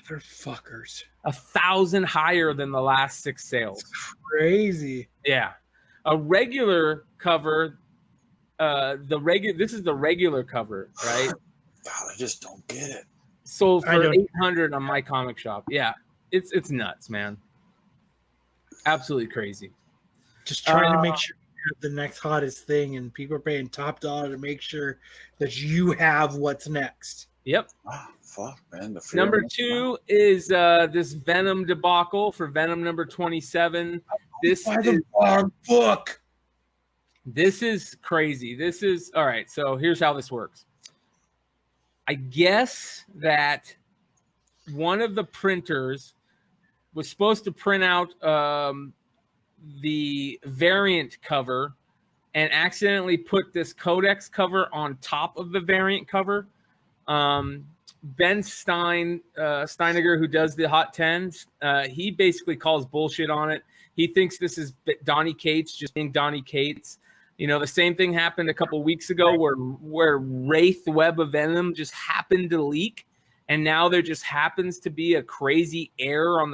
Motherfuckers. 1,000 higher than the last 6 sales. Crazy. Yeah. A regular cover, this is the regular cover, right? God, I just don't get it. Sold for $800 on my comic shop. Yeah. It's nuts, man. Absolutely crazy. Just trying to make sure you have the next hottest thing, and people are paying top dollar to make sure that you have what's next. Yep. Wow, fuck, man. Number 2 is this Venom debacle for Venom #27. This is the wrong book. This is crazy. This is all right. So here's how this works. I guess that one of the printers was supposed to print out the variant cover and accidentally put this codex cover on top of the variant cover. Ben Steiniger, who does the Hot 10s, he basically calls bullshit on it. He thinks this is Donny Cates just being Donny Cates. You know, the same thing happened a couple weeks ago where Wraith Web of Venom just happened to leak, and now there just happens to be a crazy error on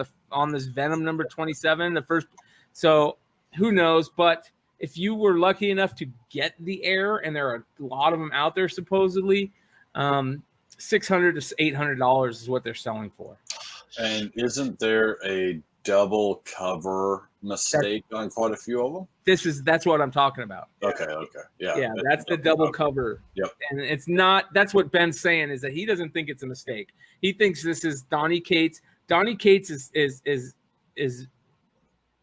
this Venom #27. The first, so who knows? But if you were lucky enough to get the error, and there are a lot of them out there supposedly, $600 to $800 is what they're selling for. And isn't there a double cover mistake on quite a few of them? That's what I'm talking about. Okay. Yeah, that's the double cover. Yep. And it's not, that's what Ben's saying, is that he doesn't think it's a mistake. He thinks this is Donny Cates. Donny Cates is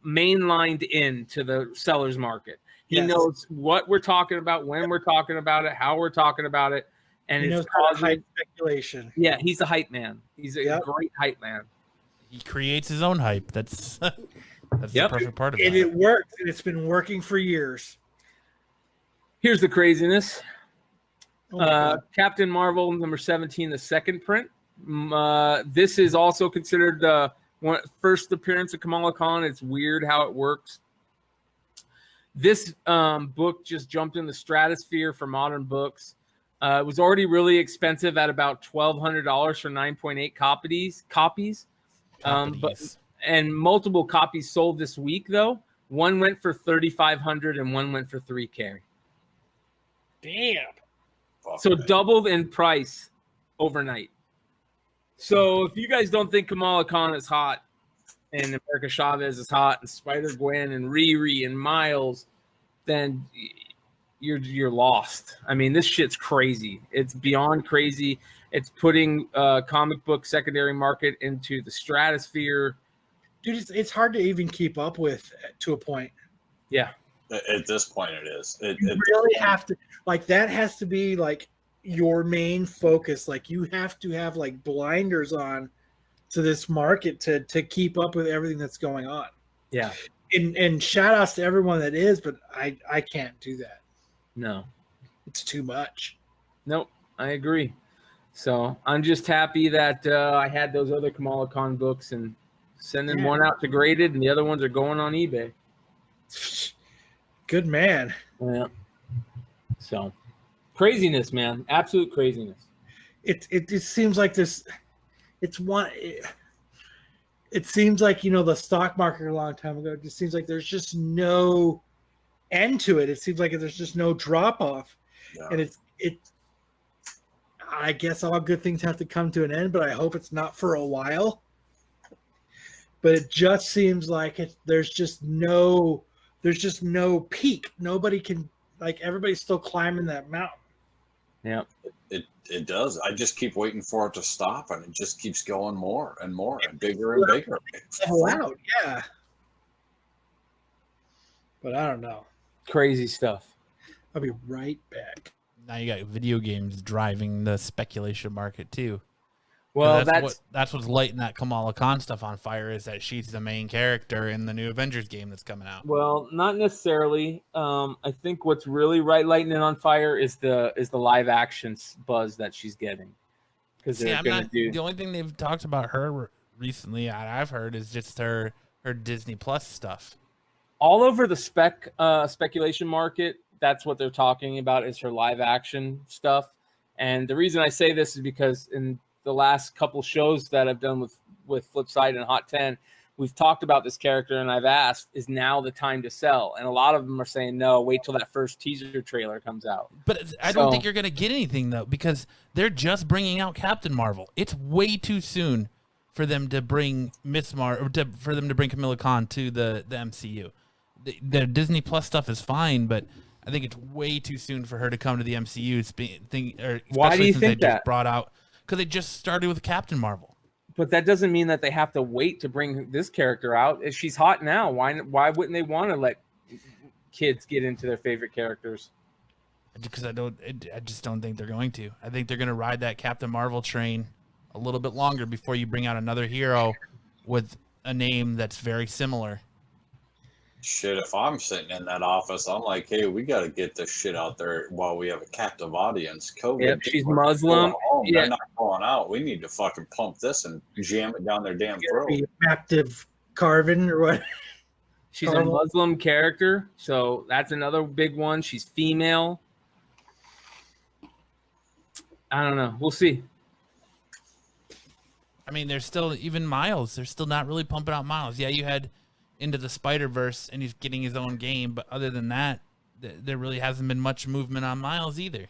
mainlined into the seller's market. He knows what we're talking about, when we're talking about it, how we're talking about it, and he it's knows causing hype speculation. Yeah, he's a hype man. He's a great hype man. He creates his own hype. That's the perfect part of it. And it works, and it's been working for years. Here's the craziness. Captain Marvel #17, the second print. This is also considered the first appearance of Kamala Khan. It's weird how it works. This book just jumped in the stratosphere for modern books It was already really expensive at about $1,200 for 9.8 copies. And multiple copies sold this week though. One went for $3,500 and one went for $3,000. Damn. So doubled in price overnight. So if you guys don't think Kamala Khan is hot and America Chavez is hot and Spider-Gwen and Riri and Miles, then you're lost. I mean, this shit's crazy. It's beyond crazy. It's putting comic book secondary market into the stratosphere. Dude, it's hard to even keep up with to a point. Yeah. At this point, it is. You really have to, like, that has to be like your main focus. Like, you have to have like blinders on to this market to keep up with everything that's going on. Yeah. And shout outs to everyone that is, but I can't do that. No. It's too much. Nope. I agree. So I'm just happy that I had those other Kamala Khan books and sending one out to graded and the other ones are going on eBay. Good man. Yeah. So craziness, man. Absolute craziness. It seems like this. It seems like, you know, the stock market a long time ago. It just seems like there's just no end to it. It seems like there's just no drop off, and I guess all good things have to come to an end, but I hope it's not for a while. But it just seems like there's just no peak. Nobody can, like, everybody's still climbing that mountain. Yeah. It does. I just keep waiting for it to stop, and it just keeps going more and more and bigger and bigger. Loud, yeah. But I don't know. Crazy stuff. I'll be right back. Now you got video games driving the speculation market too. Well, that's what's lighting that Kamala Khan stuff on fire, is that she's the main character in the new Avengers game that's coming out. Well, not necessarily. I think what's really lighting it on fire is the live action buzz that she's getting. Because the only thing they've talked about her recently I've heard is just her Disney Plus stuff. All over the speculation market, that's what they're talking about, is her live action stuff. And the reason I say this is because in the last couple shows that I've done with Flipside and Hot 10, we've talked about this character, and I've asked, is now the time to sell? And a lot of them are saying, no, wait till that first teaser trailer comes out. But I don't think you're going to get anything, though, because they're just bringing out Captain Marvel. It's way too soon for them to bring for them to bring Kamala Khan to the MCU. The Disney Plus stuff is fine, but I think it's way too soon for her to come to the MCU. Why do you think that? Just brought out, because they just started with Captain Marvel. But that doesn't mean that they have to wait to bring this character out. If she's hot now, why wouldn't they want to let kids get into their favorite characters? Because I just don't think they're going to. I think they're going to ride that Captain Marvel train a little bit longer before you bring out another hero with a name that's very similar. Shit, if I'm sitting in that office, I'm like, hey, we got to get this shit out there while we have a captive audience. COVID. Yep, she's Muslim. They're not going out. We need to fucking pump this and jam it down their damn throat. Captive Carvin or what? She's a Muslim character, so that's another big one. She's female. I don't know. We'll see. I mean, there's still, even Miles, they're still not really pumping out Miles. Yeah, you had Into the Spider-Verse, and he's getting his own game, but other than that, there really hasn't been much movement on Miles either.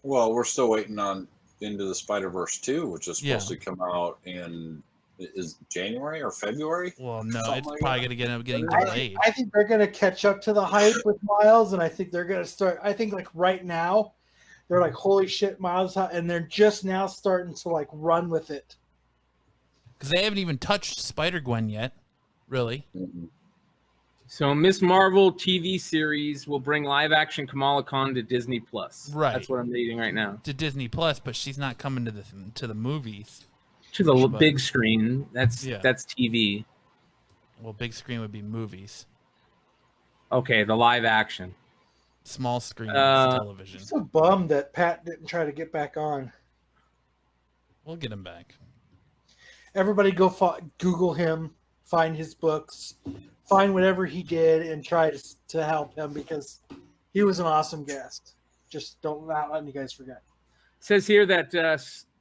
Well, we're still waiting on Into the Spider-Verse 2, which is supposed to come out in January or February. Well, no, it's probably going to end up getting delayed. I think they're going to catch up to the hype with Miles, and I think they're going to start. I think, like, right now, they're like, holy shit, Miles, and they're just now starting to, like, run with it. Because they haven't even touched Spider-Gwen yet, really. Mm-hmm. So Miss Marvel TV series will bring live-action Kamala Khan to Disney Plus. Right. That's what I'm reading right now. To Disney Plus, but she's not coming to the movies. To the big screen. That's TV. Well, big screen would be movies. Okay, the live action. Small screen television. I'm so bummed that Pat didn't try to get back on. We'll get him back. Everybody go Google him, find his books, find whatever he did, and try to help him, because he was an awesome guest. Just not letting you guys forget. Says here that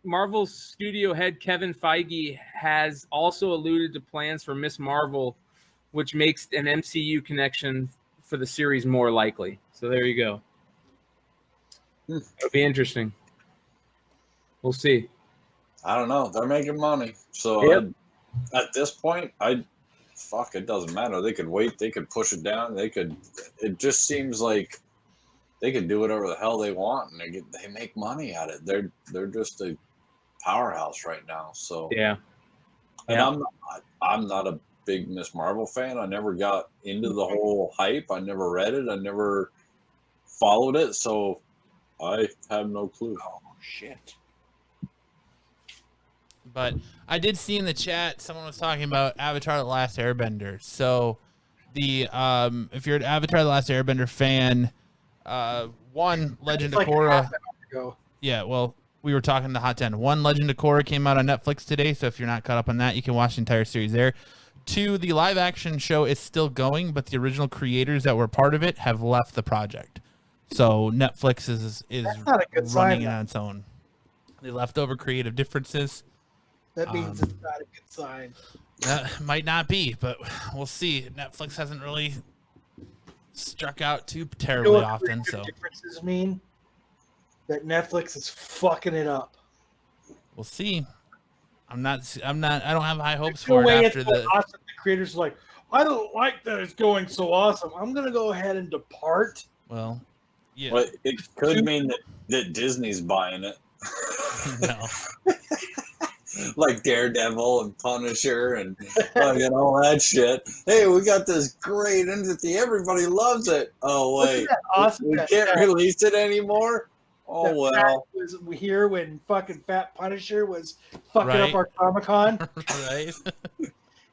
Marvel studio head Kevin Feige has also alluded to plans for Ms. Marvel, which makes an MCU connection for the series more likely. So there you go. It'll be interesting. We'll see. I don't know. They're making money. So at this point, it doesn't matter. They could wait. They could push it down. It just seems like they can do whatever the hell they want, and they make money at it. They're just a powerhouse right now. So and I'm not a big Ms. Marvel fan. I never got into the whole hype. I never read it. I never followed it. So I have no clue. Oh shit. But I did see in the chat someone was talking about Avatar: The Last Airbender. So the if you're an Avatar: The Last Airbender fan, one Legend of Korra. Yeah, well, we were talking the Hot 10. One, Legend of Korra came out on Netflix today, so if you're not caught up on that, you can watch the entire series there. Two, the live action show is still going, but the original creators that were part of it have left the project. So Netflix is running it on its own. They left over creative differences. That means it's not a good sign. Might not be, but we'll see. Netflix hasn't really struck out too terribly often. So differences mean that Netflix is fucking it up. We'll see. I don't have high hopes for it after the awesome. The creators are like, I don't like that it's going so awesome. I'm gonna go ahead and depart. Well, yeah. Well, it could mean that Disney's buying it. No. Like Daredevil and Punisher and fucking all that shit. Hey, we got this great entity. Everybody loves it. Oh, wait. Awesome we can't release it anymore? Oh, well. Was here when fucking Fat Punisher was fucking up our Comic-Con. Right.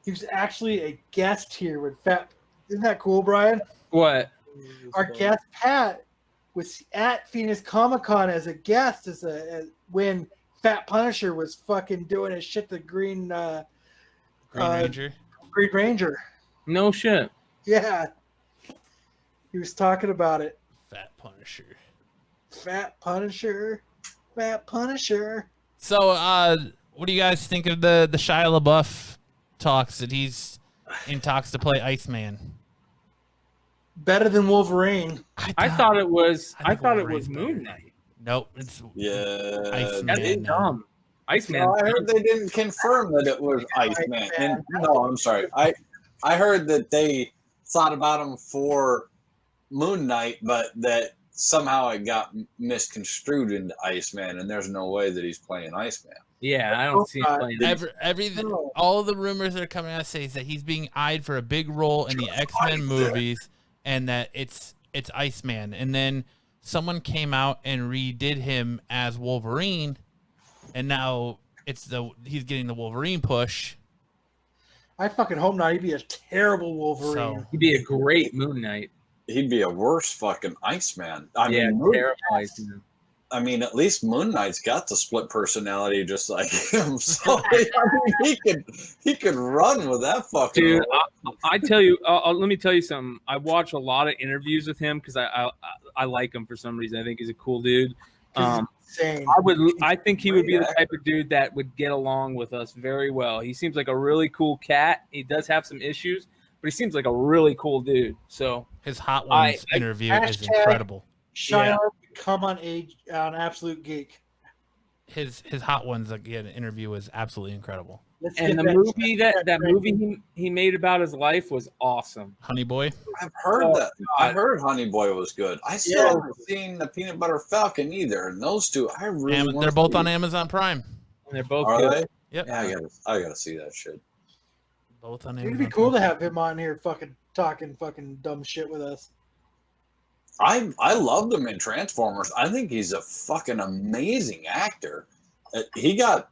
He was actually a guest here when Fat... Isn't that cool, Brian? What? Our guest, Pat, was at Phoenix Comic-Con as a guest when Fat Punisher was fucking doing his shit to Green Ranger. Green Ranger. No shit. Yeah. He was talking about it. Fat Punisher. Fat Punisher. Fat Punisher. So, what do you guys think of the Shia LaBeouf talks that he's in talks to play Iceman? Better than Wolverine. I thought it was Moon Knight. Nope, it's Iceman. That's dumb. Iceman. No, I heard they didn't confirm that it was Iceman. And no, I'm sorry. I heard that they thought about him for Moon Knight, but that somehow it got misconstrued into Iceman, and there's no way that he's playing Iceman. Yeah, I don't see him playing. Everything. All the rumors that are coming out say is that he's being eyed for a big role in the X-Men movies, and that it's Iceman. And then someone came out and redid him as Wolverine, and now he's getting the Wolverine push. I fucking hope not. He'd be a terrible Wolverine. He'd be a great Moon Knight. He'd be a worse fucking Iceman. Terrible Iceman. I mean, at least Moon Knight's got the split personality just like him. So he could run with that fucking. Dude, I tell you, let me tell you something. I watch a lot of interviews with him because I like him for some reason. I think he's a cool dude. I think he would be the type of dude that would get along with us very well. He seems like a really cool cat. He does have some issues, but he seems like a really cool dude. So his Hot Ones interview is incredible. Shia, come on Absolute Geek. His Hot Ones interview was absolutely incredible. And the movie that movie he made about his life was awesome. Honey Boy. I've heard that. I heard Honey Boy was good. I still haven't seen the Peanut Butter Falcon either. And those two, I really they're both on Amazon Prime. And they're both good. They? Yep. Yeah, I gotta see that shit. Both on Amazon. It'd be cool to have him on here fucking talking fucking dumb shit with us. I loved him in Transformers. I think he's a fucking amazing actor. He got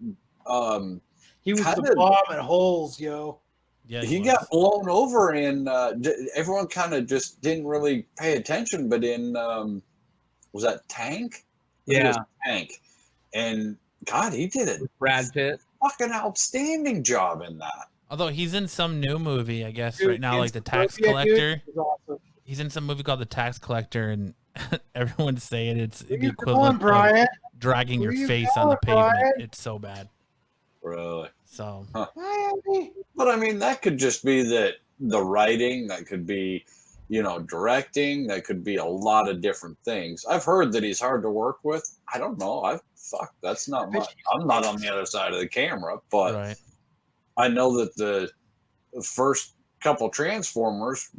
he was the bomb at Holes, yo. Yeah, he got blown over in everyone kind of just didn't really pay attention, but in was that Tank? Yeah, Tank. And God, he did it. Brad Pitt. Fucking outstanding job in that. Although he's in some new movie, I guess, right now, like The Tax Collector. Awesome. He's in some movie called The Tax Collector, and Everyone's saying it's the Where you equivalent going, Brian? of dragging Where your you face on the going, pavement. Brian? It's so bad. Really? So Miami. But I mean, that could just be that the writing, that could be, directing, that could be a lot of different things. I've heard that he's hard to work with. I don't know. That's not much. I'm not on the other side of the camera, but right. I know that the first couple Transformers,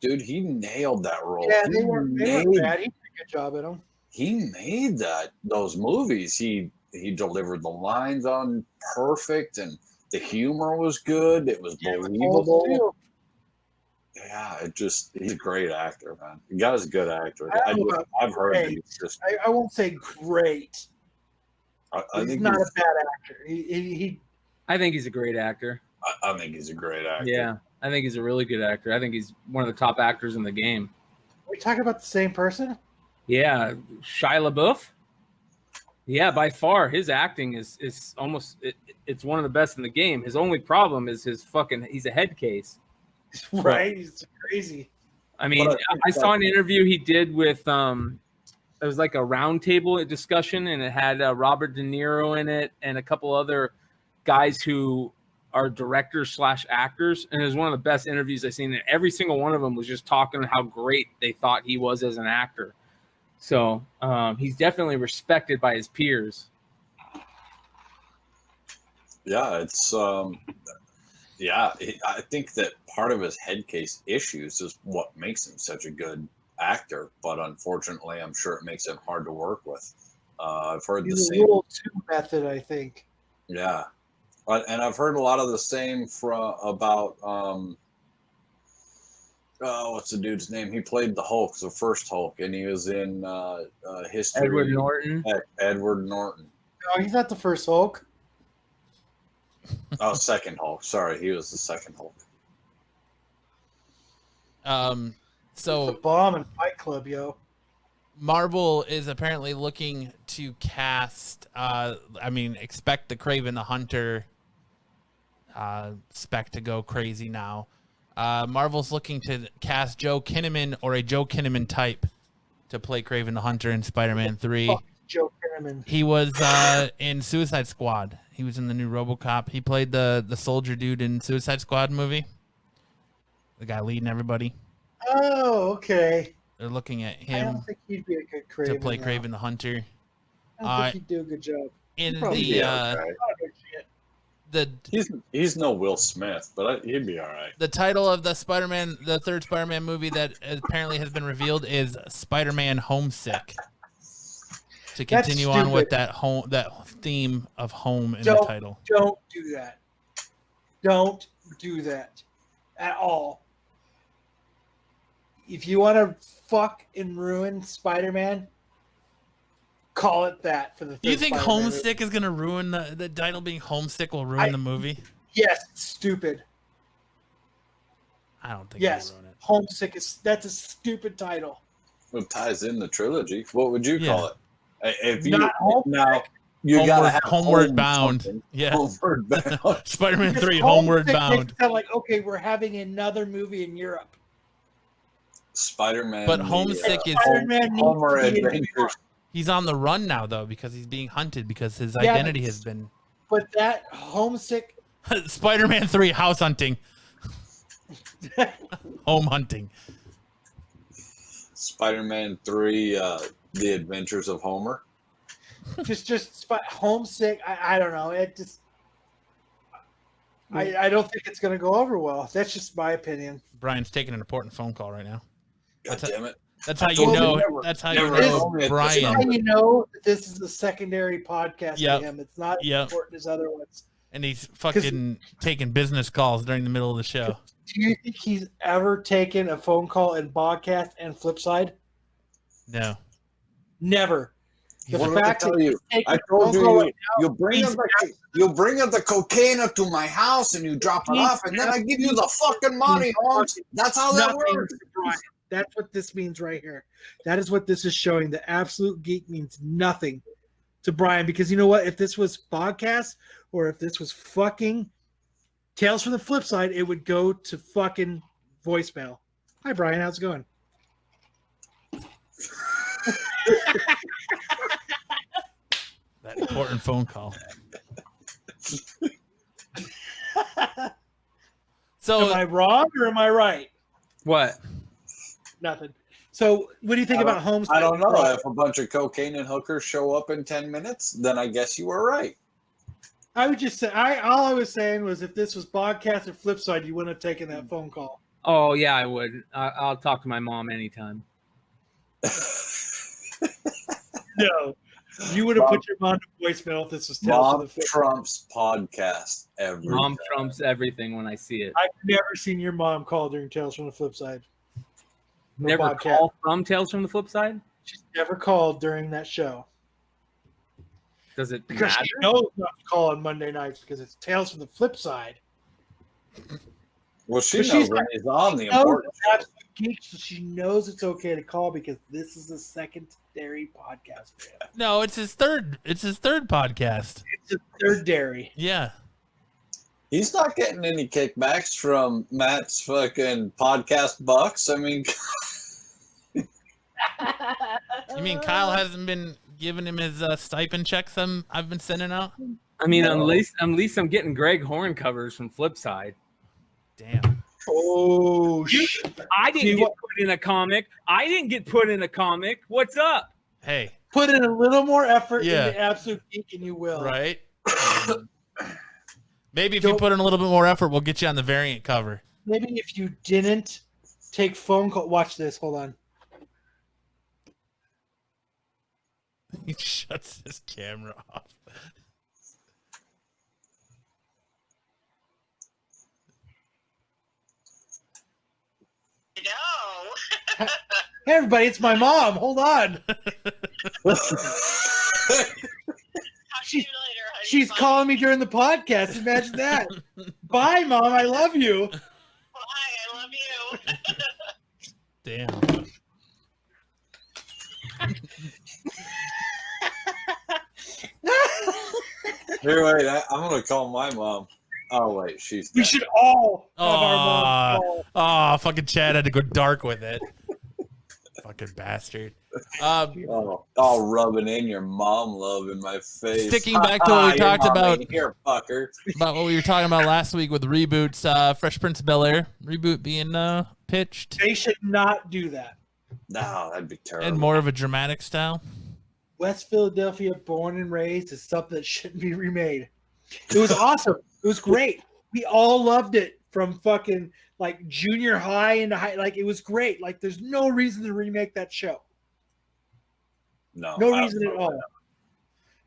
dude, he nailed that role. Yeah, they weren't bad. He did a good job at them. He made those movies. He delivered the lines on perfect, and the humor was good. It was believable. Yeah, he's a great actor, man. The guy's a good actor. I've heard that he's just. I won't say great. I he's think not a bad actor. I think he's a great actor. I think he's a great actor. Yeah, I think he's a really good actor. I think he's one of the top actors in the game. Are we talking about the same person? Yeah, Shia LaBeouf. Yeah, by far, his acting is almost it's one of the best in the game. His only problem is he's a head case. Right, he's crazy. I mean, I saw an interview he did with it was like a roundtable discussion, and it had Robert De Niro in it and a couple other guys who are directors / actors, and it was one of the best interviews I've seen. And every single one of them was just talking how great they thought he was as an actor. So he's definitely respected by his peers. Yeah, it's I think that part of his head case issues is what makes him such a good actor, but unfortunately, I'm sure it makes him hard to work with. I've heard the same Rule 2 method, I think. Yeah, and I've heard a lot of the same about what's the dude's name? He played the Hulk, the first Hulk, and he was in History. Edward Norton. Edward Norton. No, he's not the first Hulk. Oh, second Hulk. Sorry, he was the second Hulk. So the bomb in Fight Club, yo. Marvel is apparently looking to cast. Expect the Kraven the Hunter spec to go crazy now. Marvel's looking to cast Joe Kinnaman or a Joe Kinnaman type to play Kraven the Hunter in Spider-Man 3. Fuck Joe Kinnaman. He was in Suicide Squad. He was in the new RoboCop. He played the soldier dude in Suicide Squad movie. The guy leading everybody. Oh, okay. They're looking at I him don't think he'd be a good Kraven to play now. Kraven the Hunter. I don't think he'd do a good job. In Probably he's no Will Smith, but he'd be all right. The title of the third Spider-Man movie that apparently has been revealed is Spider-Man Homesick. To continue on with that theme of home in the title. Don't do that. Don't do that at all. If you want to fuck and ruin Spider-Man, call it that for the third Do you think Spider-Man Homesick movie. is going to ruin the title being Homesick will ruin the movie? Yes, it's stupid. I don't think Yes, it'll ruin it. Homesick that's a stupid title. It ties in the trilogy. What would you call it? If you Not Homesick. now you gotta have Homeward Bound. something. Yeah. Homeward Bound. Spider-Man 3 Because Homeward Homesick Bound. makes it sound like, okay, we're having another movie in Europe. Spider-Man. But Homesick is Spider-Man needs Homer to be in New Adventures. York. he's on the run now though because he's being hunted because his identity has been But that Homesick, Spider-Man 3 house hunting. Home hunting. Spider-Man 3 The Adventures of Homer. Homesick. I don't know. It just. I don't think it's going to go over well. That's just my opinion. Brian's taking an important phone call right now. God damn it. That's how you know. That's how you know That's how Brian. you know that this is a secondary podcast to him. It's not as important as other ones. And he's fucking taking business calls during the middle of the show. Do you think he's ever taken a phone call in podcast and Flipside? No. Never. The What fact did I tell that you? he's taking I a told phone you, call right now, you bring up the cocaine to my house and you drop it off, and then I give you the fucking money, Holmes. That's how that nothing works. to Brian. That's what this means right here. That is what this is showing. The Absolute Geek means nothing to Brian because you know what? If this was podcast or if this was fucking Tales from the Flip Side, it would go to fucking voicemail. Hi, Brian. How's it going? That important phone call. So Am I wrong or am I right? What? Nothing. So, what do you think about homes? I don't know. If a bunch of cocaine and hookers show up in 10 minutes, then I guess you were right. I would just say, all I was saying was if this was podcast or flip side, you wouldn't have taken that phone call. Oh yeah, I would. I'll talk to my mom anytime. No. You would have put your mom to voicemail if this was Tales Mom from the Flip. Trump's podcast every Mom time. trumps everything when I see it. I've never seen your mom call during Tales from the Flip Side. Never podcast. call from Tales from the Flip Side? She's never called during that show. Does it Because matter? she knows not to call on Monday nights because it's Tales from the Flip Side. Well, she But knows she's when he's on the She knows important it's Absolute Geek, so she knows it's okay to call because this is a secondary podcast for him. no, it's his third. It's his third podcast. It's a third dairy. Yeah. He's not getting any kickbacks from Matt's fucking podcast bucks. I mean, You mean Kyle hasn't been giving him his stipend checks I've been sending out? I mean, No. at least I'm getting Greg Horn covers from Flipside. Damn. Oh, I See didn't get what- put in a comic. I didn't get put in a comic. What's up? Hey, put in a little more effort Yeah. into Absolute Geek and you will. right? Maybe if you put in a little bit more effort, we'll get you on the variant cover. Maybe if you didn't take phone call. Watch this. Hold on. He shuts his camera off. No. Hey, everybody, it's my mom. Hold on. Talk to you later, honey. She's Bye. calling me during the podcast. Imagine that. Bye, Mom. I love you. Bye. I love you. Damn. here, wait, I'm going to call my mom. Oh, wait, she's We dead. should all have our mom call. Oh, fucking Chad had to go dark with it. Fucking bastard. All rubbing in your mom love in my face. Sticking back to what we Your talked mom about. ain't here, fucker. About what we were talking about last week with reboots, Fresh Prince of Bel-Air reboot being pitched They should not do that. No, that'd be terrible. in more of a dramatic style. West Philadelphia, born and raised, is something that shouldn't be remade. It was awesome. It was great. We all loved it from fucking like junior high into high. Like it was great. Like there's no reason to remake that show. No Reason at all.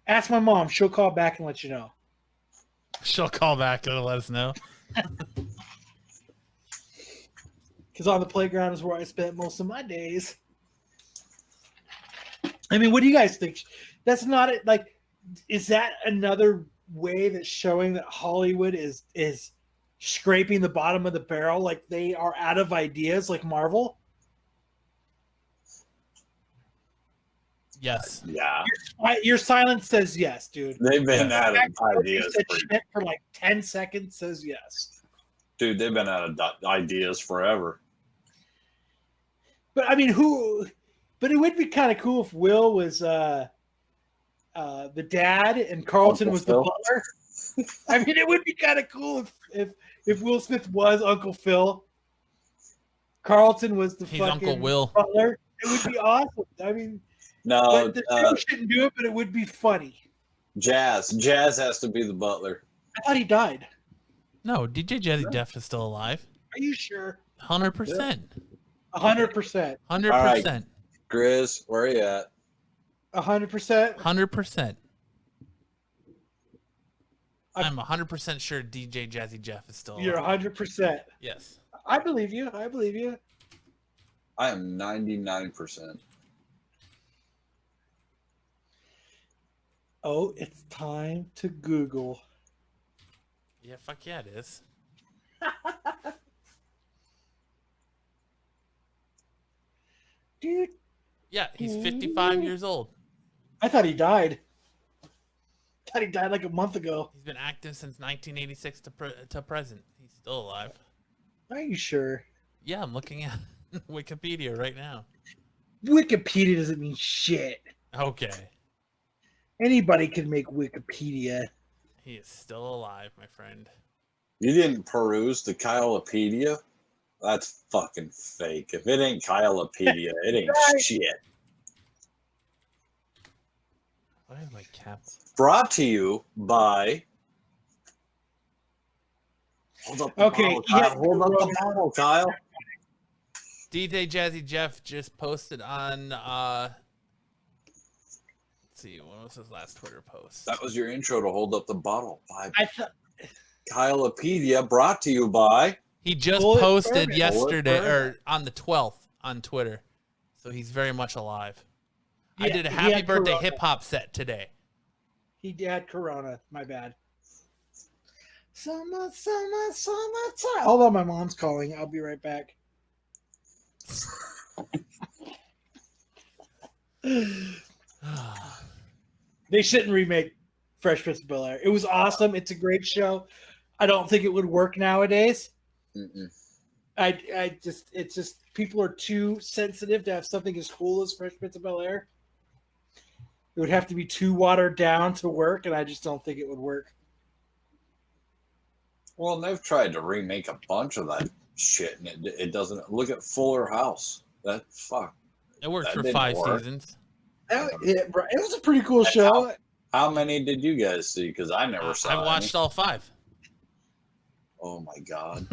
Ask my mom. She'll call back and let you know. She'll call back and let us know. Because on the playground is where I spent most of my days. I mean, what do you guys think? That's not it. Like, is that another way that's showing that Hollywood is scraping the bottom of the barrel? Like they are out of ideas, like Marvel. Yes. Yeah, Your silence says yes, dude. they've been out of You ideas. said shit for like 10 seconds says yes. Dude, they've been out of ideas forever. But I mean, but it would be kind of cool if Will was the dad and Carlton Uncle was Phil. the butler. I mean, it would be kind of cool if Will Smith was Uncle Phil. Carlton was the He's fucking Uncle Will. butler. It would be awesome. I mean, No, but the show shouldn't do it, but it would be funny. Jazz has to be the butler. I thought he died. No, DJ Jazzy Jeff is still alive. Are you sure? 100%. 100%. 100%. Grizz, where are you at? 100%. 100%. I'm 100% sure DJ Jazzy Jeff is still You're alive. 100%. Yes. I believe you. I believe you. I am 99%. Oh, it's time to Google. Yeah, fuck yeah, it is. Dude, Yeah, he's 55 years old. I thought he died. I thought he died like a month ago. He's been active since 1986 to present. He's still alive. Are you sure? Yeah, I'm looking at Wikipedia right now. Wikipedia doesn't mean shit. Okay. Anybody can make Wikipedia. He is still alive, my friend. You didn't peruse the Kylepedia? That's fucking fake. If it ain't Kylepedia, it ain't shit. Why is my cap? Brought to you by. Hold up the bottle, Kyle. Hold up the bottle, Kyle. DJ Jazzy Jeff just posted on. Let's see, what was his last Twitter post? That was your intro to hold up the bottle. By I thought Kylepedia, brought to you by. He just Bulleit posted Bourbon. yesterday Bulleit or on the 12th on Twitter, so he's very much alive. I Yeah, did a he happy had birthday Corona. hip hop set today. he had Corona. My bad. Summertime. Hold on, my mom's calling. I'll be right back. They shouldn't remake Fresh Prince of Bel-Air. It was awesome. It's a great show. I don't think it would work nowadays. Mm-mm. It's just people are too sensitive to have something as cool as Fresh Prince of Bel-Air. It would have to be too watered down to work, and I just don't think it would work. Well, and they've tried to remake a bunch of that shit, and it doesn't. Look at Fuller House. That fuck. It worked That for didn't 5 work. seasons. It was a pretty cool show. How many did you guys see? Because I never saw. I watched all 5. Oh my god.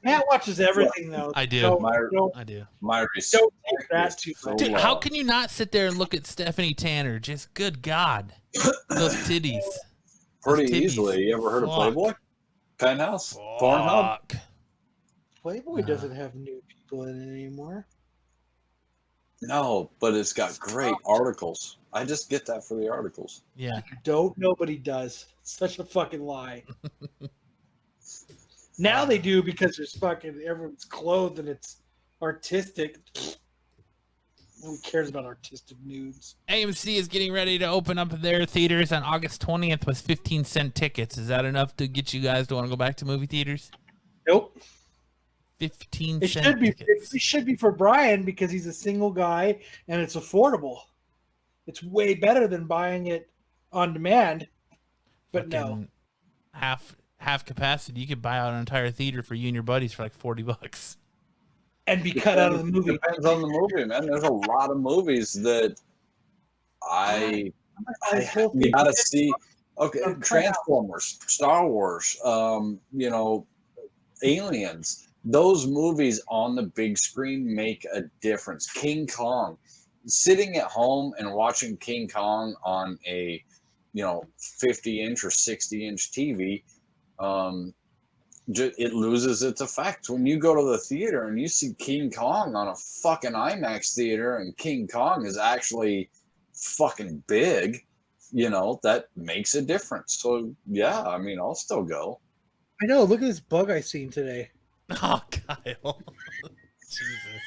Matt watches everything, though. I do. So My- don't I do. My respect take that is too so much. Dude, low. how can you not sit there and look at Stephanie Tanner? Just good God, those titties. Pretty Those titties. easily. You ever heard of Fuck. Playboy? Penthouse? Pornhub? Fuck. Playboy doesn't have new people in it anymore. No, but it's got great articles. I just get that for the articles. Yeah. Don't. Nobody does. It's such a fucking lie. Now they do because there's fucking everyone's clothed and it's artistic. Who cares about artistic nudes? AMC is getting ready to open up their theaters on August 20th with 15-cent tickets. Is that enough to get you guys to want to go back to movie theaters? Nope. 15 It cent should be. tickets. It should be for Brian because he's a single guy and it's affordable. It's way better than buying it on demand. But no. Fucking half capacity. You could buy out an entire theater for you and your buddies for like $40. And be cut out of the movie. Depends on the movie, man. There's a lot of movies that you gotta see. Okay, Transformers, Star Wars, Aliens. Those movies on the big screen make a difference. King Kong, sitting at home and watching King Kong on a 50-inch or 60-inch TV, it loses its effect. When you go to the theater and you see King Kong on a fucking IMAX theater and King Kong is actually fucking big, that makes a difference. So yeah, I mean, I'll still go. I know. Look at this bug I seen today. Oh, Kyle. Jesus.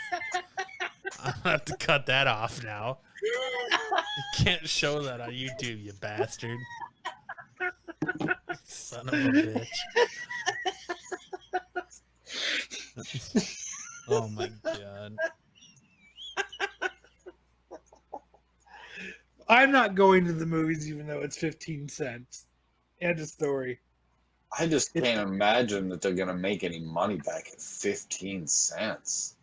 I'm gonna have to cut that off now. You can't show that on YouTube, you bastard. Son of a bitch. Oh my god. I'm not going to the movies even though it's 15 cents. End of story. I just can't imagine that they're going to make any money back at 15 cents.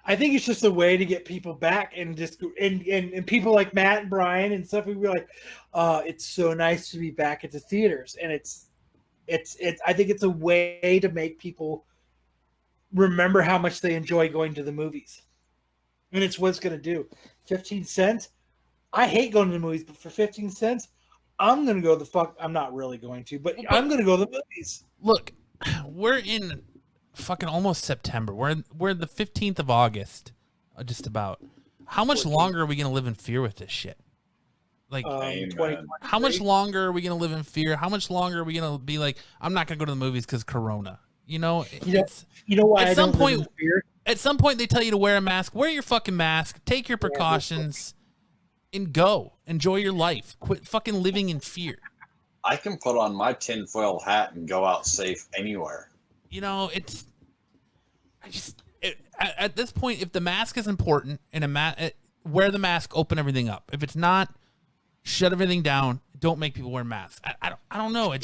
I think it's just a way to get people back and just and people like Matt and Brian and stuff. We were like, it's so nice to be back at the theaters, and it's. I think it's a way to make people remember how much they enjoy going to the movies, and it's what it's going to do. 15 cents. I hate going to the movies, but for 15 cents, I'm going to go the fuck. I'm not really going to, but I'm going to go to the movies. Look, we're in fucking almost September. We're the 15th of August, just about. How much longer are we gonna live in fear with this shit? Like, 2023. how much longer are we gonna live in fear? How much longer are we gonna be like, I'm not gonna go to the movies because Corona? You know why at I some don't live point- in fear? At some point, they tell you to wear a mask. Wear your fucking mask. Take your precautions, and go. Enjoy your life. Quit fucking living in fear. I can put on my tinfoil hat and go out safe anywhere. At this point, if the mask is important and wear the mask, open everything up. If it's not, shut everything down. Don't make people wear masks. I don't know.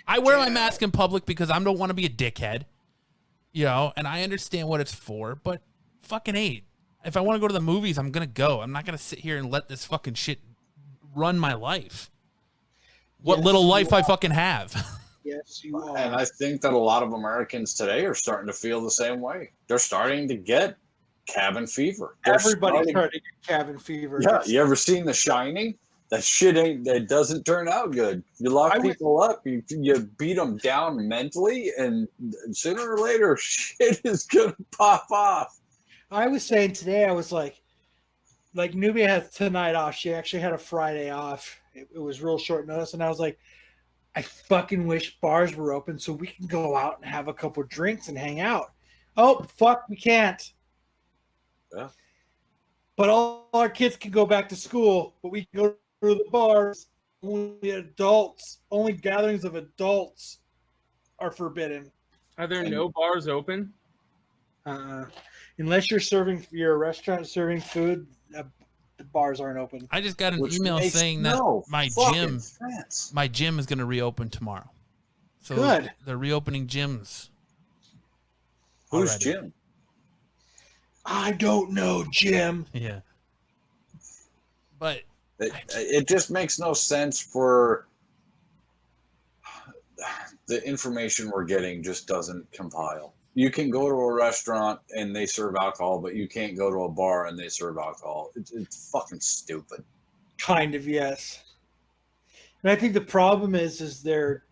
I wear my mask in public because I don't want to be a dickhead, and I understand what it's for, but fucking hate. If I want to go to the movies, I'm going to go. I'm not going to sit here and let this fucking shit run my life. What little life I fucking have. Yes, you are. And I think that a lot of Americans today are starting to feel the same way. They're starting to get cabin fever. Everybody's starting to get cabin fever. Yeah, you ever seen The Shining? That shit doesn't turn out good. You lock people up, you beat them down mentally, and sooner or later, shit is gonna pop off. I was saying today, I was like Nubia has tonight off. She actually had a Friday off. It was real short notice, and I was like, I fucking wish bars were open so we can go out and have a couple drinks and hang out. Oh, fuck, we can't. Yeah. But all our kids can go back to school, but we can go to the bars. Only gatherings of adults are forbidden. Are there no bars open? Unless you're a restaurant serving food, the bars aren't open. I just got an email saying that my gym is going to reopen tomorrow. So good. They're reopening gyms. Who's already. Jim? I don't know, Jim. Yeah. But it just makes no sense for the information we're getting just doesn't compile. You can go to a restaurant and they serve alcohol, but you can't go to a bar and they serve alcohol. It's fucking stupid. Kind of, yes. And I think the problem is they're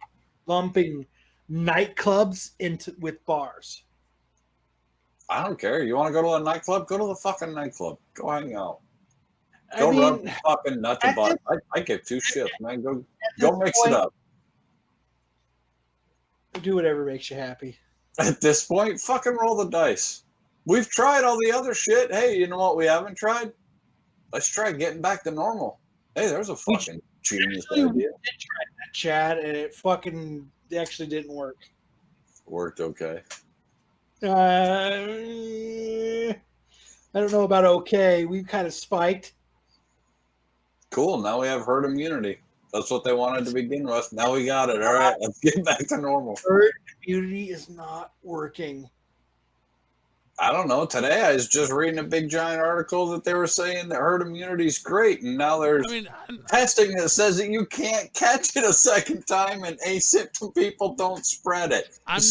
lumping nightclubs with bars. I don't care. You want to go to a nightclub? Go to the fucking nightclub. Go hang out. Go rub the fucking nuts about it. I give two shits, man. Go mix it up. Do whatever makes you happy. At this point, fucking roll the dice. We've tried all the other shit. Hey, you know what we haven't tried? Let's try getting back to normal. Hey, there's a fucking genius idea. We did try that, Chad, and it actually didn't work. Worked okay. I don't know about okay. We kind of spiked. Cool. Now we have herd immunity. That's what they wanted to begin with. Now we got it. All right, let's get back to normal. Herd immunity is not working. I don't know. Today I was just reading a big giant article that they were saying that herd immunity is great, and now there's testing that says that you can't catch it a second time, and asymptomatic people don't spread it. I'm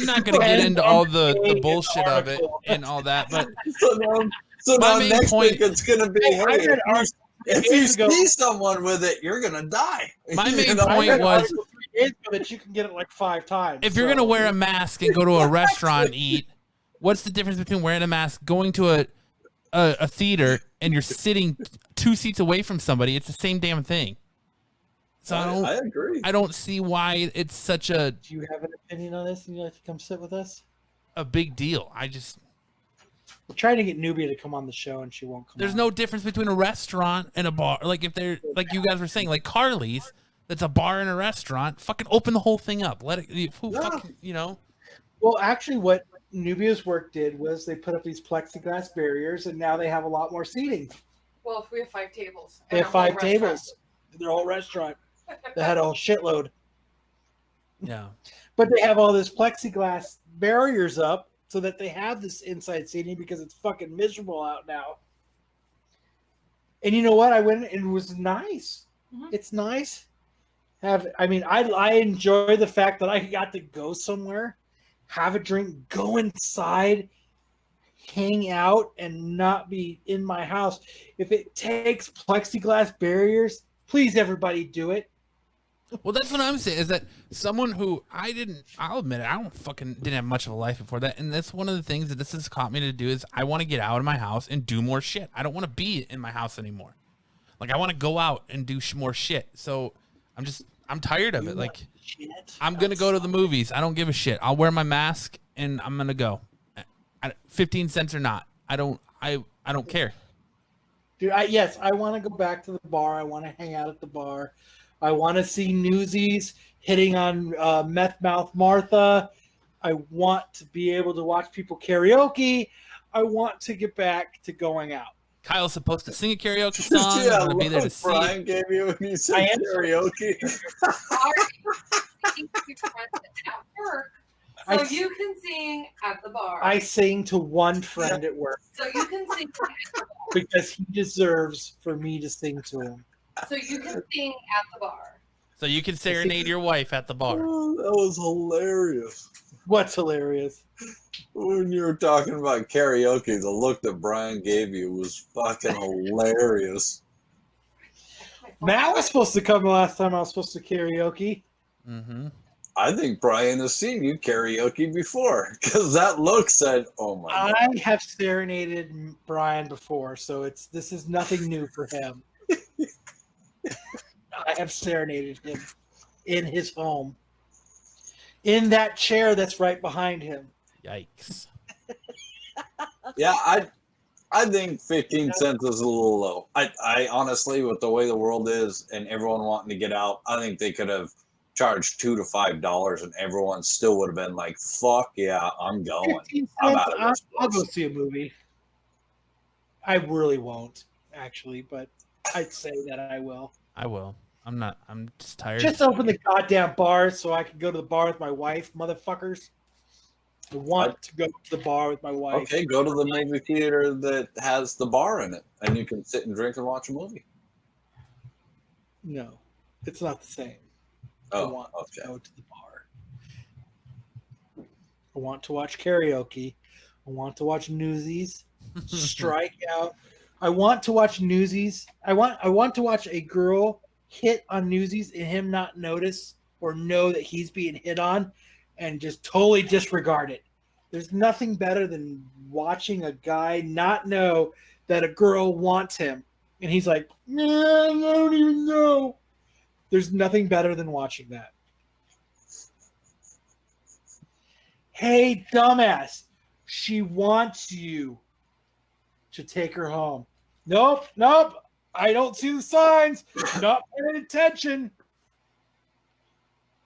not going to get into all the bullshit of it and all that, but so now next point, week it's going to be, hey, if you see someone with it, you're going to die. My main point was that you can get it like 5 times. If you're going to wear a mask and go to a restaurant and eat, what's the difference between wearing a mask, going to a theater, and you're sitting 2 seats away from somebody? It's the same damn thing. So I agree. I don't see why it's such a. Do you have an opinion on this and you'd like to come sit with us? A big deal. We're trying to get Nubia to come on the show and she won't come. There's no difference between a restaurant and a bar. Like if they're like you guys were saying, like Carly's, that's a bar and a restaurant. Fucking open the whole thing up. Let it. Well, actually, what Nubia's work did was they put up these plexiglass barriers, and now they have a lot more seating. Well, if we have 5 tables. They have 5 tables. Their whole restaurant. They had a whole shitload. Yeah. But they have all this plexiglass barriers up so that they have this inside seating because it's fucking miserable out now. And you know what? I went and it was nice. Mm-hmm. It's nice. I enjoy the fact that I got to go somewhere, have a drink, go inside, hang out, and not be in my house. If it takes plexiglass barriers, please everybody do it. Well, that's what I'm saying, is that someone who I'll admit it, didn't have much of a life before that. And that's one of the things that this has taught me to do is I want to get out of my house and do more shit. I don't want to be in my house anymore. Like, I want to go out and do more shit. So I'm tired of it. Like, I'm going to go to the movies. I don't give a shit. I'll wear my mask and I'm going to go. 15 cents or not. I don't care. Dude, I want to go back to the bar. I want to hang out at the bar. I want to see Newsies hitting on Meth Mouth Martha. I want to be able to watch people karaoke. I want to get back to going out. Kyle's supposed to sing a karaoke song. Yeah, I'm gonna be there to see Brian it. gave you when you I said am- karaoke. At work, so I- you can sing at the bar. I sing to one friend at work so you can sing. At the bar. because he deserves for me to sing to him. So you can sing at the bar. So you can serenade your wife at the bar. Oh, that was hilarious. What's hilarious? When you were talking about karaoke, the look that Brian gave you was fucking hilarious. Matt was supposed to come the last time I was supposed to karaoke. Mm-hmm. I think Brian has seen you karaoke before because that look said, "Oh my god!" I have serenaded Brian before, so this is nothing new for him. I have serenaded him in his home, in that chair that's right behind him. Yikes. Yeah, I think 15 cents is a little low. I honestly, with the way the world is and everyone wanting to get out, I think they could have charged $2 to $5 and everyone still would have been like, "Fuck yeah, I'm going." 15 I'm cents, out of this I'll go place. see a movie. I really won't, actually, but I'd say that I will. I will. I'm just tired. Just open the goddamn bar so I can go to the bar with my wife, motherfuckers. I want to go to the bar with my wife. Okay, go to the movie theater that has the bar in it, and you can sit and drink and watch a movie. No, it's not the same. I Oh, want to okay. go to the bar. I want to watch karaoke. I want to watch Newsies. Strike out. I want to watch Newsies. I want to watch a girl hit on Newsies and him not notice or know that he's being hit on and just totally disregard it. There's nothing better than watching a guy not know that a girl wants him. And he's like, "Nah, I don't even know." There's nothing better than watching that. Hey, dumbass. She wants you to take her home. Nope. I don't see the signs. Not paying attention.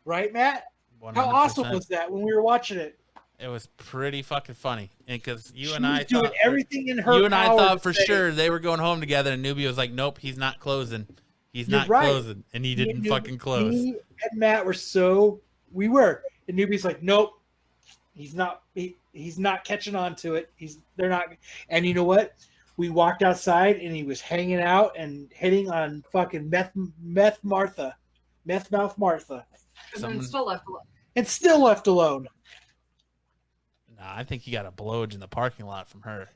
Right, Matt? How 100%. awesome was that when we were watching it? It was pretty fucking funny. And because you She and was I doing thought everything in her you and I power thought to for say, sure they were going home together, and Newbie was like, "Nope, he's not closing. He's You're not right. closing," and he didn't Me fucking close. Me and Matt were so we were, and Newbie's like, "Nope, he's not. He's not catching on to it. They're not." And you know what? We walked outside, and he was hanging out and hitting on fucking meth mouth Martha, And Someone- then still left alone. and still left alone. Nah, I think he got a blowage in the parking lot from her.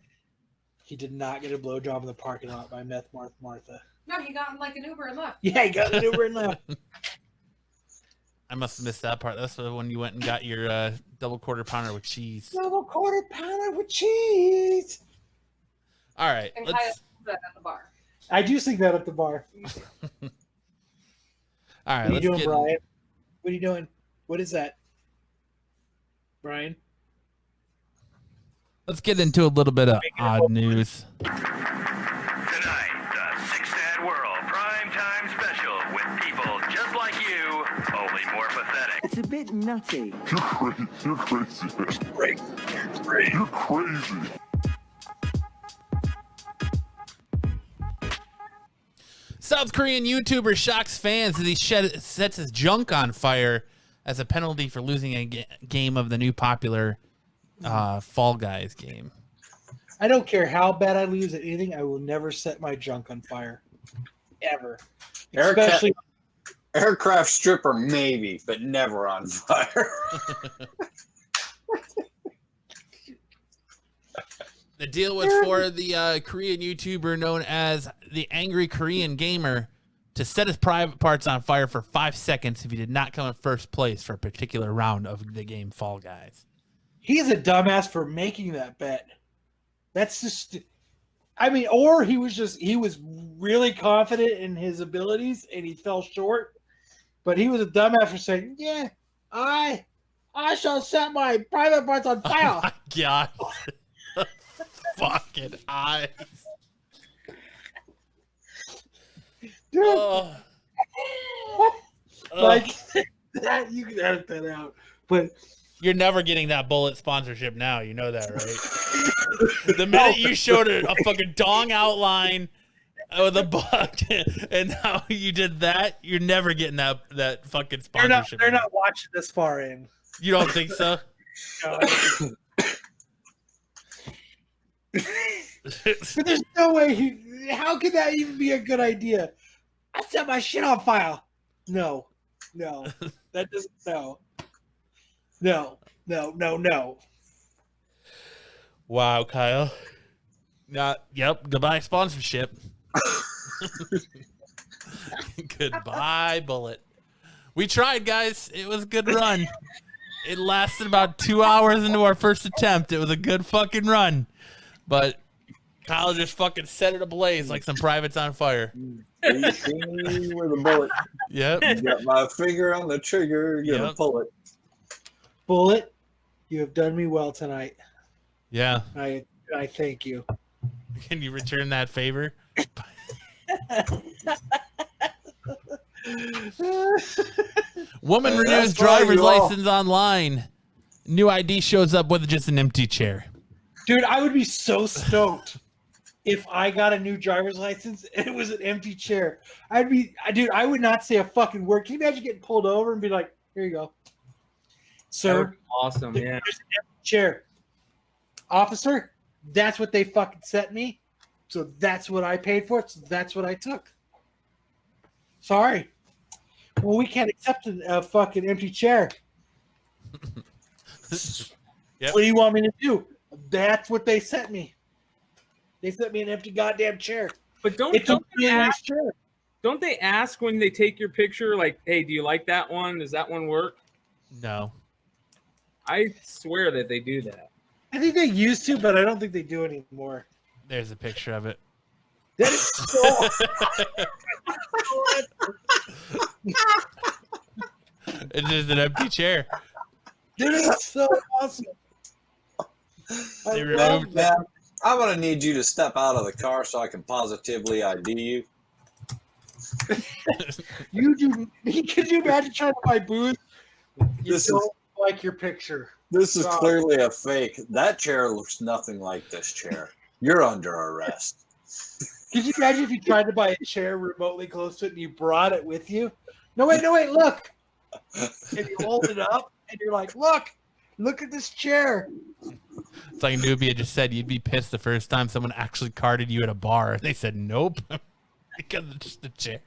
He did not get a blowjob in the parking lot by meth mouth Martha. No, he got in like an Uber and left. Yeah, he got an Uber and left. I must have missed that part. That's when you went and got your double quarter pounder with cheese. Double quarter pounder with cheese. All right, And let's. Kyle said that at the bar. I do sing that at the bar. All right, What are you let's doing, get. Brian? What are you doing? What is that, Brian? Let's get into a little bit of odd news. Tonight, the Six Dad World Primetime Special with people just like you, only more pathetic. It's a bit nutty. You're crazy. You're crazy. South Korean YouTuber shocks fans as he sets his junk on fire as a penalty for losing a game of the new popular Fall Guys game. I don't care how bad I lose at anything. I will never set my junk on fire, ever. Especially Aircraft stripper, maybe, but never on fire. The deal was for the Korean YouTuber known as the Angry Korean Gamer to set his private parts on fire for 5 seconds if he did not come in first place for a particular round of the game Fall Guys. he's a dumbass for making that bet. That's just, I mean, or he was really confident in his abilities and he fell short. But he was a dumbass for saying, "Yeah, I shall set my private parts on fire." Oh my god. Fucking eyes. Oh. Like that, you can edit that out. But You're never getting that Bulleit sponsorship now. You know that, right? The minute you showed a fucking dong outline with a buck, and how you did that, you're never getting that fucking sponsorship. They're not watching this far in. You don't think so? No. But there's no way. How could that even be a good idea? I set my shit on fire. No, that doesn't. No. Wow, Kyle. Yep. Goodbye, sponsorship. Goodbye, Bulleit. We tried, guys. It was a good run. It lasted about 2 hours into our first attempt. It was a good fucking run. But Kyle just fucking set it ablaze like some privates on fire. You see me with a bullet. Yep. Got my finger on the trigger. Gonna pull it. Bulleit, you have done me well tonight. Yeah. I thank you. Can you return that favor? Woman renews driver's license online. New ID shows up with just an empty chair. Dude, I would be so stoked if I got a new driver's license and it was an empty chair. I would not say a fucking word. Can you imagine getting pulled over and be like, here you go, sir? Awesome, yeah. There's an empty chair. Officer, that's what they fucking sent me. So that's what I paid for. So that's what I took. Sorry. Well, we can't accept a fucking empty chair. Yep. What do you want me to do? That's what they sent me. They sent me an empty goddamn chair. But don't they ask when they take your picture, like, hey, do you like that one? Does that one work? No. I swear that they do that. I think they used to, but I don't think they do anymore. There's a picture of it. That is so. It's just an empty chair. Dude, it's so awesome. They Well, removed man, I'm gonna need you to step out of the car so I can positively ID you. You do. Could you imagine trying to buy booze? You This don't is- like your picture. This is God. clearly a fake. That chair looks nothing like this chair. You're under arrest. Could you imagine if you tried to buy a chair remotely close to it and you brought it with you? No, wait, look. And you hold it up and you're like, look at this chair. It's like Nubia just said, you'd be pissed the first time someone actually carded you at a bar. And they said, nope, because it's just a chair.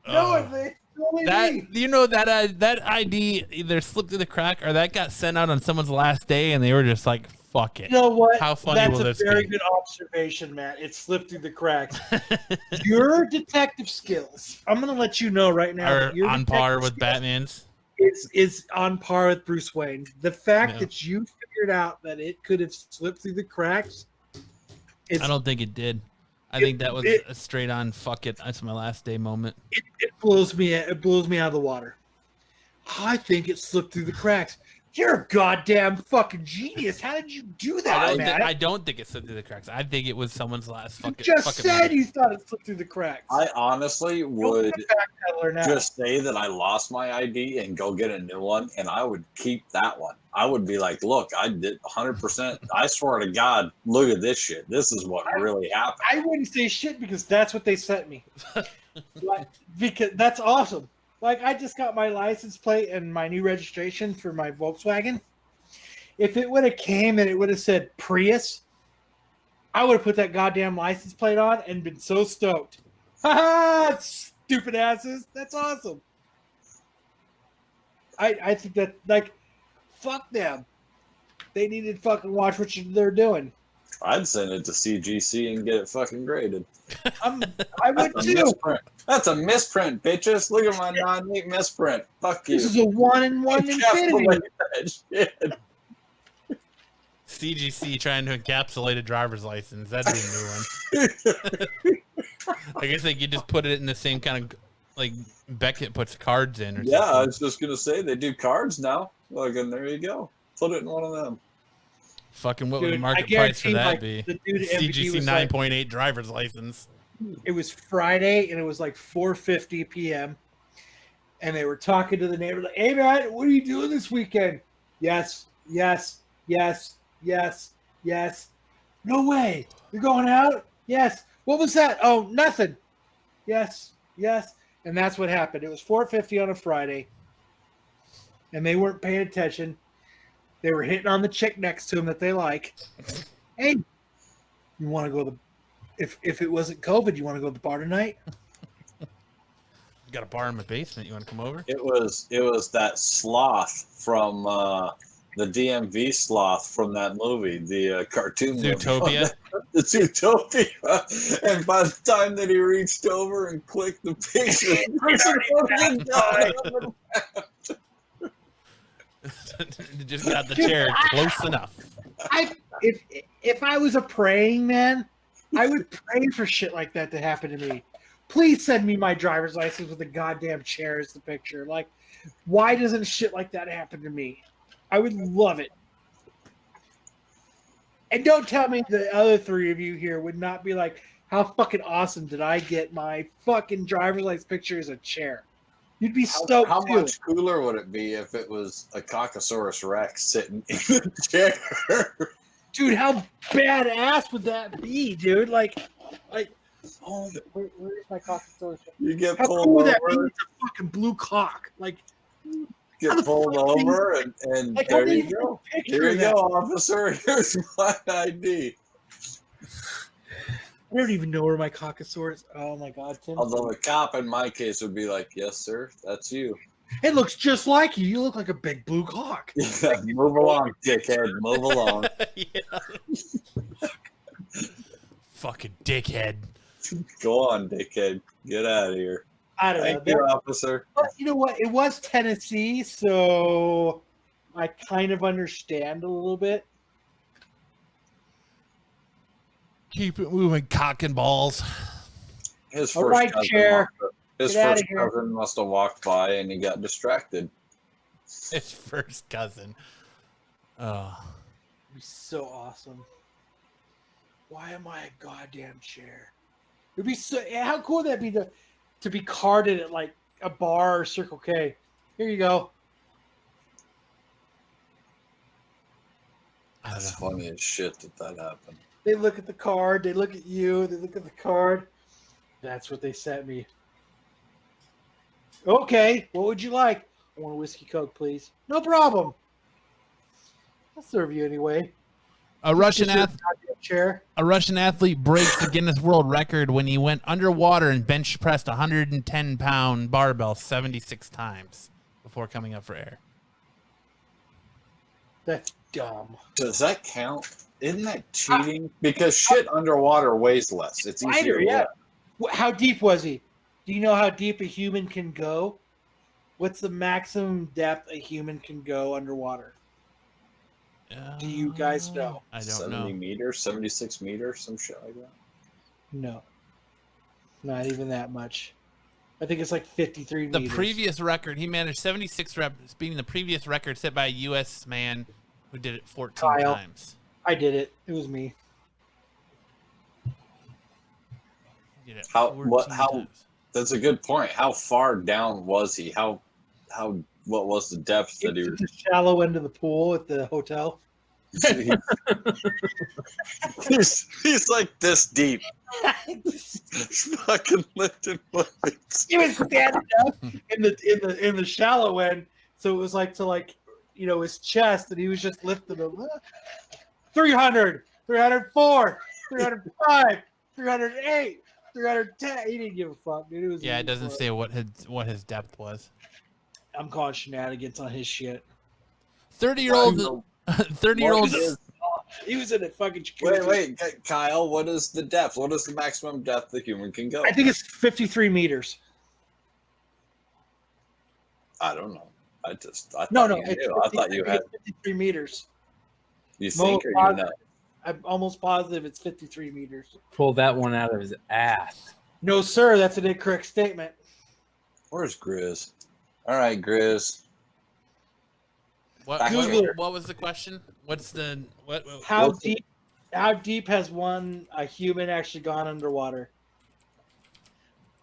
No, it's only me. You know that ID either slipped through the crack or that got sent out on someone's last day, and they were just like, "Fuck it." You know what? How funny That's will a this very be? good observation, Matt. It slipped through the cracks. Your detective skills, I'm going to let you know right now, Are that your on par detective with skills Batman's. is on par with Bruce Wayne. The fact Yeah. that you figured out that it could have slipped through the cracks is I don't think it did. I think that was a straight on fuck it. That's my last day moment. it blows me out of the water. I think it slipped through the cracks. You're a goddamn fucking genius. How did you do that, man? I don't think it slipped through the cracks. I think it was someone's last You fucking. just fucking said moment. you thought it slipped through the cracks. I honestly would Don't be a backpedaler now. just say that I lost my ID and go get a new one, and I would keep that one. I would be like, look, I did 100%. I swear to God, look at this shit. This is what really happened. I wouldn't say shit because that's what they sent me. Because that's awesome. Like, I just got my license plate and my new registration for my Volkswagen. If it would have came and it would have said Prius, I would have put that goddamn license plate on and been so stoked. Ha ha! Stupid asses. That's awesome. I think that, like, fuck them. They need to fucking watch what they're doing. I'd send it to CGC and get it fucking graded. I would That's a too. misprint. That's a misprint, bitches. Look at my non-neat misprint. Fuck you. This is a 1-in-1 infinity. Encapsulate that shit. CGC trying to encapsulate a driver's license. That'd be a new one. I guess they could just put it in the same kind of like Beckett puts cards in. Or Yeah, I something. was just gonna say they do cards now. Look, and there you go. Put it in one of them. Fucking what would the Dude, market I price for guarantee, that like, be? the dude at MBT CGC was like- 9.8 driver's license. It was Friday and it was like 4:50 p.m. and they were talking to the neighbor like, "Hey man, what are you doing this weekend?" Yes. No way. You're going out? Yes. What was that? Oh, nothing. Yes. And that's what happened. It was $4.50 on a Friday, and they weren't paying attention. They were hitting on the chick next to them that they like. Hey, you want to go to the? If it wasn't COVID, you want to go to the bar tonight? Got a bar in my basement. You want to come over? It was that sloth from the DMV sloth from that movie, the cartoon Zootopia. Movie. The Zootopia. And by the time that he reached over and clicked the picture, the person fucking died. Just got the chair close enough. If I was a praying man, I would pray for shit like that to happen to me. Please send me my driver's license with a goddamn chair as the picture. Like, why doesn't shit like that happen to me? I would love it. And don't tell me the other three of you here would not be like, how fucking awesome did I get my fucking driver's license picture as a chair? You'd be stoked How too. much cooler would it be if it was a Caucasaurus Rex sitting in the chair? Dude, how badass would that be, dude? Like, oh, where's my Caucasaurus? You get How pulled cool would that be? over, It's a fucking blue cock. Like, get pulled over, and like there how do you you go. picture Here you that? go, officer. Here's my ID. I don't even know where my Caucasaurus. Oh my god, Tim! Although the cop in my case would be like, "Yes, sir, that's you." It looks just like you. You look like a big blue cock. Yeah, move along, dickhead. Move along. Yeah. Fucking dickhead. Go on, dickhead. Get out of here. I don't Thank know. you, officer. But you know what? It was Tennessee, so I kind of understand a little bit. Keep it moving, cock and balls. His All first right, cousin chair. His Get outta first here. cousin must have walked by and he got distracted. His first cousin. Oh. It'd be so awesome. Why am I a goddamn chair? It'd be so. How cool would that be to be carded at like a bar or Circle K? Here you go. That's funny as shit that happened. They look at the card. They look at you. They look at the card. That's what they sent me. Okay, what would you like? I want a whiskey Coke, please. No problem. I'll serve you anyway. A Russian Get your goddamn chair. A Russian athlete breaks the Guinness World Record when he went underwater and bench pressed 110-pound barbell 76 times before coming up for air. That's dumb. Does that count? Isn't that cheating? Because shit underwater weighs less. It's easier. Lighter, yeah. How deep was he? Do you know how deep a human can go? What's the maximum depth a human can go underwater? Do you guys know? I don't 70 know. meters, 76 meters, some shit like that. No. Not even that much. I think it's like 53 The meters. previous record, he managed 76 reps, beating the previous record set by a U.S. man who did it 14 Kyle. times. I did it. It was me. He did it How- 14 how- times. That's a good point. How far down was he? What was the depth that he It's the shallow end of the pool at the hotel. he's like this deep. Fucking lifting weights. He was standing up in the shallow end, so it was like to his chest, and he was just lifting them. 300, 304, 305, 308, 310. He didn't give a fuck, dude. Yeah, it doesn't say what his depth was. I'm calling shenanigans on his shit. 30-year-old. 30-year-old. He was in a fucking jacuzzi. Wait, Kyle. What is the depth? What is the maximum depth a human can go? I think it's 53 meters. I don't know. I thought No, you knew. I thought you had. 53 meters. You think or you know? I'm almost positive it's 53 meters. Pulled that one out of his ass. No, sir, that's an incorrect statement. Where's Grizz? All right, Grizz. What was the question? What's the what? How deep has a human actually gone underwater?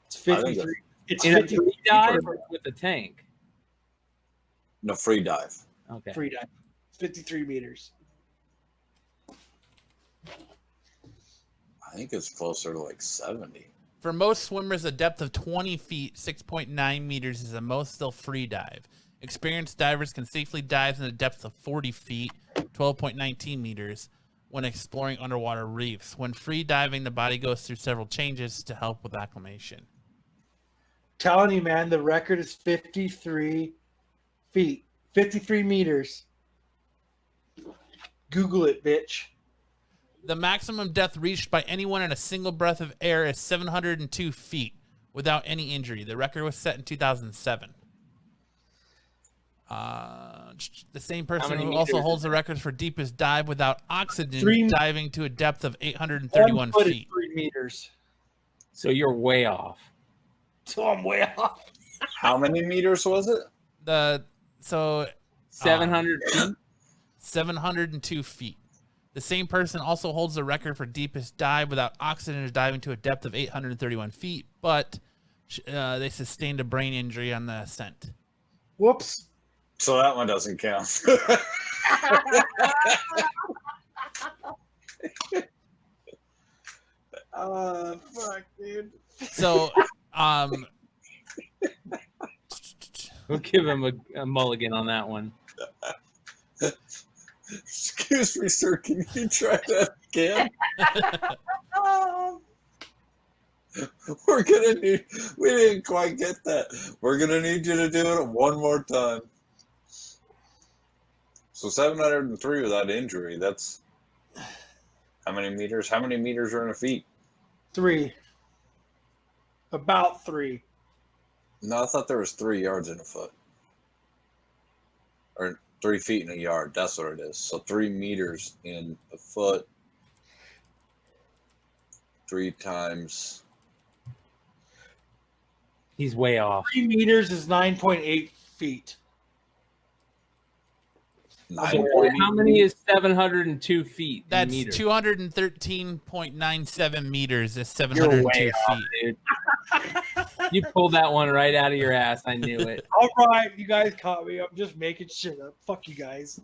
It's 53. It's In a 50 free dive or with a tank? No, free dive. Okay. free dive. 53 meters. I think it's closer to like 70. For most swimmers, a depth of 20 feet, 6.9 meters is the most they'll free dive. Experienced divers can safely dive in a depth of 40 feet, 12.19 meters, when exploring underwater reefs. When free diving, the body goes through several changes to help with acclimation. Telling you, man, the record is 53 feet, 53 meters. Google it, bitch. The maximum depth reached by anyone in a single breath of air is 702 feet without any injury. The record was set in 2007. The same person who also holds the record for deepest dive without oxygen, diving to a depth of 831 feet. 3 meters. So you're way off. So I'm way off. How many meters was it? 700 feet. 702 feet. The same person also holds the record for deepest dive without oxygen, diving to a depth of 831 feet, but they sustained a brain injury on the ascent. Whoops. So that one doesn't count. Fuck, dude. So, We'll give him a mulligan on that one. Excuse me, sir. Can you try that again? We're gonna need. We didn't quite get that. We're gonna need you to do it one more time. So 703 without injury. That's how many meters? How many meters are in a feet? 3. About 3. No, I thought there was 3 yards in a foot. Or 3 feet in a yard. That's what it is. So 3 meters in a foot. 3 times. He's way off. 3 meters is 9.8 feet. 9.8. How many is 702 feet? that's in meters? 213.97 meters is You're 702 way feet. off, dude. You pulled that one right out of your ass. I knew it. All right, you guys caught me. I'm just making shit up. Fuck you guys.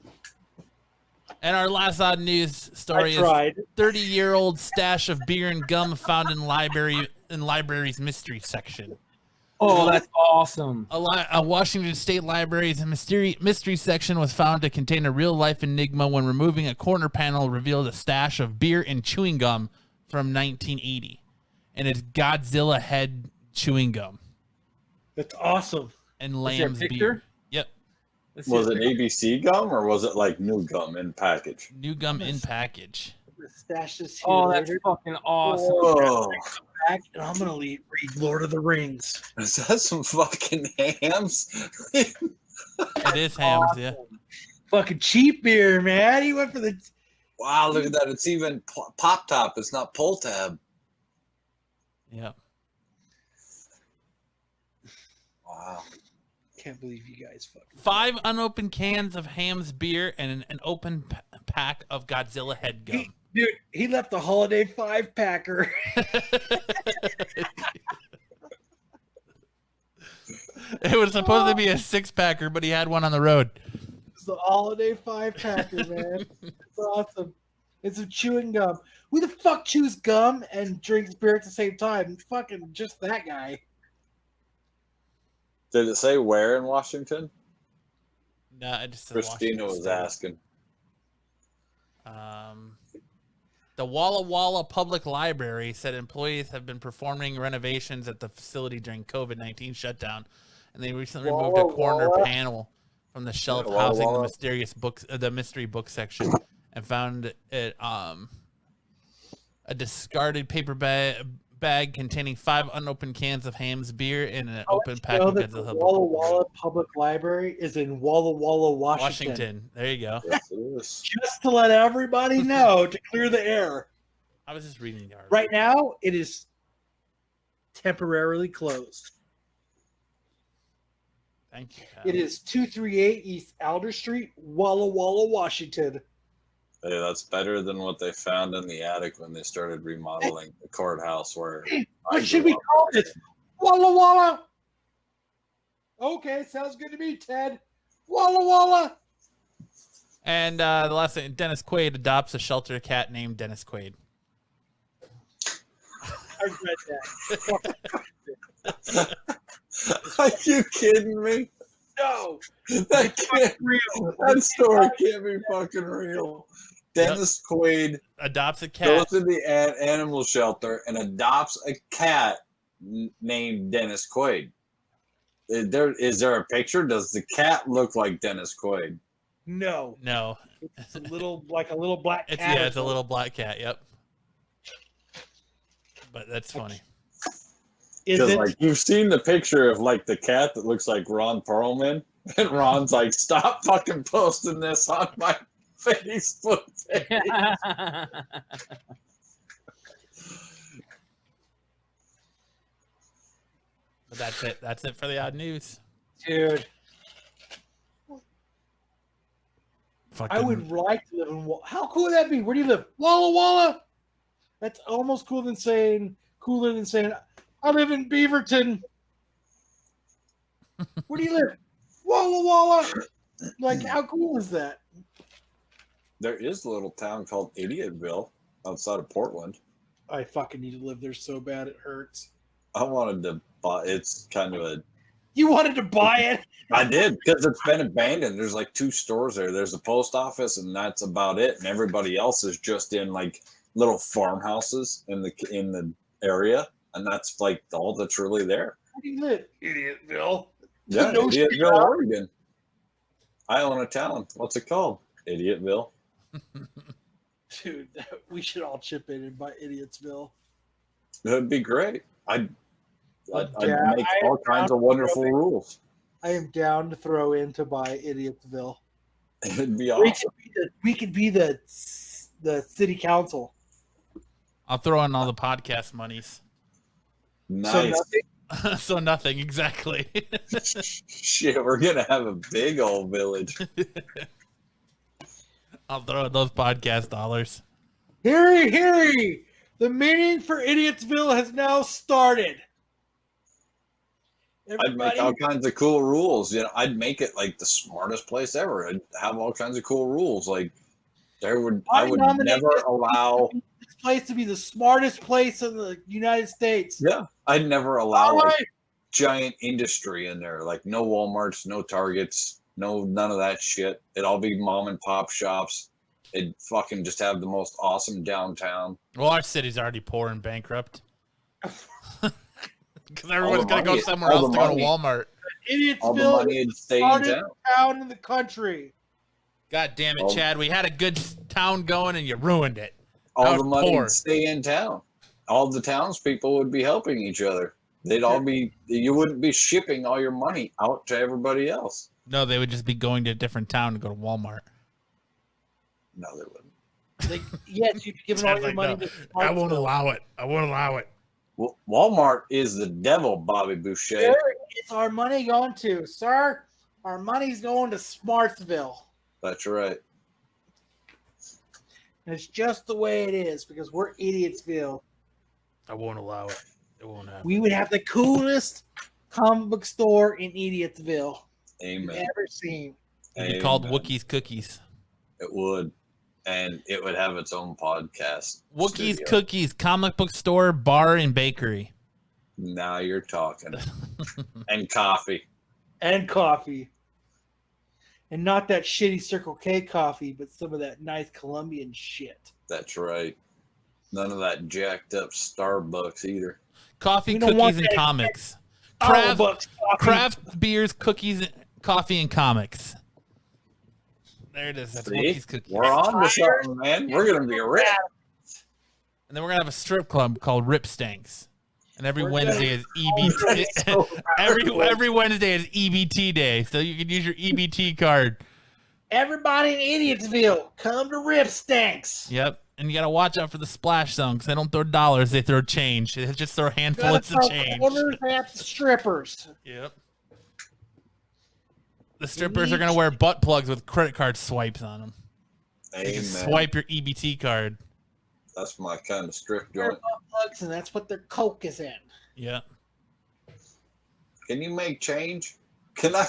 And our last odd news story I is tried. 30-year-old stash of beer and gum found in library's mystery section. Oh, that's awesome. A Washington State Library's mystery section was found to contain a real-life enigma when removing a corner panel revealed a stash of beer and chewing gum from 1980. And it's Godzilla head chewing gum. That's awesome. And Is there a Lamb's picture? beer. Yep. Let's Was see. it ABC gum or was it like new gum in package? New gum in package. Stash this here Oh, that's later. fucking awesome. Oh, Back, and I'm gonna read Lord of the Rings. is that some fucking hams? It is hams, yeah. Fucking cheap beer, man. He went for the. Wow, look at that. It's even pop top. It's not pull tab. Yeah. Wow. Can't believe you guys fucking. 5 unopened cans of Ham's beer and an open pack of Godzilla head gum. Dude, he left the holiday 5-packer. It was supposed to be a 6-packer, but he had one on the road. It's the holiday 5-packer, man. It's awesome. It's a chewing gum. Who the fuck chews gum and drinks beer at the same time? Fucking just that guy. Did it say where in Washington? No, I just said Christina Washington was State. asking. The Walla Walla Public Library said employees have been performing renovations at the facility during COVID-19 shutdown, and they recently removed a corner panel from the shelf Walla housing Walla. the mystery book section, and found it a discarded paper bag containing 5 unopened cans of Ham's beer and an open pack Know of that the Godzilla. Walla Walla Public Library is in Walla Walla, Washington. Washington. There you go. Yes, it is. Just to let everybody know to clear the air. I was just reading the article. Right now, it is temporarily closed. Thank you, Kyle. It is 238 East Alder Street, Walla Walla, Washington. Hey, that's better than what they found in the attic when they started remodeling the courthouse where What should we call this? Walla Walla Okay, sounds good to me, Ted. Walla Walla. And the last thing, Dennis Quaid adopts a shelter cat named Dennis Quaid. I read that. Are you kidding me? No. That story can't be fucking real. Dennis Quaid Adopts a cat. goes to the animal shelter and adopts a cat named Dennis Quaid. Is there a picture? Does the cat look like Dennis Quaid? No. No. It's a little black cat. It's a little black cat. Yep. But that's funny. Is Because it? like you've seen the picture of like the cat that looks like Ron Perlman, and Ron's like, "Stop fucking posting this on my Facebook page." But that's it. That's it for the odd news. Dude, Fucking, I would like to live in. How cool would that be? Where do you live? Walla Walla. That's almost cooler than saying I live in Beaverton. Where do you live? Walla Walla. Like, how cool is that? There is a little town called Idiotville outside of Portland. I fucking need to live there so bad it hurts. I wanted to buy. It's kind of a. You wanted to buy it? I did because it's been abandoned. There's like 2 stores there. There's a post office, and that's about it. And everybody else is just in like little farmhouses in the area, and that's like all that's really there. Where do you live? Idiotville. Yeah, No shit. Idiotville, Oregon. I own a town. What's it called? Idiotville. Dude, we should all chip in and buy Idiotsville. That'd be great. I'd Yeah, make I all am kinds down of wonderful to rules. I am down to throw in to buy Idiotsville. It'd be We awesome. could be the city council. I'll throw in all the podcast monies. Nice. So nothing. So nothing, exactly. Shit, we're gonna have a big old village. I'll throw in those podcast dollars. Heary, heary! The meeting for Idiotsville has now started. I'd make all kinds of cool rules. You know, I'd make it like the smartest place ever. I'd have all kinds of cool rules. Like I would never allow this place to be the smartest place in the United States. Yeah, I'd never allow All like, right. giant industry in there. Like no Walmarts, no Targets, none of that shit. It'd all be mom and pop shops. It'd fucking just have the most awesome downtown. Well, our city's already poor and bankrupt. Because everyone's the going to go money- somewhere all else the to go to money. Walmart. All the Idiotsville money is would the stay in smartest town. town in the country. God damn it, All- Chad. We had a good town going and you ruined it. All Now the it's money poor. would stay in town. All the townspeople would be helping each other. They'd all be. You wouldn't be shipping all your money out to everybody else. No, they would just be going to a different town to go to Walmart. No, they wouldn't. Like, yes, you'd be giving all Chad's your like, money no, to I won't Smartsville. allow it. I won't allow it. Well, Walmart is the devil, Bobby Boucher. Where is our money going to, sir? Our money's going to Smartsville. That's right. And it's just the way it is because we're Idiotsville. I won't allow it. It won't happen. We would have the coolest comic book store in Idiotsville you've Amen. ever seen. It'd be called Amen. Wookiees Cookies. It would. And it would have its own podcast. Wookiees studio. Cookies, comic book store, bar, and bakery. Now you're talking. And coffee. And coffee. And not that shitty Circle K coffee, but some of that nice Colombian shit. That's right. None of that jacked up Starbucks either. Coffee, We don't want cookies, and that- comics. Craft, Starbucks coffee. craft beers, cookies, coffee, and comics. There it is. That's See? Wookiees Cookies. We're on to something, man. We're going to be rich. And then we're going to have a strip club called Rip Stanks. And every We're Wednesday is EBT. So every Wednesday is EBT day. So you can use your EBT card. Everybody in Idiotsville, come to Rip Stanks. Yep. And you got to watch out for the splash zone because they don't throw dollars. They throw change. They just throw handfuls of change. Quarters at the strippers. Yep. The strippers are going to wear butt plugs with credit card swipes on them. You Amen. can swipe your EBT card. That's my kind of strip They're joint. butt plugs, and that's what their Coke is in. Yep. Can you make change? Can I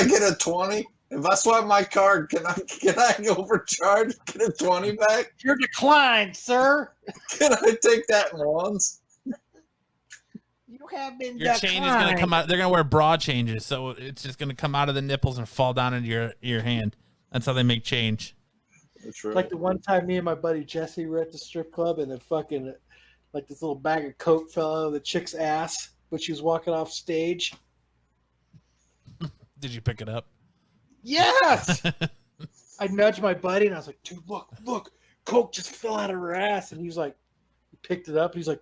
get a 20? If I swipe my card, can I overcharge? Get a 20 back? You're declined, sir. Can I take that in ones? You have been Your declined. chain is gonna come out. They're gonna wear bra changes, so it's just gonna come out of the nipples and fall down into your hand. That's how they make change. That's right. Like the one time me and my buddy Jesse were at the strip club and the fucking like this little bag of coke fell out of the chick's ass, but she was walking off stage. Did you pick it up? Yes. I nudged my buddy and I was like, dude, look, coke just fell out of her ass. And he was like, he picked it up and he's like,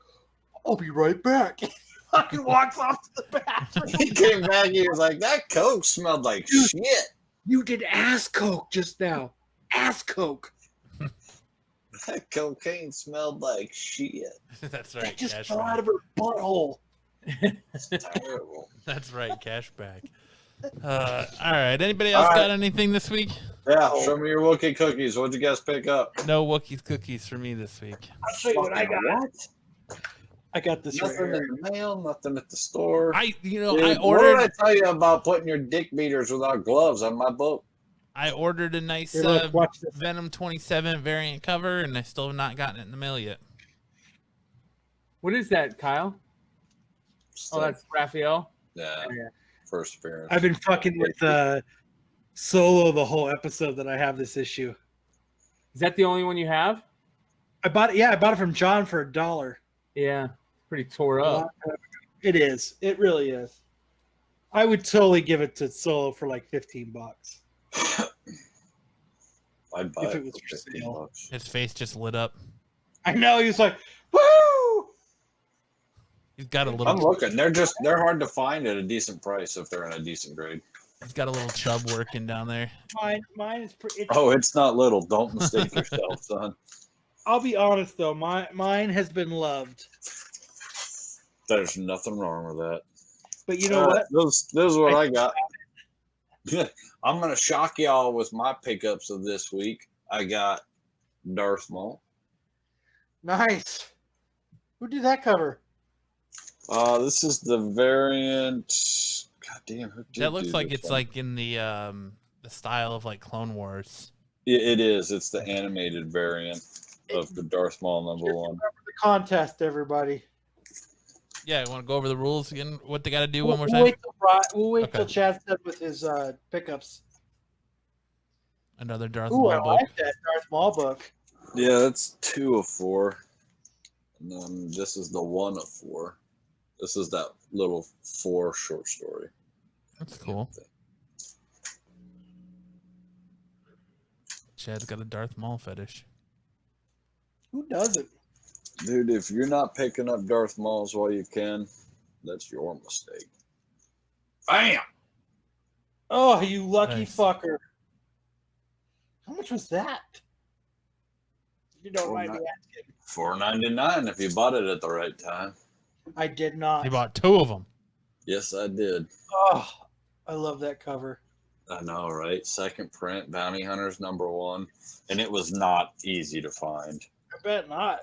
I'll be right back. He fucking walks off to the bathroom. He came back, he was like, that coke smelled like shit. You did ass coke just now. Ass coke. That cocaine smelled like shit. That's right. That just Cash fell back. out of her butthole. It's terrible. That's right. Cash back. All right. Anybody else got anything this week? Yeah, show me your Wookiee cookies. What'd you guys pick up? No Wookiees cookies for me this week. I'll show you what I got. What? I got this right Nothing here. in the mail, nothing at the store. I Dude, ordered. What did I tell you about putting your dick beaters without gloves on my boat? I ordered a nice Here, look, watch this. Venom 27 variant cover, and I still have not gotten it in the mail yet. What is that, Kyle? So, Oh, that's Raphael. yeah, Yeah. first appearance. I've been fucking with Solo the whole episode that I have this issue. Is that the only one you have? I bought it from John for $1. Yeah, pretty tore up. It is. It really is. I would totally give it to Solo for like $15. I'd buy if it it was for for 15 sale. bucks. His face just lit up. I know he was like, woo! He's got a I'm little. looking. They're hard to find at a decent price if they're in a decent grade. He's got a little chub working down there. Mine is pretty. Oh, it's not little. Don't mistake yourself, son. I'll be honest though, mine has been loved. There's nothing wrong with that. But you know what? This is what I got. I'm gonna shock y'all with my pickups of this week. I got Darth Maul. Nice. Who did that cover? This is the variant. God damn, who did That looks do like this it's one? like in the style of like Clone Wars. It is. It's the animated variant of the Darth Maul #1. Remember the contest, everybody. Yeah, I want to go over the rules again. What they got to do one more We'll time. wait till Okay. Chad's done with his pickups. Another Darth Ooh, Maul I book. like that Darth Maul book. Yeah, that's 2 of 4. And then this is the 1 of 4. This is that little 4 short story. That's cool. Chad's got a Darth Maul fetish. Who doesn't? Dude, if you're not picking up Darth Mauls while you can, that's your mistake. Bam! Oh, you lucky Nice. fucker. How much was that? You don't mind me asking. $4.99 if you bought it at the right time. I did not. He bought 2 of them. Yes, I did. Oh, I love that cover. I know, right? Second print, Bounty Hunters #1. And it was not easy to find. I bet not.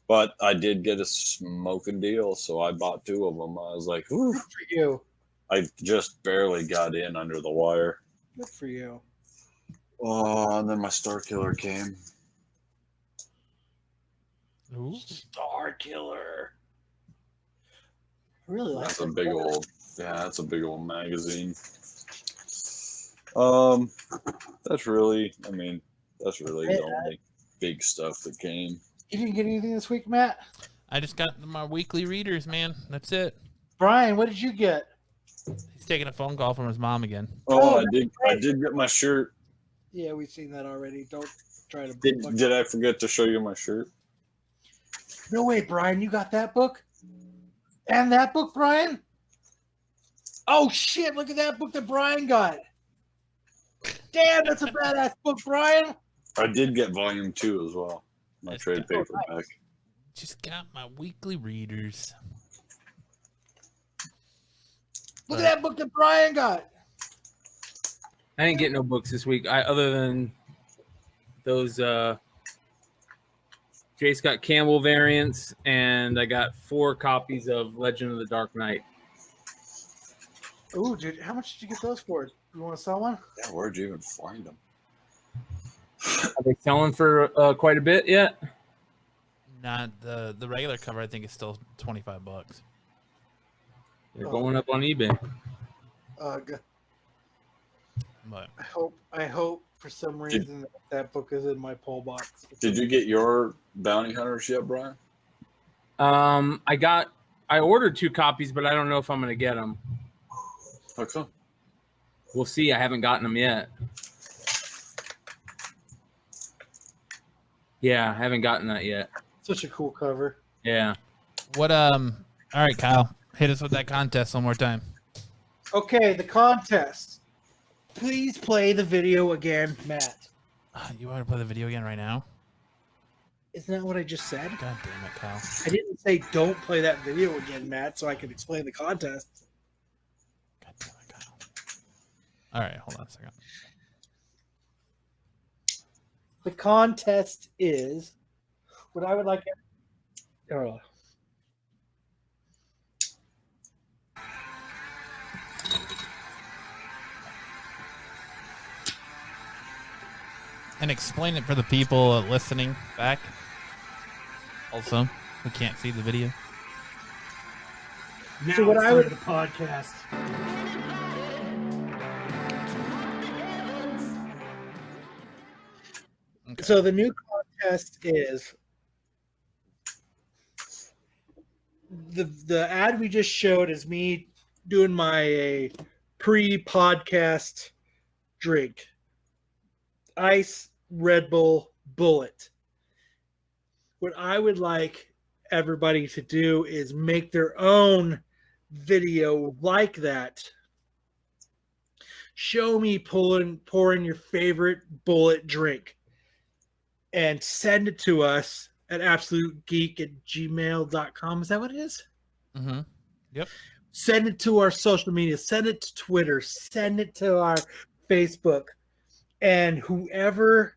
But I did get a smoking deal, so I bought 2 of them. I was like, whew. Good for you. I just barely got in under the wire. Good for you. Oh, and then my Star Killer came. Ooh. Star Killer. I really like That's a that big cover. old, that's a big old magazine. That's really the only big stuff that came. You didn't get anything this week, Matt? I just got my weekly readers, man. That's it. Brian, what did you get? He's taking a phone call from his mom again. Oh, Oh, I did get my shirt. Yeah, we've seen that already. Don't try to. Did I forget to show you my shirt? No way, Brian. You got that book? And that book, Brian? Oh, shit. Look at that book that Brian got. Damn, that's a badass book, Brian. I did get volume 2 as well. My That's trade good. paperback. Just got my weekly readers. Look at that book that Brian got. I didn't get no books this week. Other than those J. Scott Campbell variants, and I got 4 copies of Legend of the Dark Knight. Ooh, dude, how much did you get those for? You want to sell one? Yeah, where'd you even find them? Are they selling for quite a bit yet? Not the regular cover. I think is still $25. They're going up on eBay. Ugh. But I hope for some reason that book is in my pull box. Did you get your bounty hunters yet, Brian? I ordered 2 copies, but I don't know if I'm going to get them. How come? We'll see. I haven't gotten them yet. Yeah, I haven't gotten that yet. Such a cool cover. Yeah. what? All right, Kyle, hit us with that contest one more time. Okay, the contest. Please play the video again, Matt. You want to play the video again right now? Isn't that what I just said? God damn it, Kyle. I didn't say don't play that video again, Matt, so I could explain the contest. God damn it, Kyle. All right, hold on a second. The contest is what I would like. Oh. And explain it for the people listening back. Also, who can't see the video. Now so what I would the podcast. Okay. So the new contest is the ad we just showed is me doing my pre-podcast drink. Ice, Red Bull, Bulleit. What I would like everybody to do is make their own video like that. Show me pouring your favorite Bulleit drink and send it to us at absolutegeek@gmail.com. Is that what it is? Mm-hmm. Yep. Send it to our social media. Send it to Twitter. Send it to our Facebook. And whoever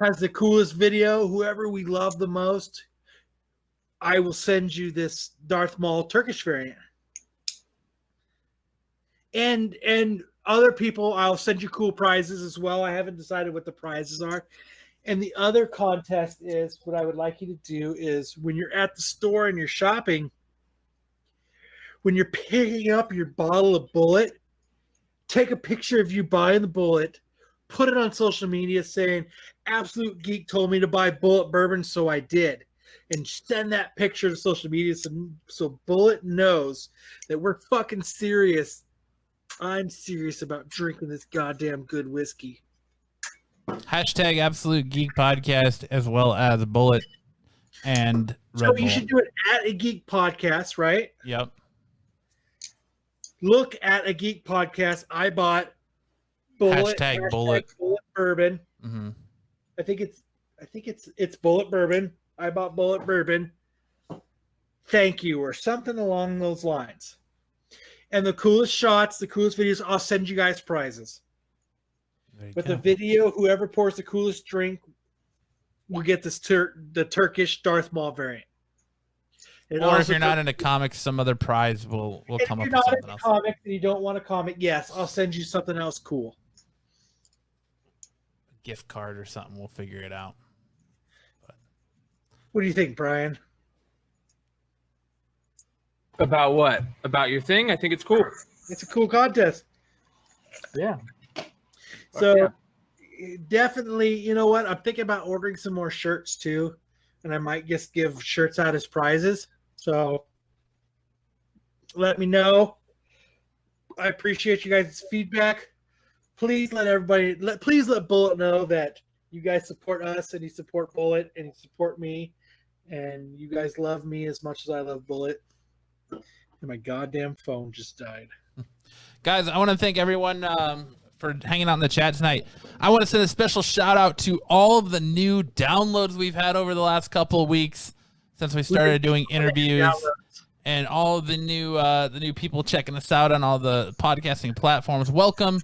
has the coolest video, whoever we love the most, I will send you this Darth Maul Turkish variant. And other people, I'll send you cool prizes as well. I haven't decided what the prizes are. And the other contest is, what I would like you to do is when you're at the store and you're shopping, when you're picking up your bottle of Bulleit, take a picture of you buying the Bulleit, put it on social media saying, Absolute Geek told me to buy Bulleit bourbon, so I did. And send that picture to social media so Bulleit knows that we're fucking serious. I'm serious about drinking this goddamn good whiskey. Hashtag Absolute Geek Podcast as well as Bulleit and Red So Bull. you should do it at a Geek Podcast, right? Yep. Look at a Geek Podcast. I bought Bulleit. Hashtag Bulleit. Bulleit bourbon. Mm-hmm. I think it's Bulleit bourbon. I bought Bulleit bourbon. Thank you, or something along those lines. And the coolest shots, the coolest videos, I'll send you guys prizes. But the video, whoever pours the coolest drink will get this the Turkish Darth Maul variant. And or if also you're not into comics, some other prize will come up with if you're not something into else. comics and you don't want a comic, yes, I'll send you something else cool. Gift card or something. We'll figure it out. What do you think, Brian? About what? About your thing? I think it's cool. It's a cool contest. Yeah. So definitely, you know what? I'm thinking about ordering some more shirts too. And I might just give shirts out as prizes. So let me know. I appreciate you guys' feedback. Please let please let Bulleit know that you guys support us and you support Bulleit and you support me. And you guys love me as much as I love Bulleit. And my goddamn phone just died. Guys, I want to thank everyone for hanging out in the chat tonight. I want to send a special shout out to all of the new downloads we've had over the last couple of weeks since we started doing interviews, and all of the new people checking us out on all the podcasting platforms. Welcome.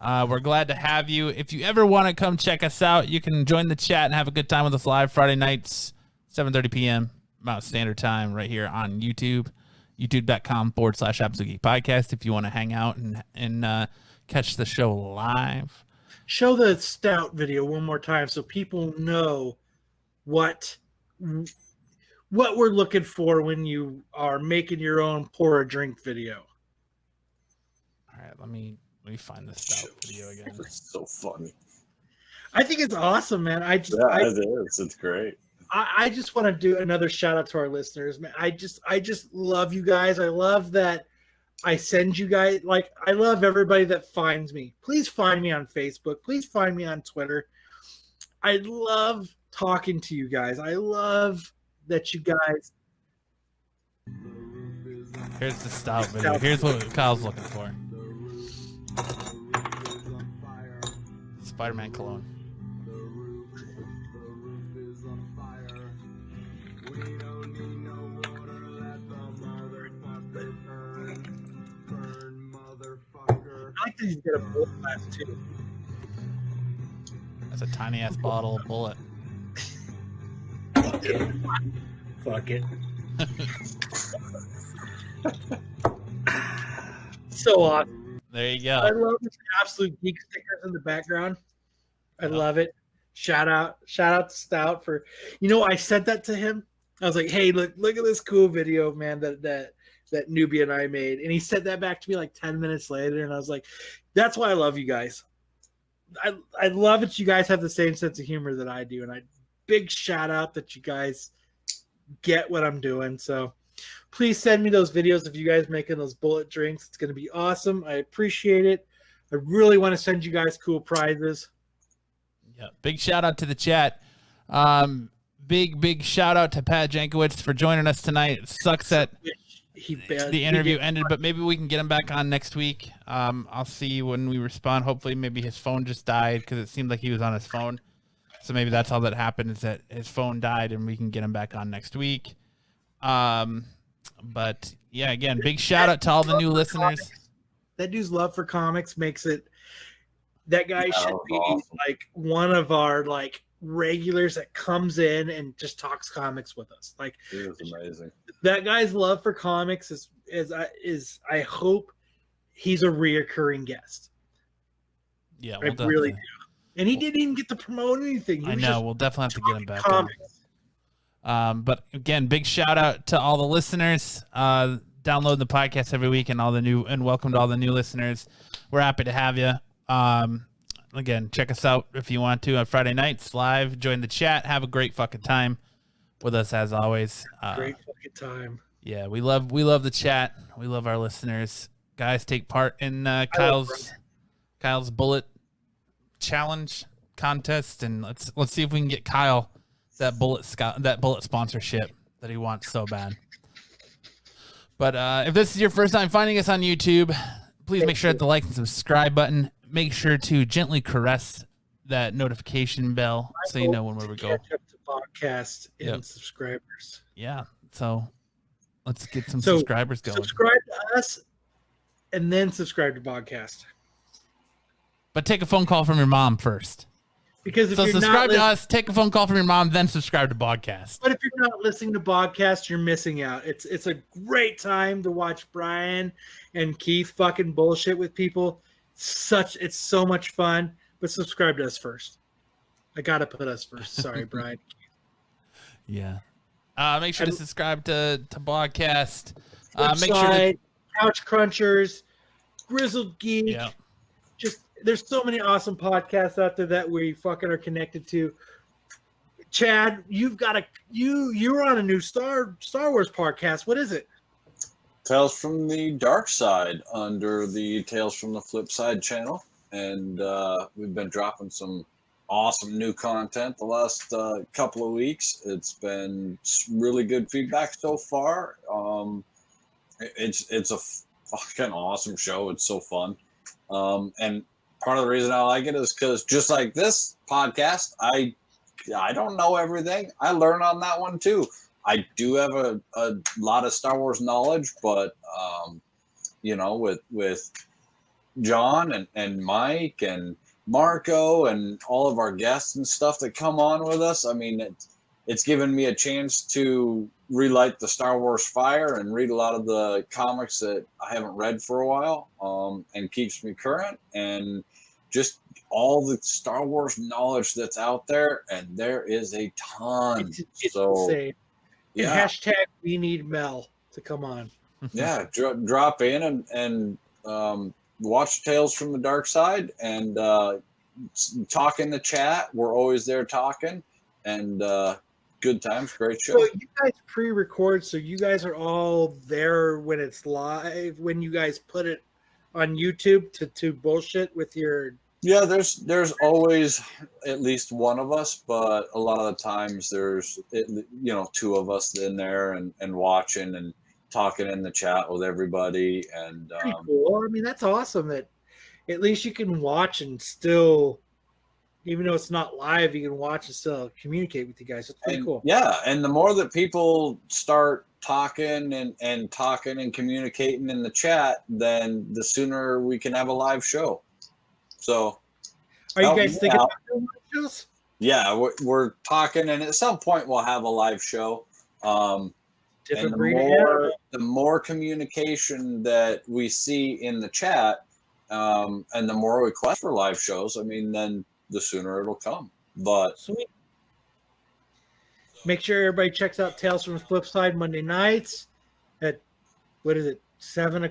We're glad to have you. If you ever want to come check us out, you can join the chat and have a good time with us live Friday nights, 7:30 p.m. Mountain Standard Time right here on YouTube. youtube.com/Absolute Geek Podcast if you want to hang out and catch the show live. Show the stout video one more time so people know what we're looking for when you are making your own pour a drink video. All right, let me find the stout video again. It's so funny. I think it's awesome, man. It is. It's great. I just want to do another shout out to our listeners, man. I just love you guys. I love that I send you guys, like, I love everybody that finds me. Please find me on Facebook. Please find me on Twitter. I love talking to you guys. I love that you guys. Here's the stout video. Here's what Kyle's looking for. Spider-Man cologne. I like that he's got a Bulleit glass too. That's a tiny ass bottle of Bulleit. Fuck it. So awesome. There you I go. love the Absolute Geek stickers in the background. I love it. Shout out to Stout for, I said that to him. I was like, hey, look at this cool video, man, that newbie and I made. And he said that back to me like 10 minutes later. And I was like, that's why I love you guys. I love that you guys have the same sense of humor that I do. And big shout out that you guys get what I'm doing. So please send me those videos of you guys making those Bulleit drinks. It's going to be awesome. I appreciate it. I really want to send you guys cool prizes. Yeah. Big shout out to the chat. Big shout out to Pat Jankiewicz for joining us tonight. It sucks that the interview ended, but maybe we can get him back on next week. I'll see when we respond. Hopefully maybe his phone just died because it seemed like he was on his phone. So maybe that's all that happened, is that his phone died and we can get him back on next week. But yeah, again, big shout out to all the new listeners. That dude's love for comics makes it. That guy should be awesome. like one of our like regulars that comes in and just talks comics with us. Like, It was amazing. that guy's love for comics is I hope he's a reoccurring guest. Yeah, I really do. And he didn't even get to promote anything. I know. We'll definitely have to get him back comics. on. But again, big shout out to all the listeners. Download the podcast every week, and welcome to all the new listeners. We're happy to have you. Again, check us out if you want to on Friday nights live. Join the chat. Have a great fucking time with us as always. Great fucking time. Yeah, we love the chat. We love our listeners. Guys, take part in Kyle's Bulleit challenge contest, and let's see if we can get Kyle that Bulleit sponsorship that he wants so bad. But if this is your first time finding us on YouTube, please make sure to hit the like and subscribe button. Make sure to gently caress that notification bell so you know when we go. Catch up to podcast and subscribers. Yeah, so let's get some subscribers going. Subscribe to us, and then subscribe to podcast. But take a phone call from your mom first. Because if So you're subscribe not to us, take a phone call from your mom, then subscribe to podcast. But if you're not listening to podcasts, you're missing out. It's a great time to watch Brian and Keith fucking bullshit with people. It's so much fun. But subscribe to us first. I gotta put us first. Sorry, Brian. Yeah. Make sure to subscribe to podcast. Make Make sure to Couch Crunchers, Grizzled Geek. yeah. Just there's so many awesome podcasts out there that we fucking are connected to. Chad, you're on a new Star Wars podcast. What is it? Tales from the Dark Side under the Tales from the Flip Side channel. And we've been dropping some awesome new content the last couple of weeks. It's been really good feedback so far. It's a fucking awesome show. It's so fun. And part of the reason I like it is because just like this podcast, I don't know everything. I learn on that one too. I do have a lot of Star Wars knowledge, but with John and Mike and Marco and all of our guests and stuff that come on with us, I mean, it's given me a chance to relight the Star Wars fire and read a lot of the comics that I haven't read for a while, and keeps me current, and just all the Star Wars knowledge that's out there, and there is a ton. It's so insane. And yeah, hashtag we need Mel to come on. yeah, drop in and watch Tales from the Dark Side and talk in the chat. We're always there talking, and good times, great show. So you guys pre-record, so you guys are all there when it's live, when you guys put it on YouTube to bullshit with your... Yeah, there's always at least one of us, but a lot of the times there's two of us in there and watching and talking in the chat with everybody. And Pretty cool. I mean, that's awesome that at least you can watch and still, even though it's not live, you can watch and still communicate with you guys. It's pretty cool. Yeah, and the more that people start talking and talking and communicating in the chat, then the sooner we can have a live show. So, are you guys thinking about doing live shows? Yeah, we're talking, and at some point we'll have a live show. Different and breed the more communication that we see in the chat, and the more requests for live shows, I mean, then the sooner it'll come. But sweet. Make sure everybody checks out Tales from the Flip Side Monday nights at, what is it, 7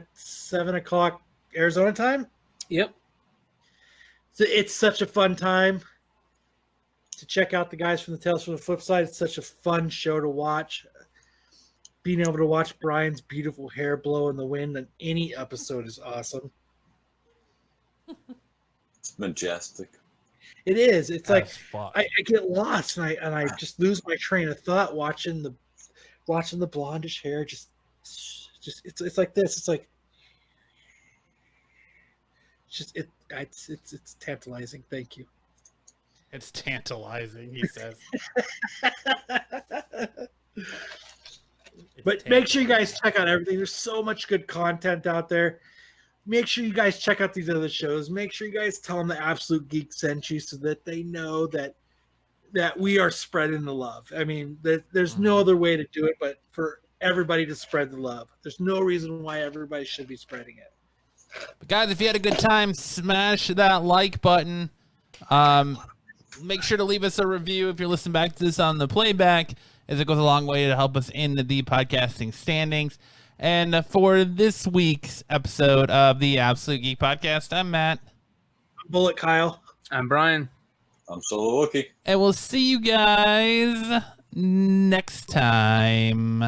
o'clock Arizona time? Yep. So it's such a fun time to check out the guys from the Tales from the Flip Side. It's such a fun show to watch. Being able to watch Brian's beautiful hair blow in the wind on any episode is awesome. it's majestic. It is. It's like fuck. I get lost and I just lose my train of thought watching the blondish hair. Just it's like this. It's like it's tantalizing. Thank you. It's tantalizing, he says. But make sure you guys check out everything. There's so much good content out there. Make sure you guys check out these other shows. Make sure you guys tell them the Absolute Geek sent you so that they know that we are spreading the love. I mean, there's no other way to do it but for everybody to spread the love. There's no reason why everybody should be spreading it. But guys, if you had a good time, smash that like button. Make sure to leave us a review if you're listening back to this on the playback, as it goes a long way to help us in the podcasting standings. And for this week's episode of the Absolute Geek Podcast, I'm Matt. I'm Bulleit Kyle. I'm Brian. I'm Solo Wookie. And we'll see you guys next time.